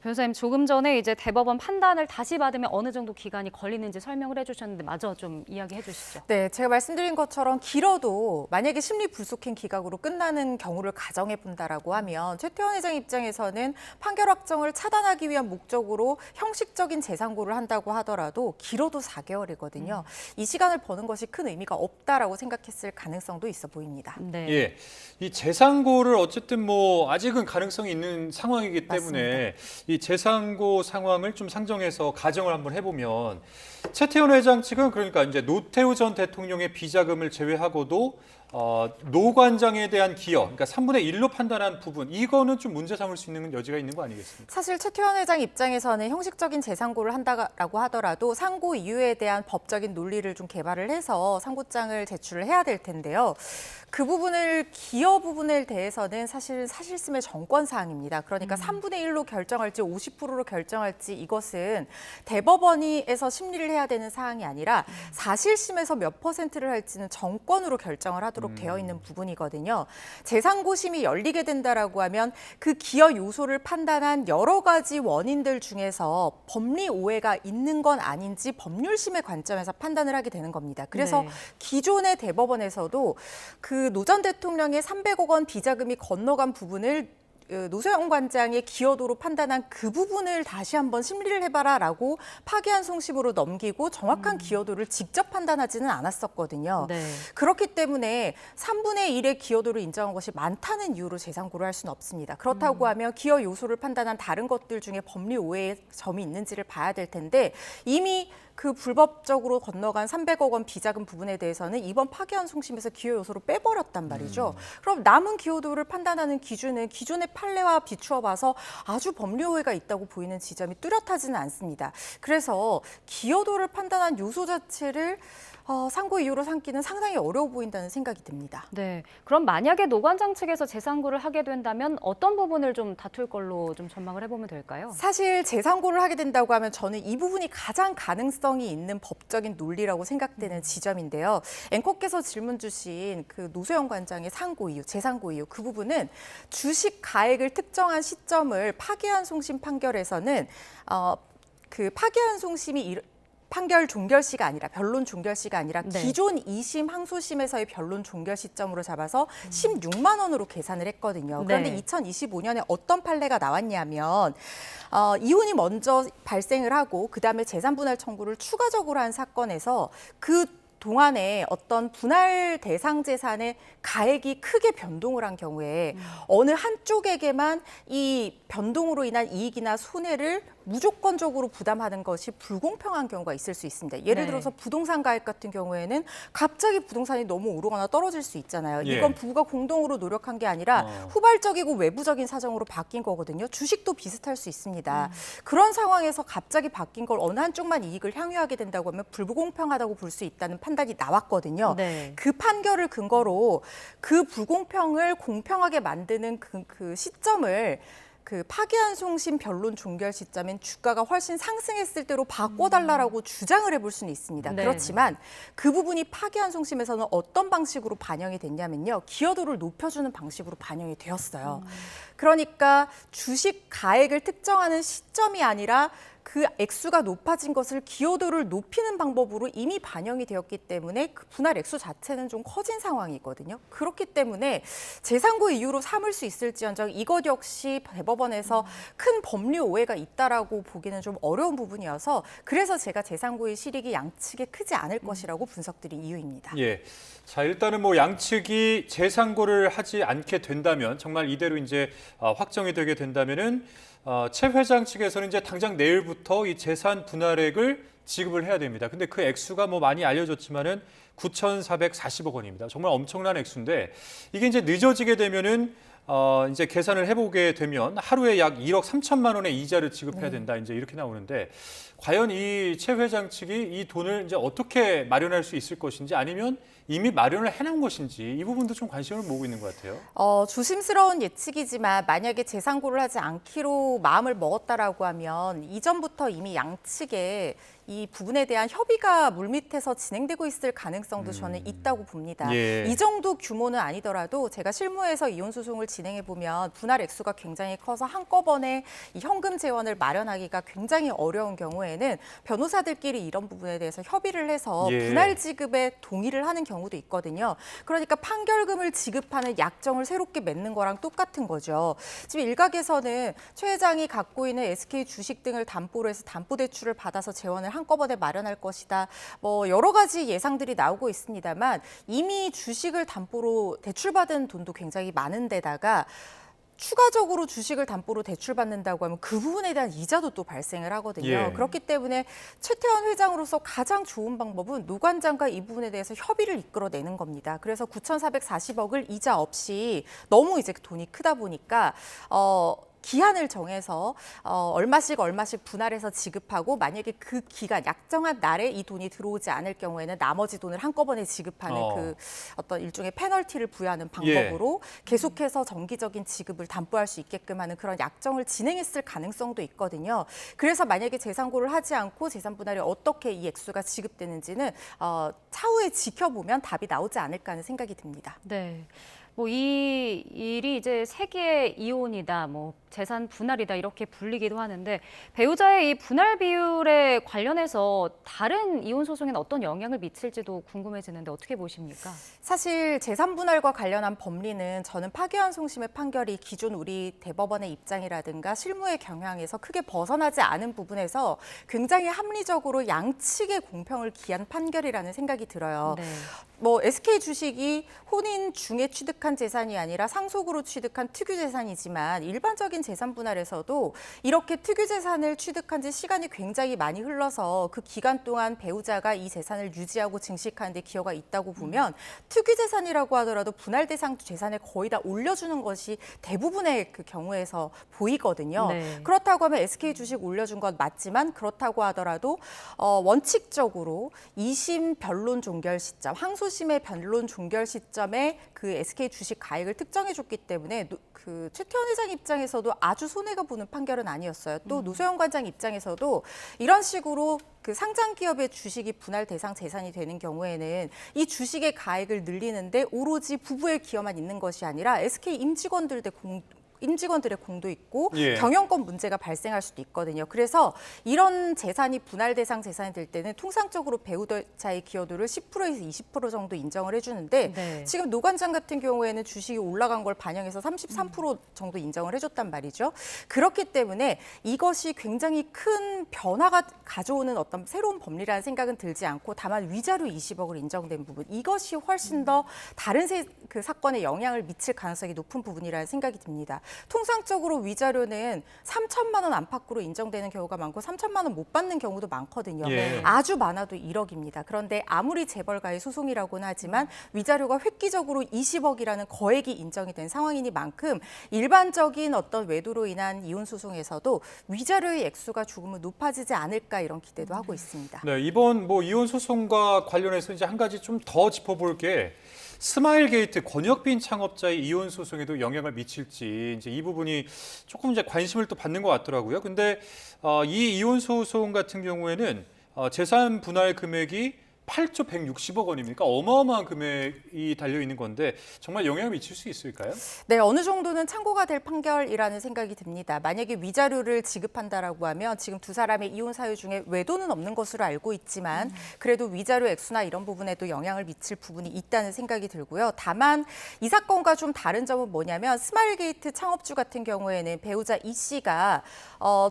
변호사님, 조금 전에 이제 대법원 판단을 다시 받으면 어느 정도 기간이 걸리는지 설명을 해주셨는데 마저 좀 이야기해 주시죠. 네, 제가 말씀드린 것처럼 길어도 만약에 심리 불속행 기각으로 끝나는 경우를 가정해 본다라고 하면 최태원 회장 입장에서는 판결 확정을 차단하기 위한 목적으로 형식적인 재상고를 한다고 하더라도 길어도 4개월이거든요. 이 시간을 버는 것이 큰 의미가 없다라고 생각했을 가능성도 있어 보입니다. 네. 예, 이 재상고를 어쨌든 아직은 가능성이 있는 상황이기 때문에 맞습니다. 이 재상고 상황을 좀 상정해서 가정을 한번 해보면 최태원 회장 측은 그러니까 이제 노태우 전 대통령의 비자금을 제외하고도 노 관장에 대한 기여, 그러니까 3분의 1로 판단한 부분, 이거는 좀 문제 삼을 수 있는 여지가 있는 거 아니겠습니까? 사실 최태원 회장 입장에서는 형식적인 재상고를 한다고 하더라도 상고 이유에 대한 법적인 논리를 좀 개발을 해서 상고장을 제출을 해야 될 텐데요. 그 부분을 기여 부분에 대해서는 사실 사실심의 정권 사항입니다. 그러니까 3분의 1로 결정할지 50%로 결정할지 이것은 대법원에서 심리를 해야 되는 사항이 아니라 사실심에서 몇 %를 할지는 정권으로 결정을 하도록 되어 있는 부분이거든요. 재상고심이 열리게 된다라고 하면 그 기여 요소를 판단한 여러 가지 원인들 중에서 법리 오해가 있는 건 아닌지 법률심의 관점에서 판단을 하게 되는 겁니다. 그래서 기존의 대법원에서도 그 노 전 대통령의 300억 원 비자금이 건너간 부분을 노세훈 관장의 기여도로 판단한 그 부분을 다시 한번 심리를 해봐라라고 파기한 송심으로 넘기고 정확한 기여도를 직접 판단하지는 않았었거든요. 네. 그렇기 때문에 3분의 1의 기여도를 인정한 것이 많다는 이유로 재상고를 할 수는 없습니다. 그렇다고 하면 기여 요소를 판단한 다른 것들 중에 법리 오해의 점이 있는지를 봐야 될 텐데 이미 그 불법적으로 건너간 300억 원 비자금 부분에 대해서는 이번 파기한 송심에서 기여 요소로 빼버렸단 말이죠. 그럼 남은 기여도를 판단하는 기준은 기존의 판례와 비추어 봐서 아주 법리 오해가 있다고 보이는 지점이 뚜렷하지는 않습니다. 그래서 기여도를 판단한 요소 자체를 상고 이유로 삼기는 상당히 어려워 보인다는 생각이 듭니다. 네, 그럼 만약에 노 관장 측에서 재상고를 하게 된다면 어떤 부분을 좀 다툴 걸로 좀 전망을 해보면 될까요? 사실 재상고를 하게 된다고 하면 저는 이 부분이 가장 가능성이 있는 법적인 논리라고 생각되는 지점인데요. 앵커께서 질문 주신 그 노세훈 관장의 상고 이유, 재상고 이유 그 부분은 주식 가액을 특정한 시점을 파기한 송심 판결에서는 그 파기한 송심이 판결 종결시가 아니라 변론 종결시가 아니라 기존 2심 항소심에서의 변론 종결 시점으로 잡아서 16만 원으로 계산을 했거든요. 그런데 2025년에 어떤 판례가 나왔냐면 이혼이 먼저 발생을 하고 그다음에 재산분할 청구를 추가적으로 한 사건에서 그 동안에 어떤 분할 대상 재산의 가액이 크게 변동을 한 경우에 어느 한쪽에게만 이 변동으로 인한 이익이나 손해를 무조건적으로 부담하는 것이 불공평한 경우가 있을 수 있습니다. 예를 들어서 부동산 가액 같은 경우에는 갑자기 부동산이 너무 오르거나 떨어질 수 있잖아요. 이건 부부가 공동으로 노력한 게 아니라 후발적이고 외부적인 사정으로 바뀐 거거든요. 주식도 비슷할 수 있습니다. 그런 상황에서 갑자기 바뀐 걸 어느 한쪽만 이익을 향유하게 된다고 하면 불공평하다고 볼 수 있다는 판단이 나왔거든요. 그 판결을 근거로 그 불공평을 공평하게 만드는 그 시점을 그 파기한 송심 변론 종결 시점엔 주가가 훨씬 상승했을 때로 바꿔달라고 주장을 해볼 수는 있습니다. 그렇지만 그 부분이 파기한 송심에서는 어떤 방식으로 반영이 됐냐면요. 기여도를 높여주는 방식으로 반영이 되었어요. 그러니까 주식 가액을 특정하는 시점이 아니라 그 액수가 높아진 것을 기여도를 높이는 방법으로 이미 반영이 되었기 때문에 그 분할 액수 자체는 좀 커진 상황이거든요. 그렇기 때문에 재산고 이유로 삼을 수 있을지언정 이것 역시 대법원에서 큰 법률 오해가 있다라고 보기는 좀 어려운 부분이어서 그래서 제가 재산고의 실익이 양측에 크지 않을 것이라고 분석드린 이유입니다. 예. 자, 일단은 뭐 양측이 재상고를 하지 않게 된다면 정말 이대로 이제 확정이 되게 된다면은 최 회장 측에서는 이제 당장 내일부터 이 재산 분할액을 지급을 해야 됩니다. 근데 그 액수가 뭐 많이 알려졌지만은 9,440억 원입니다. 정말 엄청난 액수인데 이게 이제 늦어지게 되면은 이제 계산을 해보게 되면 하루에 약 1억 3천만 원의 이자를 지급해야 된다. 이제 이렇게 나오는데 과연 이 최 회장 측이 이 돈을 이제 어떻게 마련할 수 있을 것인지 아니면 이미 마련을 해놓은 것인지 이 부분도 좀 관심을 모으고 있는 것 같아요. 조심스러운 예측이지만 만약에 재상고를 하지 않기로 마음을 먹었다라고 하면 이전부터 이미 양측에 이 부분에 대한 협의가 물밑에서 진행되고 있을 가능성도 저는 있다고 봅니다. 예. 이 정도 규모는 아니더라도 제가 실무에서 이혼 소송을 진행해 보면 분할 액수가 굉장히 커서 한꺼번에 이 현금 재원을 마련하기가 굉장히 어려운 경우에는 변호사들끼리 이런 부분에 대해서 협의를 해서 예. 분할 지급에 동의를 하는 경우도 있거든요. 그러니까 판결금을 지급하는 약정을 새롭게 맺는 거랑 똑같은 거죠. 지금 일각에서는 최 회장이 갖고 있는 SK 주식 등을 담보로 해서 담보대출을 받아서 재원을 한꺼번에 마련할 것이다. 뭐 여러 가지 예상들이 나오고 있습니다만 이미 주식을 담보로 대출받은 돈도 굉장히 많은 데다가 추가적으로 주식을 담보로 대출받는다고 하면 그 부분에 대한 이자도 또 발생을 하거든요. 예. 그렇기 때문에 최태원 회장으로서 가장 좋은 방법은 노관장과 이 부분에 대해서 협의를 이끌어내는 겁니다. 그래서 9,440억을 이자 없이 너무 이제 돈이 크다 보니까 기한을 정해서 얼마씩 분할해서 지급하고 만약에 그 기간 약정한 날에 이 돈이 들어오지 않을 경우에는 나머지 돈을 한꺼번에 지급하는 그 어떤 일종의 페널티를 부여하는 방법으로 계속해서 정기적인 지급을 담보할 수 있게끔 하는 그런 약정을 진행했을 가능성도 있거든요. 그래서 만약에 재상고를 하지 않고 재산 분할이 어떻게 이 액수가 지급되는지는 차후에 지켜보면 답이 나오지 않을까 하는 생각이 듭니다. 네. 뭐 이 일이 이제 세기의 이혼이다, 뭐 재산 분할이다 이렇게 불리기도 하는데 배우자의 이 분할 비율에 관련해서 다른 이혼 소송에는 어떤 영향을 미칠지도 궁금해지는데 어떻게 보십니까? 사실 재산 분할과 관련한 법리는 저는 파기환 송심의 판결이 기존 우리 대법원의 입장이라든가 실무의 경향에서 크게 벗어나지 않은 부분에서 굉장히 합리적으로 양측의 공평을 기한 판결이라는 생각이 들어요. 네. 뭐 SK 주식이 혼인 중에 취득한 재산이 아니라 상속으로 취득한 특유 재산이지만 일반적인 재산 분할에서도 이렇게 특유 재산을 취득한 지 시간이 굉장히 많이 흘러서 그 기간 동안 배우자가 이 재산을 유지하고 증식하는 데 기여가 있다고 보면 특유 재산이라고 하더라도 분할 대상 재산에 거의 다 올려주는 것이 대부분의 그 경우에서 보이거든요. 네. 그렇다고 하면 SK 주식 올려준 건 맞지만 그렇다고 하더라도 원칙적으로 2심 변론 종결 시점, 항소심의 변론 종결 시점에 그 SK 주식 가액을 특정해줬기 때문에 그 최태원 회장 입장에서도 아주 손해가 보는 판결은 아니었어요. 또 노소영 관장 입장에서도 이런 식으로 그 상장 기업의 주식이 분할 대상 재산이 되는 경우에는 이 주식의 가액을 늘리는데 오로지 부부의 기여만 있는 것이 아니라 SK 임직원들의 공도 있고 경영권 문제가 발생할 수도 있거든요. 그래서 이런 재산이 분할 대상 재산이 될 때는 통상적으로 배우자의 기여도를 10%에서 20% 정도 인정을 해주는데 지금 노 관장 같은 경우에는 주식이 올라간 걸 반영해서 33% 정도 인정을 해줬단 말이죠. 그렇기 때문에 이것이 굉장히 큰 변화가 가져오는 어떤 새로운 법리라는 생각은 들지 않고 다만 위자료 20억을 인정된 부분 이것이 훨씬 더 다른 그 사건에 영향을 미칠 가능성이 높은 부분이라는 생각이 듭니다. 통상적으로 위자료는 3천만 원 안팎으로 인정되는 경우가 많고 3천만 원 못 받는 경우도 많거든요. 아주 많아도 1억입니다. 그런데 아무리 재벌가의 소송이라고는 하지만 위자료가 획기적으로 20억이라는 거액이 인정이 된 상황이니만큼 일반적인 어떤 외도로 인한 이혼 소송에서도 위자료의 액수가 조금은 높아지지 않을까 이런 기대도 하고 있습니다. 네, 이번 뭐 이혼 소송과 관련해서 이제 한 가지 좀 더 짚어볼 게 스마일게이트 권혁빈 창업자의 이혼 소송에도 영향을 미칠지 이제 이 부분이 조금 이제 관심을 또 받는 것 같더라고요. 근데 이 이혼 소송 같은 경우에는 재산 분할 금액이 8조 160억 원입니까? 어마어마한 금액이 달려 있는 건데 정말 영향을 미칠 수 있을까요? 네, 어느 정도는 참고가 될 판결이라는 생각이 듭니다. 만약에 위자료를 지급한다라고 하면 지금 두 사람의 이혼 사유 중에 외도는 없는 것으로 알고 있지만 그래도 위자료 액수나 이런 부분에도 영향을 미칠 부분이 있다는 생각이 들고요. 다만 이 사건과 좀 다른 점은 뭐냐면 스마일게이트 창업주 같은 경우에는 배우자 이 씨가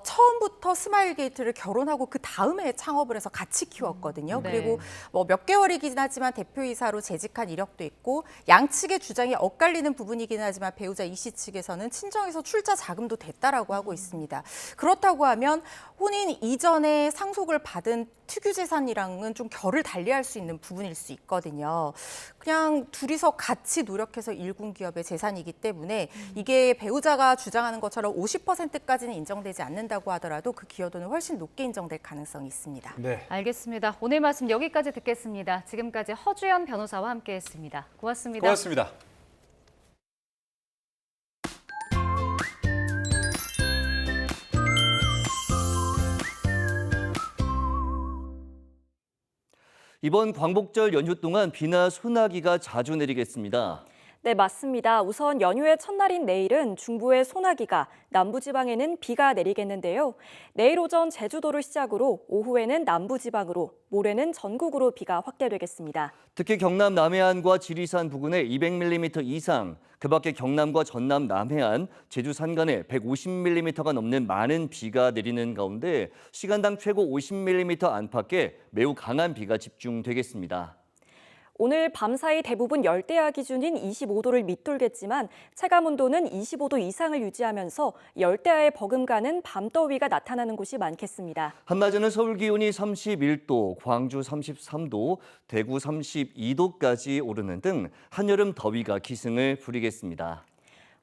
처음부터 스마일게이트를 결혼하고 그 다음에 창업을 해서 같이 키웠거든요. 네. 그리고 뭐 몇 개월이긴 하지만 대표이사로 재직한 이력도 있고 양측의 주장이 엇갈리는 부분이긴 하지만 배우자 이 씨 측에서는 친정에서 출자 자금도 됐다라고 하고 있습니다. 그렇다고 하면 혼인 이전에 상속을 받은 특유 재산이랑은 좀 결을 달리할 수 있는 부분일 수 있거든요. 그냥 둘이서 같이 노력해서 일군 기업의 재산이기 때문에 이게 배우자가 주장하는 것처럼 50%까지는 인정되지 않는다고 하더라도 그 기여도는 훨씬 높게 인정될 가능성이 있습니다. 네. 알겠습니다. 오늘 말씀 여기까지 듣겠습니다. 지금까지 허주연 변호사와 함께했습니다. 고맙습니다. 고맙습니다. 이번 광복절 연휴 동안 비나 소나기가 자주 내리겠습니다. 네, 맞습니다. 우선 연휴의 첫날인 내일은 중부의 소나기가, 남부지방에는 비가 내리겠는데요. 내일 오전 제주도를 시작으로 오후에는 남부지방으로, 모레는 전국으로 비가 확대되겠습니다. 특히 경남 남해안과 지리산 부근에 200mm 이상, 그 밖에 경남과 전남 남해안, 제주 산간에 150mm가 넘는 많은 비가 내리는 가운데 시간당 최고 50mm 안팎의 매우 강한 비가 집중되겠습니다. 오늘 밤사이 대부분 열대야 기준인 25도를 밑돌겠지만 체감온도는 25도 이상을 유지하면서 열대야에 버금가는 밤더위가 나타나는 곳이 많겠습니다. 한낮에는 서울 기온이 31도, 광주 33도, 대구 32도까지 오르는 등 한여름 더위가 기승을 부리겠습니다.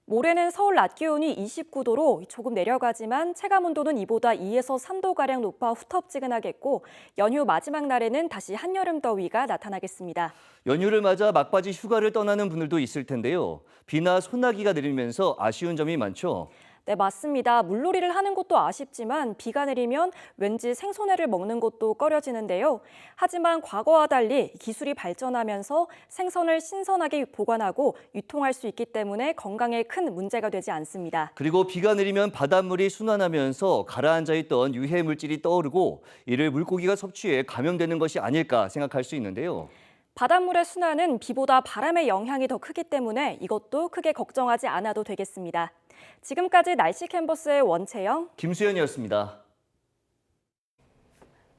모레는 서울 낮 기온이 29도로 조금 내려가지만 체감온도는 이보다 2에서 3도가량 높아 후텁지근하겠고 연휴 마지막 날에는 다시 한여름 더위가 나타나겠습니다. 연휴를 맞아 막바지 휴가를 떠나는 분들도 있을 텐데요. 비나 소나기가 내리면서 아쉬운 점이 많죠. 네, 맞습니다. 물놀이를 하는 것도 아쉽지만 비가 내리면 왠지 생선회를 먹는 것도 꺼려지는데요. 하지만 과거와 달리 기술이 발전하면서 생선을 신선하게 보관하고 유통할 수 있기 때문에 건강에 큰 문제가 되지 않습니다. 그리고 비가 내리면 바닷물이 순환하면서 가라앉아 있던 유해 물질이 떠오르고 이를 물고기가 섭취해 감염되는 것이 아닐까 생각할 수 있는데요. 바닷물의 순환은 비보다 바람의 영향이 더 크기 때문에 이것도 크게 걱정하지 않아도 되겠습니다. 지금까지 날씨 캔버스의 원채영, 김수현이었습니다.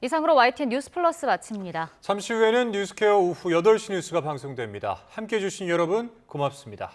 이상으로 YTN 뉴스 플러스 마칩니다. 잠시 후에는 뉴스케어 오후 8시 뉴스가 방송됩니다. 함께해 주신 여러분 고맙습니다.